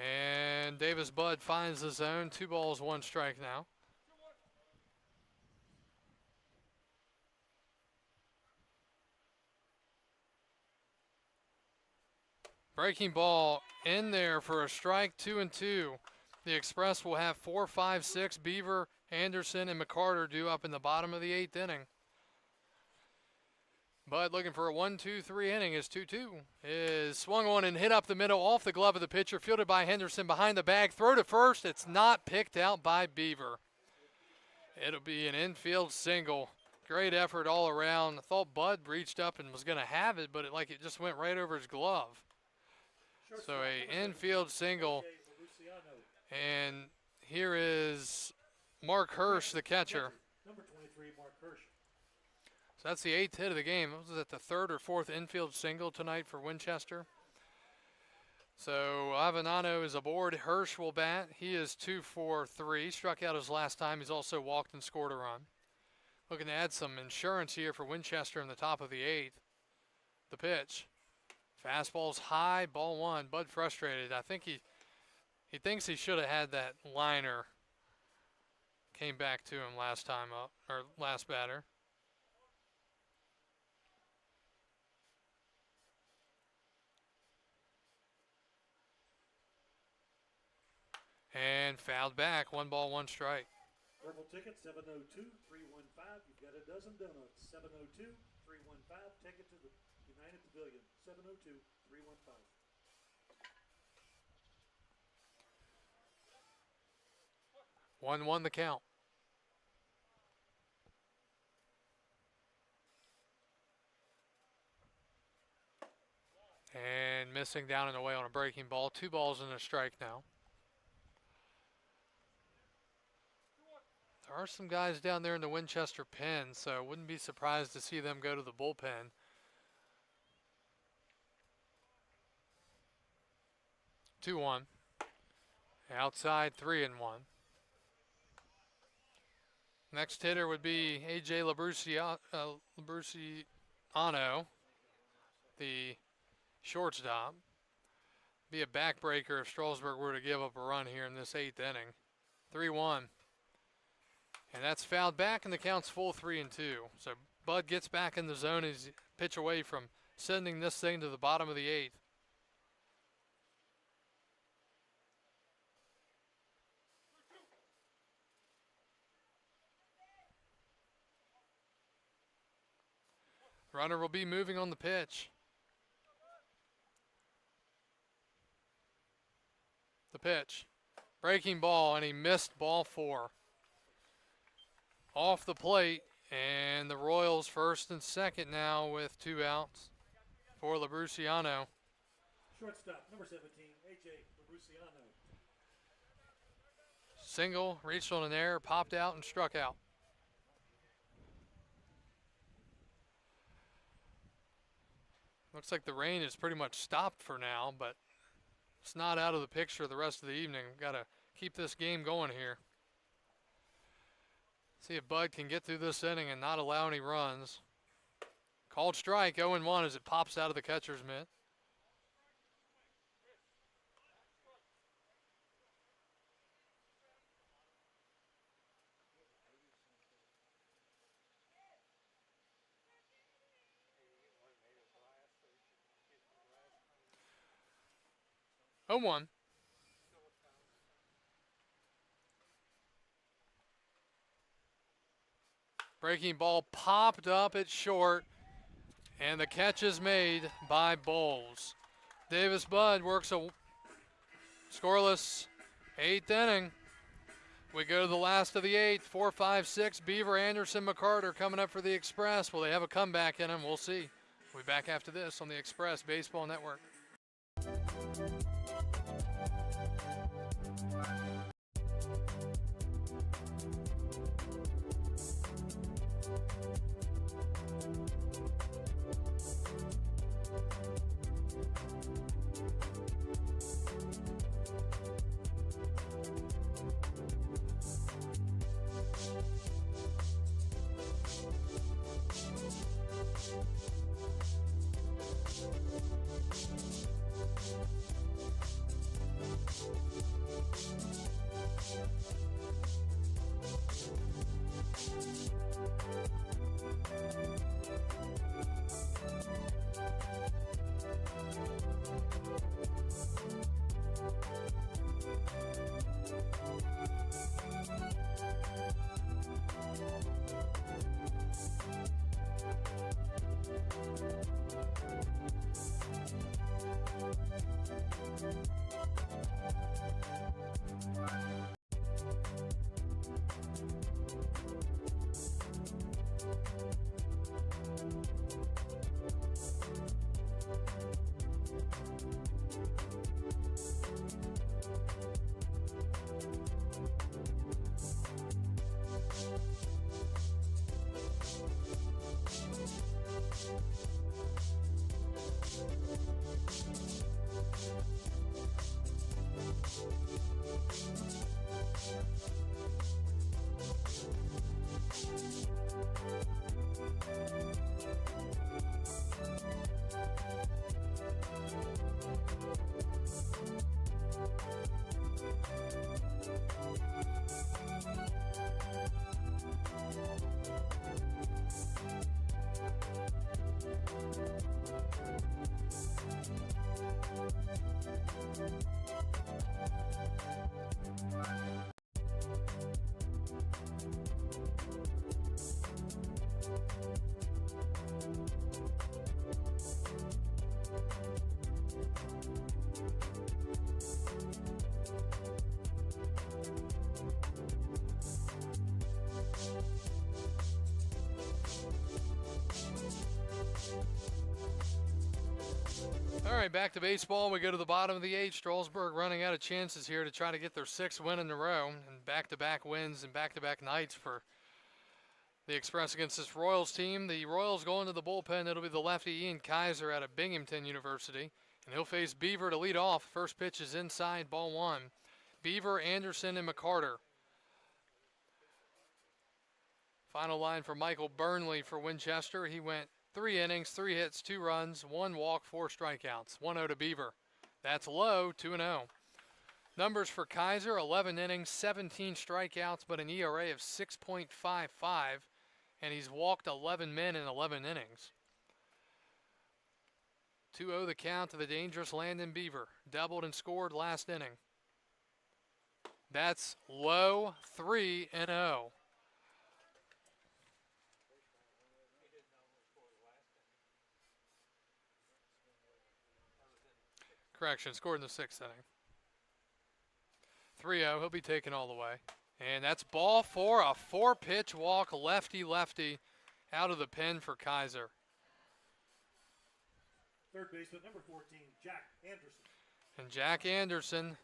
And Davis Budd finds the zone. 2 balls, 1 strike now. Breaking ball in there for a strike, 2-2. The Express will have 4, 5, 6. Beaver, Anderson, and McCarter due up in the bottom of the 8th inning. Bud looking for a 1-2-3 inning. Is 2-2. Is swung on and hit up the middle off the glove of the pitcher. Fielded by Henderson behind the bag. Throw to first. It's not picked out by Beaver. It'll be an infield single. Great effort all around. I thought Bud reached up and was going to have it, but it just went right over his glove. So a infield single. And here is Mark Hirsch, the catcher. Number 23, Mark Hirsch. So that's the 8th hit of the game. Was it the 3rd or 4th infield single tonight for Winchester? So Avenano is aboard. Hirsch will bat. He is 2 for 3. Struck out his last time. He's also walked and scored a run. Looking to add some insurance here for Winchester in the top of the 8th. The pitch. Fastball's high, ball 1. Bud frustrated. I think he thinks he should have had that liner. Came back to him last time up, or last batter. And fouled back. 1 ball, 1 strike. Purple ticket 702-315. You've got a dozen donuts. 702-315. Take it to the United Pavilion. 702-315. 1-1 the count. And missing down and away on a breaking ball. 2 balls and a strike now. There are some guys down there in the Winchester pen, so wouldn't be surprised to see them go to the bullpen. 2-1. Outside 3-1. Next hitter would be A.J. Labruciano, the shortstop. Be a backbreaker if Strasburg were to give up a run here in this 8th inning. 3-1. And that's fouled back, and the count's full 3-2. So Bud gets back in the zone as pitch away from sending this thing to the bottom of the 8th. Runner will be moving on the pitch. The pitch. Breaking ball, and he missed ball 4. Off the plate, and the Royals first and second now with 2 outs for Labruciano. Shortstop, number 17, A.J. Labruciano. Single, reached on an error, popped out, and struck out. Looks like the rain is pretty much stopped for now, but it's not out of the picture the rest of the evening. Got to keep this game going here. See if Bud can get through this inning and not allow any runs. Called strike, 0-1 as it pops out of the catcher's mitt. Oh, 1. Breaking ball popped up at short, and the catch is made by Bowles. Davis Budd works a scoreless 8th inning. We go to the last of the 8th. 4, 5, 6. Beaver, Anderson, McCarter coming up for the Express. Will they have a comeback in them? We'll see. We'll be back after this on the Express Baseball Network. All right, back to baseball. We go to the bottom of the eighth. Strasburg running out of chances here to try to get their sixth win in a row, and back-to-back wins and back-to-back nights for the Express against this Royals team. The Royals go into the bullpen. It'll be the lefty Ian Kaiser out of Binghamton University, and he'll face Beaver to lead off. First pitch is inside, ball one. Beaver, Anderson, and McCarter. Final line for Michael Burnley for Winchester. He went 3 innings, 3 hits, 2 runs, 1 walk, 4 strikeouts. 1-0 to Beaver. That's low, 2-0. Numbers for Kaiser, 11 innings, 17 strikeouts, but an ERA of 6.55, and he's walked 11 men in 11 innings. 2-0 the count to the dangerous Landon Beaver. Doubled and scored last inning. That's low, 3-0. Correction, scored in the 6th inning. 3-0, he'll be taken all the way. And that's ball 4, a 4-pitch walk, lefty-lefty, out of the pen for Kaiser. Third baseman, number 14, Jack Anderson. And Jack Anderson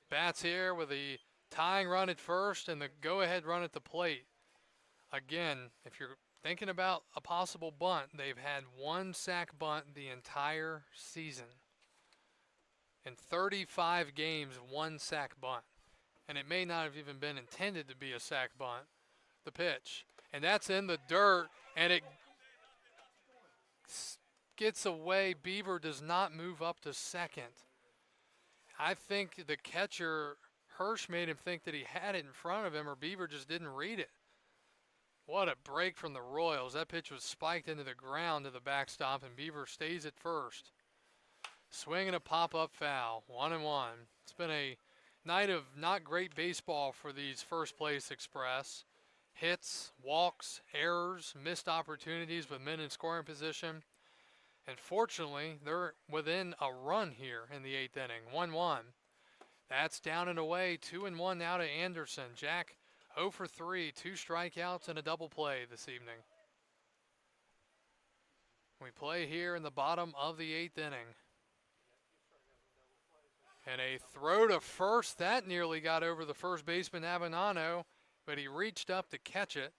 bats here with the tying run at first and the go-ahead run at the plate. Again, if you're thinking about a possible bunt, they've had 1 sac bunt the entire season. In 35 games, 1 sac bunt. And it may not have even been intended to be a sac bunt, the pitch. And that's in the dirt, and it gets away. Beaver does not move up to second. I think the catcher, Hirsch, made him think that he had it in front of him, or Beaver just didn't read it. What a break from the Royals. That pitch was spiked into the ground to the backstop, and Beaver stays at first. Swing and a pop-up foul, 1-1. It's been a night of not great baseball for these first-place Express. Hits, walks, errors, missed opportunities with men in scoring position. And fortunately, they're within a run here in the 8th inning, 1-1. That's down and away, 2-1 now to Anderson. Jack 0 for 3, 2 strikeouts and a double play this evening. We play here in the bottom of the 8th inning. And a throw to first, that nearly got over the first baseman Avenano, but he reached up to catch it.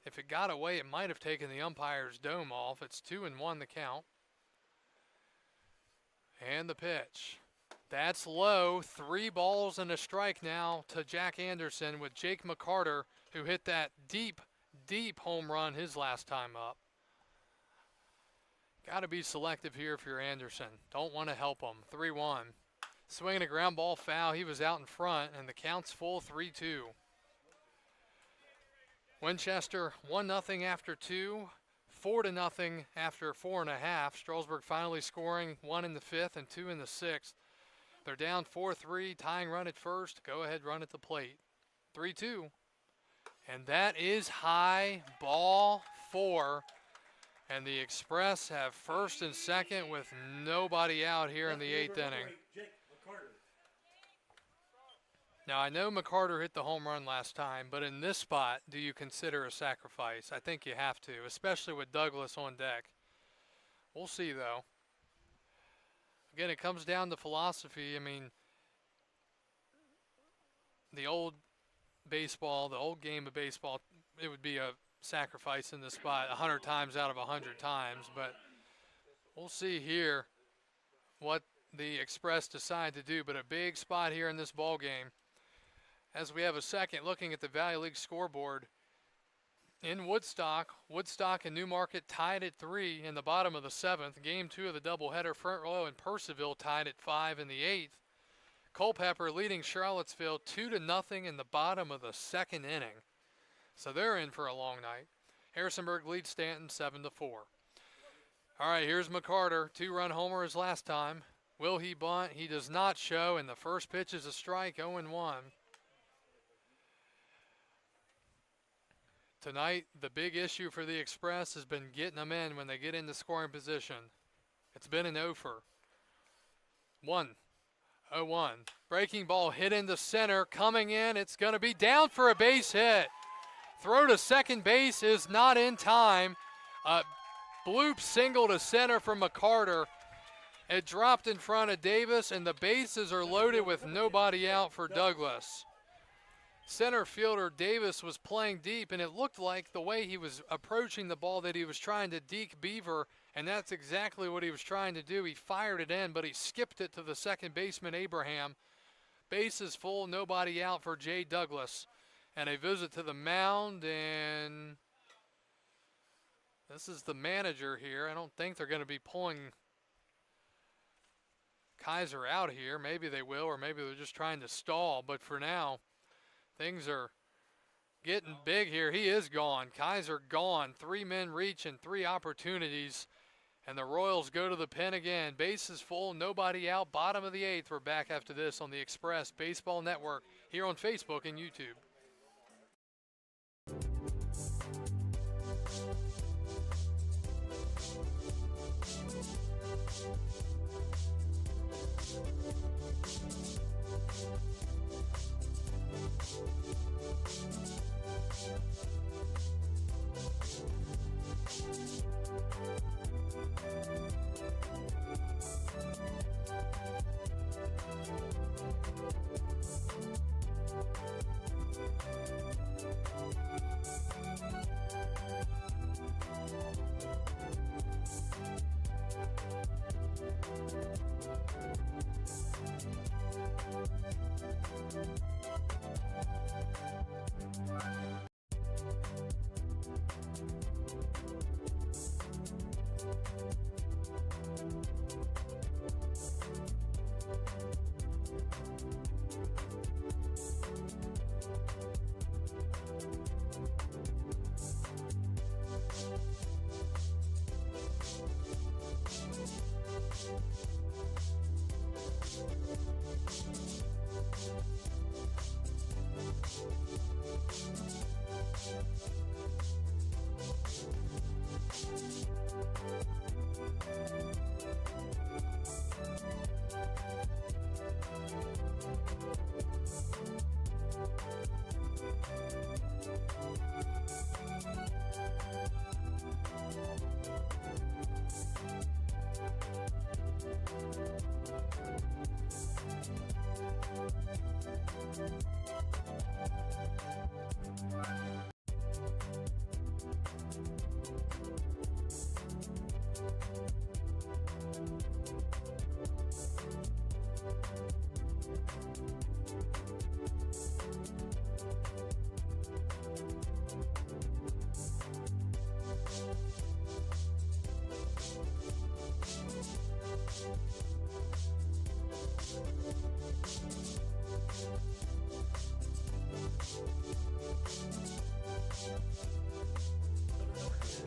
If it got away, it might have taken the umpire's dome off. It's 2-1 the count. And the pitch. That's low. 3 balls and a strike now to Jack Anderson with Jake McCarter, who hit that deep, deep home run his last time up. Got to be selective here if you're Anderson. Don't want to help him. 3-1. Swinging a ground ball foul. He was out in front, and the count's full 3-2. Winchester 1-0 after 2, 4-0 after 4.5. Strasburg finally scoring 1 in the 5th and 2 in the 6th. They're down 4-3, tying run at first. Go ahead, run at the plate. 3-2. And that is high, ball 4. And the Express have first and second with nobody out here in the 8th inning. Now, I know McCarter hit the home run last time, but in this spot, do you consider a sacrifice? I think you have to, especially with Douglas on deck. We'll see, though. Again, it comes down to philosophy. I mean, the old baseball, the old game of baseball, it would be a sacrifice in this spot 100 times out of 100 times, but we'll see here what the Express decide to do. But a big spot here in this ball game as we have a second looking at the Valley League scoreboard. In Woodstock and Newmarket tied at 3 in the bottom of the 7th. Game 2 of the doubleheader, Front Royal and Percival tied at 5 in the 8th. Culpeper leading Charlottesville 2-0 in the bottom of the 2nd inning. So they're in for a long night. Harrisonburg leads Stanton 7-4. All right, here's McCarter. 2-run homer as last time. Will he bunt? He does not show, and the first pitch is a strike, 0-1. Tonight, the big issue for the Express has been getting them in when they get into scoring position. It's been an over. 1-0. Breaking ball hit into center. Coming in, it's going to be down for a base hit. Throw to second base is not in time. Bloop single to center from McCarter. It dropped in front of Davis, and the bases are loaded with nobody out for Douglas. Center fielder Davis was playing deep, and it looked like the way he was approaching the ball that he was trying to deke Beaver, and that's exactly what he was trying to do. He fired it in, but he skipped it to the second baseman, Abraham. Bases full, nobody out for Jay Douglas. And a visit to the mound, and this is the manager here. I don't think they're going to be pulling Kaiser out here. Maybe they will, or maybe they're just trying to stall. But for now, things are getting big here. He is gone. Kaiser gone. 3 men reach and 3 opportunities. And the Royals go to the pen again. Bases full, nobody out. Bottom of the 8th. We're back after this on the Express Baseball Network here on Facebook and YouTube.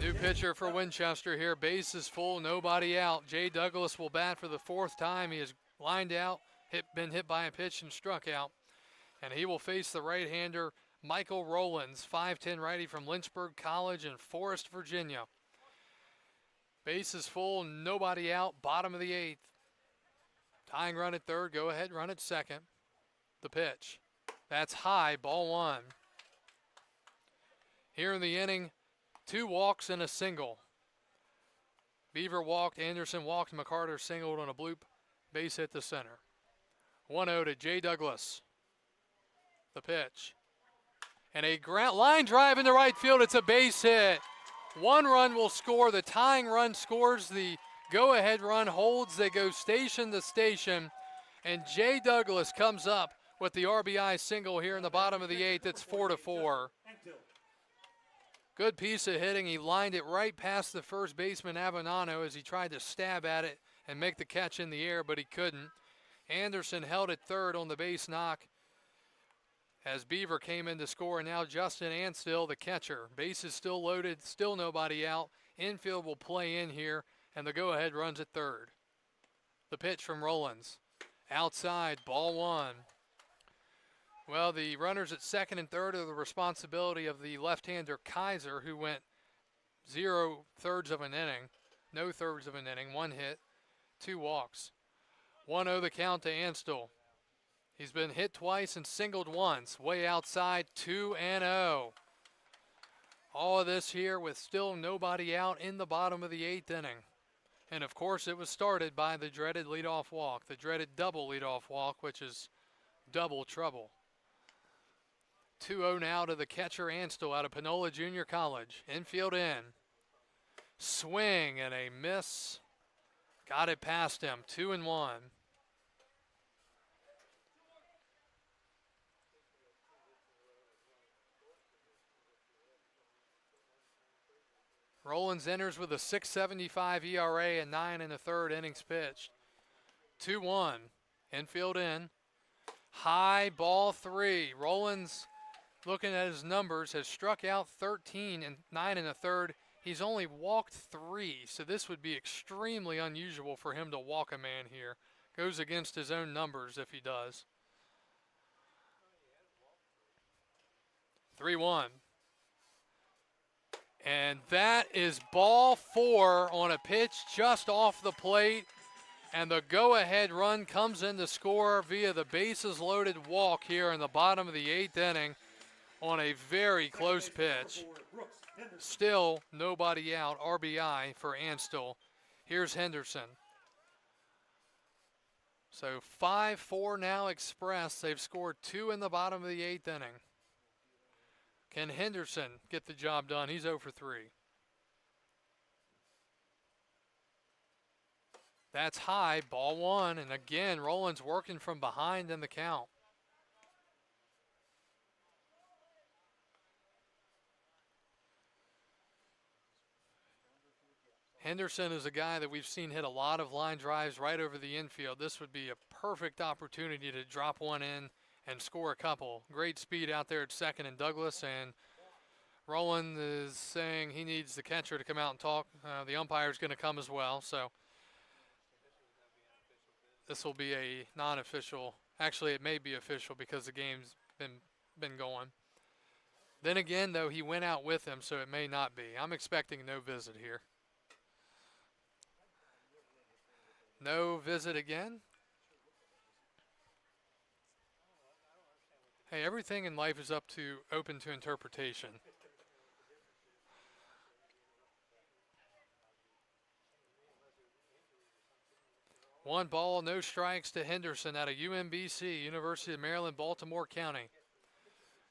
New pitcher for Winchester here. Base is full, nobody out. Jay Douglas will bat for the 4th time. He has lined out, been hit by a pitch and struck out. And he will face the right-hander Michael Rowlands, 5'10" righty from Lynchburg College in Forest, Virginia. Base is full, nobody out, bottom of the 8th. Tying run at third, go ahead, run at second. The pitch. That's high, ball 1. Here in the inning, 2 walks and a single. Beaver walked, Anderson walked, McCarter singled on a bloop, base hit to center. 1-0 to Jay Douglas. The pitch. And a ground line drive into right field. It's a base hit. 1 run will score. The tying run scores. The go-ahead run holds. They go station to station. And Jay Douglas comes up with the RBI single here in the bottom of the 8th. It's 4-4. Good piece of hitting. He lined it right past the first baseman, Avenano, as he tried to stab at it and make the catch in the air, but he couldn't. Anderson held it third on the base knock as Beaver came in to score, and now Justin Anstill, the catcher. Base is still loaded, still nobody out. Infield will play in here, and the go-ahead runs at third. The pitch from Rowlands. Outside, ball 1. Well, the runners at second and third are the responsibility of the left-hander Kaiser, who went 0 thirds of an inning. No thirds of an inning, 1 hit, 2 walks. 1-0 the count to Anstill. He's been hit twice and singled once. Way outside, 2-0. All of this here with still nobody out in the bottom of the 8th inning. And of course it was started by the dreaded leadoff walk, the dreaded double leadoff walk, which is double trouble. 2-0 now to the catcher Anstill out of Panola Junior College. Infield in. Swing and a miss. Got it past him, 2-1. Rowlands enters with a 6.75 ERA and 9 1/3 innings pitched. 2-1. Infield in. High, ball 3. Rowlands, looking at his numbers, has struck out 13 and 9 1/3. He's only walked 3, so this would be extremely unusual for him to walk a man here. Goes against his own numbers if he does. 3-1. And that is ball 4 on a pitch just off the plate. And the go-ahead run comes in to score via the bases-loaded walk here in the bottom of the 8th inning on a very close pitch. Still nobody out, RBI for Anstill. Here's Henderson. So 5-4 now Express. They've scored 2 in the bottom of the 8th inning. Can Henderson get the job done? He's 0 for 3. That's high, ball 1, and again, Rowlands working from behind in the count. Henderson is a guy that we've seen hit a lot of line drives right over the infield. This would be a perfect opportunity to drop one in and score a couple. Great speed out there at second and Douglas, and Rowland is saying he needs the catcher to come out and talk. The umpire's going to come as well, so this will be a non-official. Actually, it may be official because the game's been going. Then again, though, he went out with him, so it may not be. I'm expecting no visit here. No visit again. Hey, everything in life is open to interpretation. One ball, no strikes to Henderson out of UMBC, University of Maryland, Baltimore County.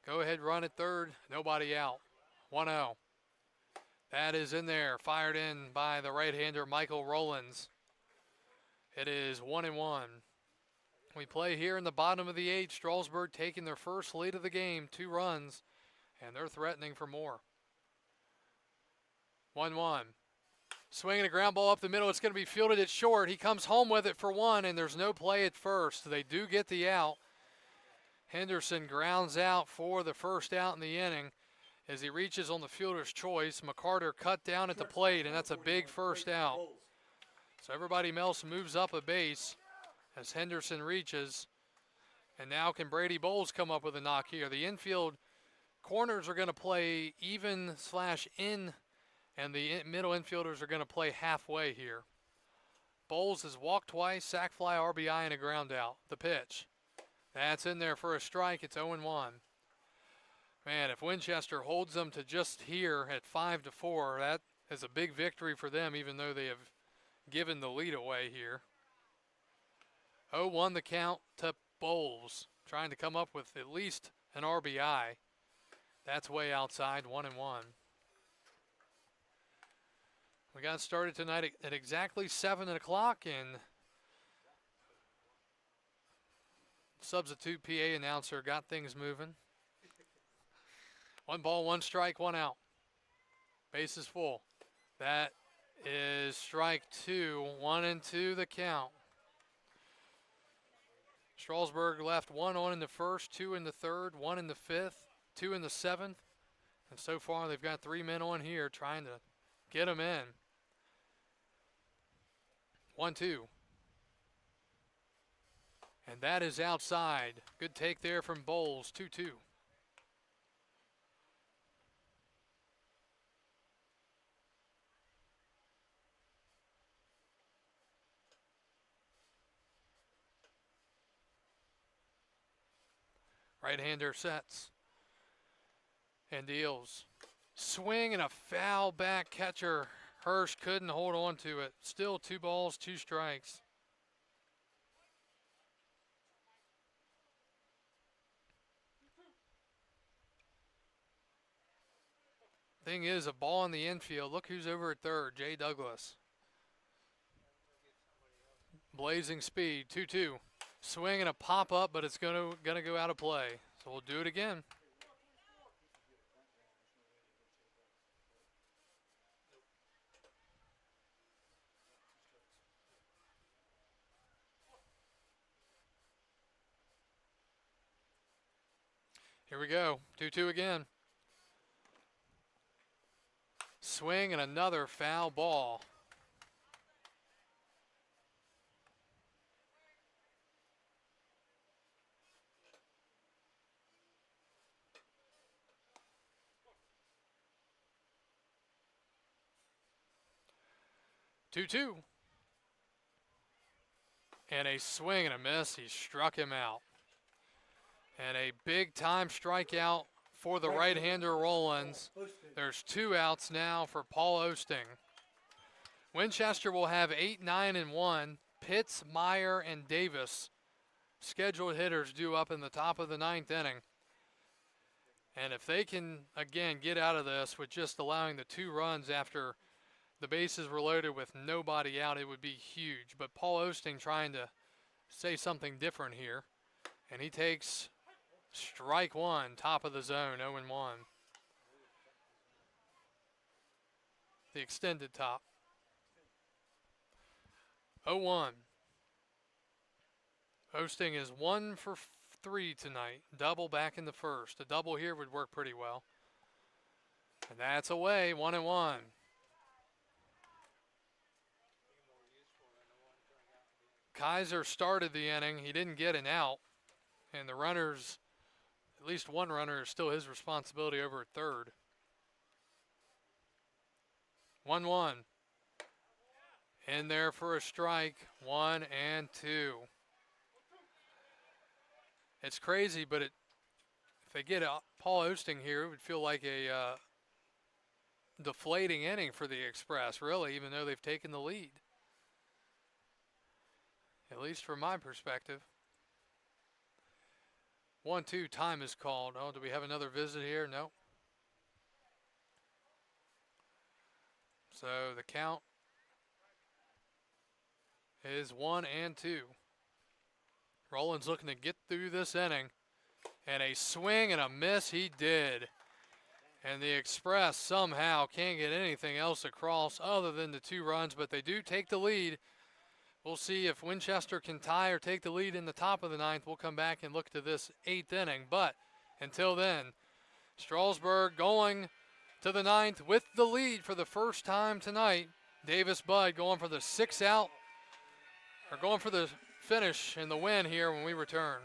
Go ahead, run at third, nobody out. 1-0. That is in there, fired in by the right-hander Michael Rowlands. It is 1-1. We play here in the bottom of the 8th. Strasburg taking their first lead of the game, 2 runs, and they're threatening for more. 1-1. Swinging a ground ball up the middle. It's going to be fielded at short. He comes home with it for 1, and there's no play at first. They do get the out. Henderson grounds out for the first out in the inning. as he reaches on the fielder's choice. McCarter cut down at the plate, and that's a big first out. So everybody else moves up a base as Henderson reaches. And now can Brady Bowles come up with a knock here? The infield corners are going to play even/in, and the middle infielders are going to play halfway here. Bowles has walked twice, sac fly, RBI, and a ground out. The pitch. That's in there for a strike. It's 0-1. Man, if Winchester holds them to just here at 5-4, that is a big victory for them, even though they have given the lead away here. 0-1 the count to Bowles, trying to come up with at least an RBI. That's way outside, 1-1. We got started tonight at exactly 7 o'clock, and substitute PA announcer got things moving. 1 ball, 1 strike, 1 out. Bases full. That is strike 2, 1-2 the count. Strasburg left 1 on in the first, 2 in the third, 1 in the fifth, 2 in the seventh. And so far they've got 3 men on here trying to get them in. 1-2. And that is outside. Good take there from Bowles, 2-2. Right-hander sets and deals. Swing and a foul back catcher. Hirsch couldn't hold on to it. Still 2 balls, 2 strikes. Thing is, a ball in the infield. Look who's over at third, Jay Douglas. Blazing speed, 2-2. Swing and a pop up, but it's gonna go out of play. So we'll do it again. Here we go, 2-2 again. Swing and another foul ball. Two. And a swing and a miss. He struck him out. And a big time strikeout for the right-hander Rollins. There's 2 outs now for Paul Osting. Winchester will have 8, 9, and 1. Pitts, Meyer, and Davis, scheduled hitters, due up in the top of the 9th inning. And if they can, again, get out of this with just allowing the 2 runs after the bases were loaded with nobody out, it would be huge. But Paul Osting trying to say something different here. And he takes strike 1, top of the zone, 0-1. The extended top. 0-1. Osting is 1 for 3 tonight. Double back in the first. A double here would work pretty well. And that's away, 1-1. Kaiser started the inning. He didn't get an out. And the runners, at least one runner, is still his responsibility over at third. 1-1. In there for a strike. 1 and 2. It's crazy, but if they get Paul Osting here, it would feel like a deflating inning for the Express, really, even though they've taken the lead. At least from my perspective. 1-2, time is called. Oh, do we have another visit here? No. So the count is 1 and 2. Rollins looking to get through this inning. And a swing and a miss, he did. And the Express somehow can't get anything else across other than the 2 runs, but they do take the lead. We'll see if Winchester can tie or take the lead in the top of the 9th. We'll come back and look to this 8th inning. But until then, Strasburg going to the ninth with the lead for the first time tonight. Davis Budd going for the 6 out, or going for the finish and the win here when we return.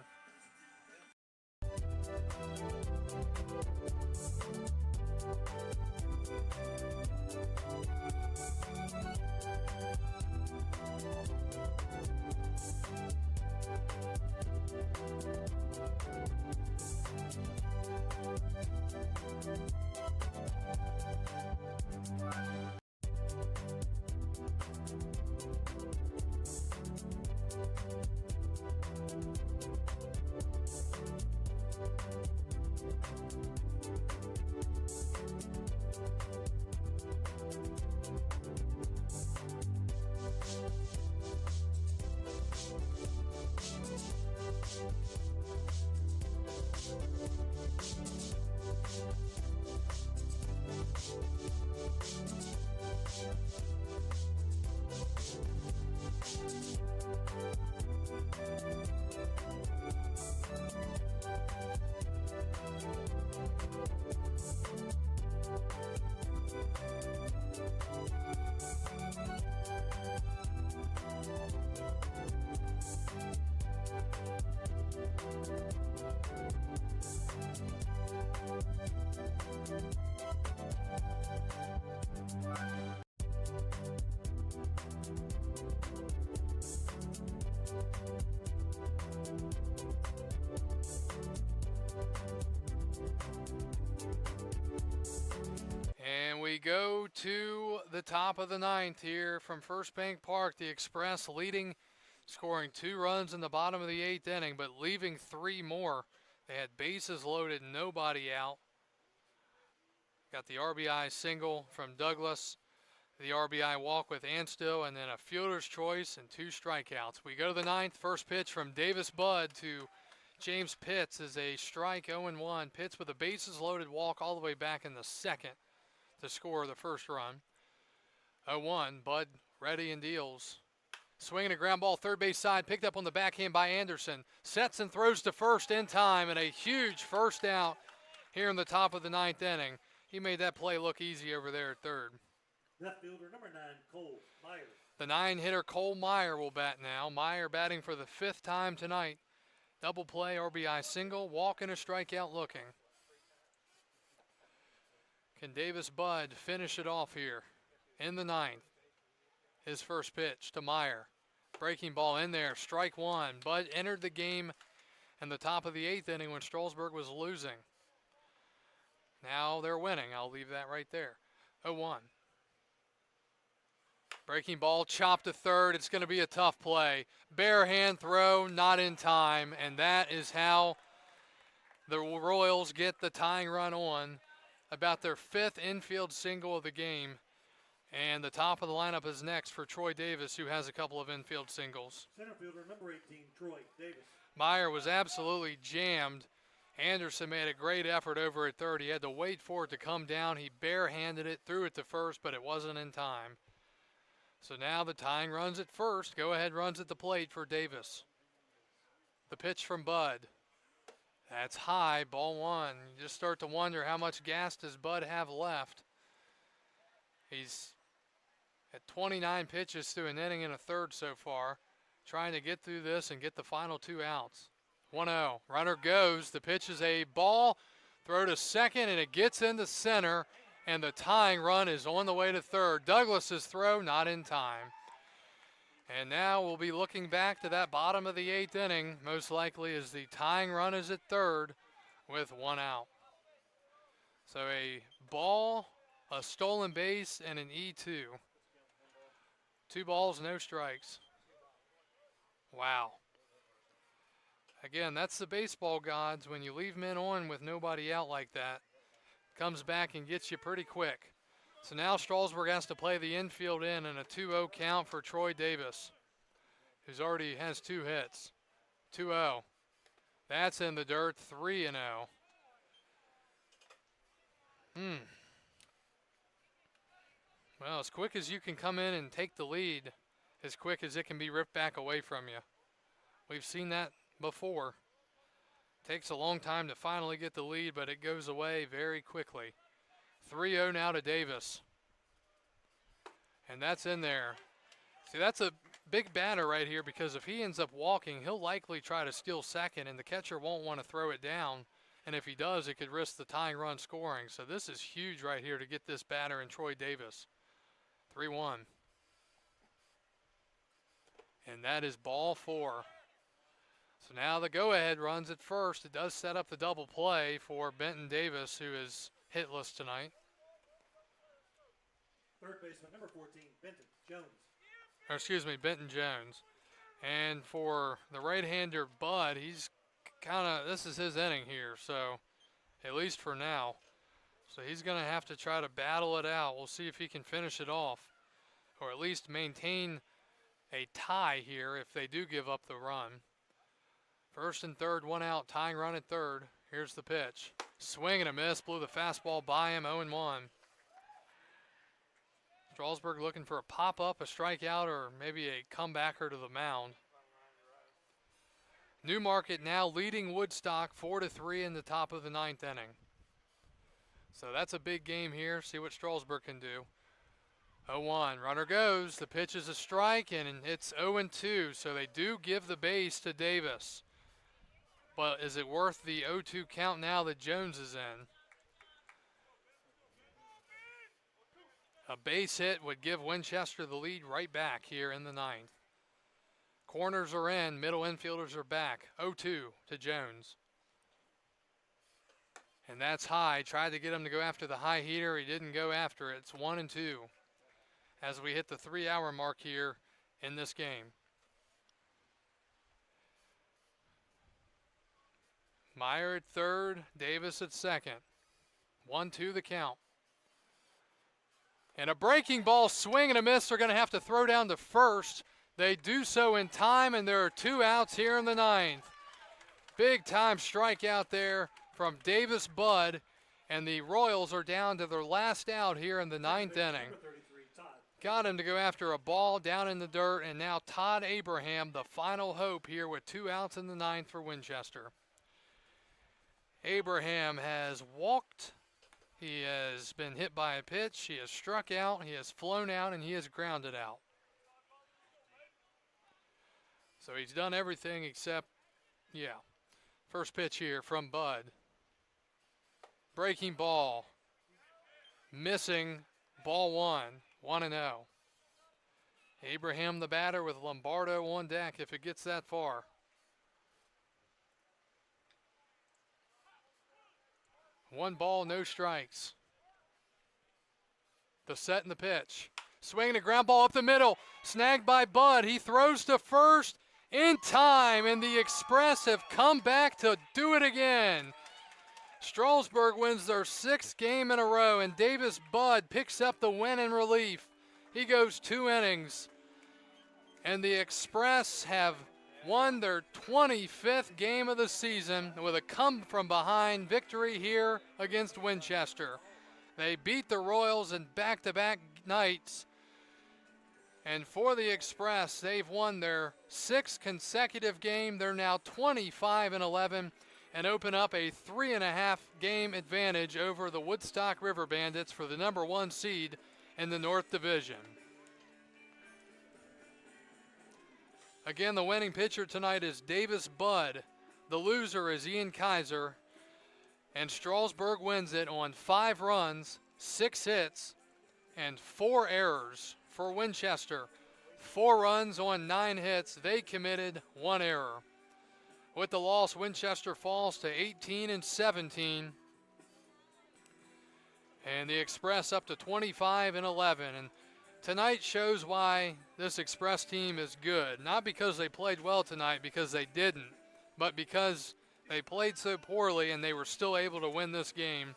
And we go to the top of the ninth here from First Bank Park. The Express leading, scoring 2 runs in the bottom of the 8th inning, but leaving 3 more. They had bases loaded, nobody out. Got the RBI single from Douglas, the RBI walk with Anstill, and then a fielder's choice and 2 strikeouts. We go to the ninth. First pitch from Davis Budd to James Pitts is a strike, 0-1. Pitts with a bases loaded walk all the way back in the second to score the first run. 0-1, Budd ready and deals. Swinging a ground ball, third base side, picked up on the backhand by Anderson. Sets and throws to first in time, and a huge first out here in the top of the 9th inning. He made that play look easy over there at third. Left fielder number 9, Cole Meyer. The 9-hitter Cole Meyer will bat now. Meyer batting for the 5th time tonight. Double play, RBI single, walk and a strikeout looking. Can Davis Budd finish it off here in the 9th? His first pitch to Meyer. Breaking ball in there, strike 1. Budd entered the game in the top of the 8th inning when Strasburg was losing. Now they're winning. I'll leave that right there. 0-1. Breaking ball, chopped to third. It's going to be a tough play. Bare hand throw, not in time, and that is how the Royals get the tying run on. About their 5th infield single of the game. And the top of the lineup is next for Troy Davis, who has a couple of infield singles. Center fielder number 18, Troy Davis. Meyer was absolutely jammed. Anderson made a great effort over at third. He had to wait for it to come down. He barehanded it, threw it to first, but it wasn't in time. So now the tying runs at first. Go-ahead runs at the plate for Davis. The pitch from Budd. That's high, ball 1. You just start to wonder how much gas does Budd have left. He's at 29 pitches through an inning and a third so far, trying to get through this and get the final 2 outs. 1-0, runner goes. The pitch is a ball, throw to second, and it gets into center, and the tying run is on the way to third. Douglas's throw not in time. And now we'll be looking back to that bottom of the 8th inning, most likely as the tying run is at third with 1 out. So a ball, a stolen base, and an E2. 2 balls, no strikes. Wow. Again, that's the baseball gods. When you leave men on with nobody out like that, comes back and gets you pretty quick. So now Strasburg has to play the infield in and a 2-0 count for Troy Davis, who's already has 2 hits. 2-0. That's in the dirt, 3-0. Well, as quick as you can come in and take the lead, as quick as it can be ripped back away from you. We've seen that before. Takes a long time to finally get the lead, but it goes away very quickly. 3-0 now to Davis. And that's in there. See, that's a big batter right here because if he ends up walking, he'll likely try to steal second, and the catcher won't want to throw it down. And if he does, it could risk the tying run scoring. So this is huge right here to get this batter in Troy Davis. 3-1. And that is ball 4. So now the go-ahead runs at first. It does set up the double play for Benton Davis, who is hitless tonight. Third baseman, number 14, Benton Jones. Or excuse me, Benton Jones. And for the right-hander Bud, he's this is his inning here, so at least for now. So he's going to have to try to battle it out. We'll see if he can finish it off, or at least maintain a tie here if they do give up the run. First and third, 1 out, tying run at third. Here's the pitch. Swing and a miss, blew the fastball by him, 0-1. Strasburg looking for a pop-up, a strikeout, or maybe a comebacker to the mound. Newmarket now leading Woodstock 4-3 in the top of the 9th inning. So that's a big game here. See what Strasburg can do. 0-1, runner goes. The pitch is a strike, and it's 0-2. So they do give the base to Davis. But is it worth the 0-2 count now that Jones is in? A base hit would give Winchester the lead right back here in the 9th. Corners are in, middle infielders are back. 0-2 to Jones. And that's high. Tried to get him to go after the high heater. He didn't go after it. It's 1-2 as we hit the 3-hour mark here in this game. Meyer at third, Davis at second. 1-2 the count. And a breaking ball, swing and a miss. They're going to have to throw down to first. They do so in time, and there are 2 outs here in the 9th. Big time strikeout there from Davis Bud, and the Royals are down to their last out here in the 9th inning. Got him to go after a ball down in the dirt, and now Todd Abraham, the final hope here with 2 outs in the 9th for Winchester. Abraham has walked. He has been hit by a pitch. He has struck out. He has flown out, and he has grounded out. So he's done everything except, first pitch here from Bud. Breaking ball. Missing, ball 1, 1-0. Abraham the batter with Lombardo on deck if it gets that far. One ball, no strikes. The set and the pitch. Swinging a ground ball up the middle. Snagged by Bud. He throws to first in time, and the Express have come back to do it again. Strasburg wins their 6th game in a row, and Davis Bud picks up the win in relief. He goes 2 innings, and the Express have won their 25th game of the season with a come-from-behind victory here against Winchester. They beat the Royals in back-to-back nights. And for the Express, they've won their 6th consecutive game. They're now 25-11 and open up a 3.5 game advantage over the Woodstock River Bandits for the number 1 seed in the North Division. Again, the winning pitcher tonight is Davis Bud. The loser is Ian Kaiser. And Strasburg wins it on 5 runs, 6 hits, and 4 errors for Winchester. 4 runs on 9 hits. They committed 1 error. With the loss, Winchester falls to 18-17. And the Express up to 25-11. And tonight shows why this Express team is good. Not because they played well tonight, because they didn't, but because they played so poorly and they were still able to win this game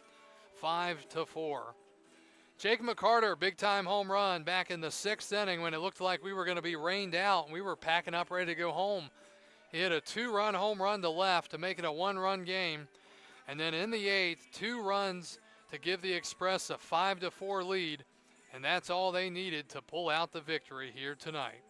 5-4. Jake McCarter, big-time home run back in the 6th inning when it looked like we were going to be rained out and we were packing up ready to go home. He hit a 2-run home run to left to make it a 1-run game. And then in the 8th, 2 runs to give the Express a 5-4 lead. And that's all they needed to pull out the victory here tonight.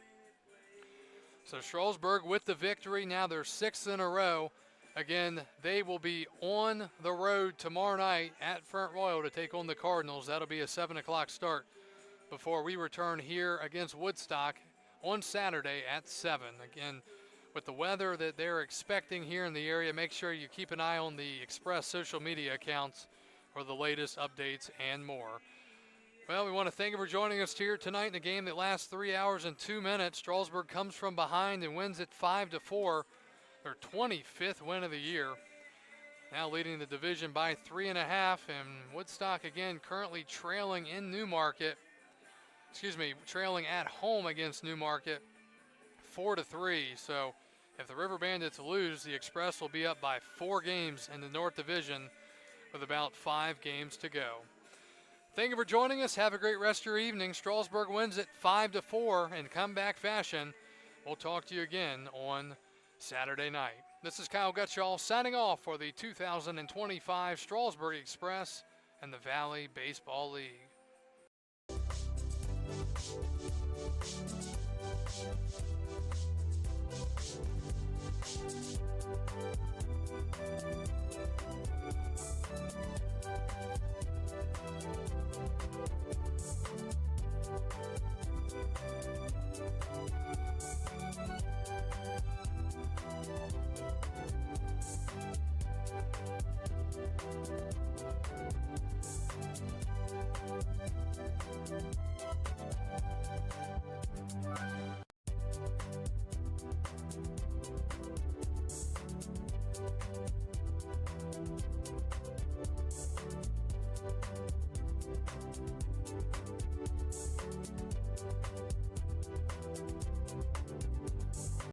So Strasburg with the victory. Now they're 6th in a row. Again, they will be on the road tomorrow night at Front Royal to take on the Cardinals. That'll be a 7 o'clock start before we return here against Woodstock on Saturday at 7. Again, with the weather that they're expecting here in the area, make sure you keep an eye on the Express social media accounts for the latest updates and more. Well, we want to thank you for joining us here tonight in a game that lasts 3 hours and 2 minutes. Strasburg comes from behind and wins it 5-4. Their 25th win of the year. Now leading the division by 3.5, and Woodstock again currently trailing in Newmarket. Trailing at home against Newmarket 4-3. So if the River Bandits lose, the Express will be up by 4 games in the North Division with about 5 games to go. Thank you for joining us. Have a great rest of your evening. Strasburg wins it 5-4 in comeback fashion. We'll talk to you again on Saturday night. This is Kyle Gutschall signing off for the 2025 Strasburg Express and the Valley Baseball League.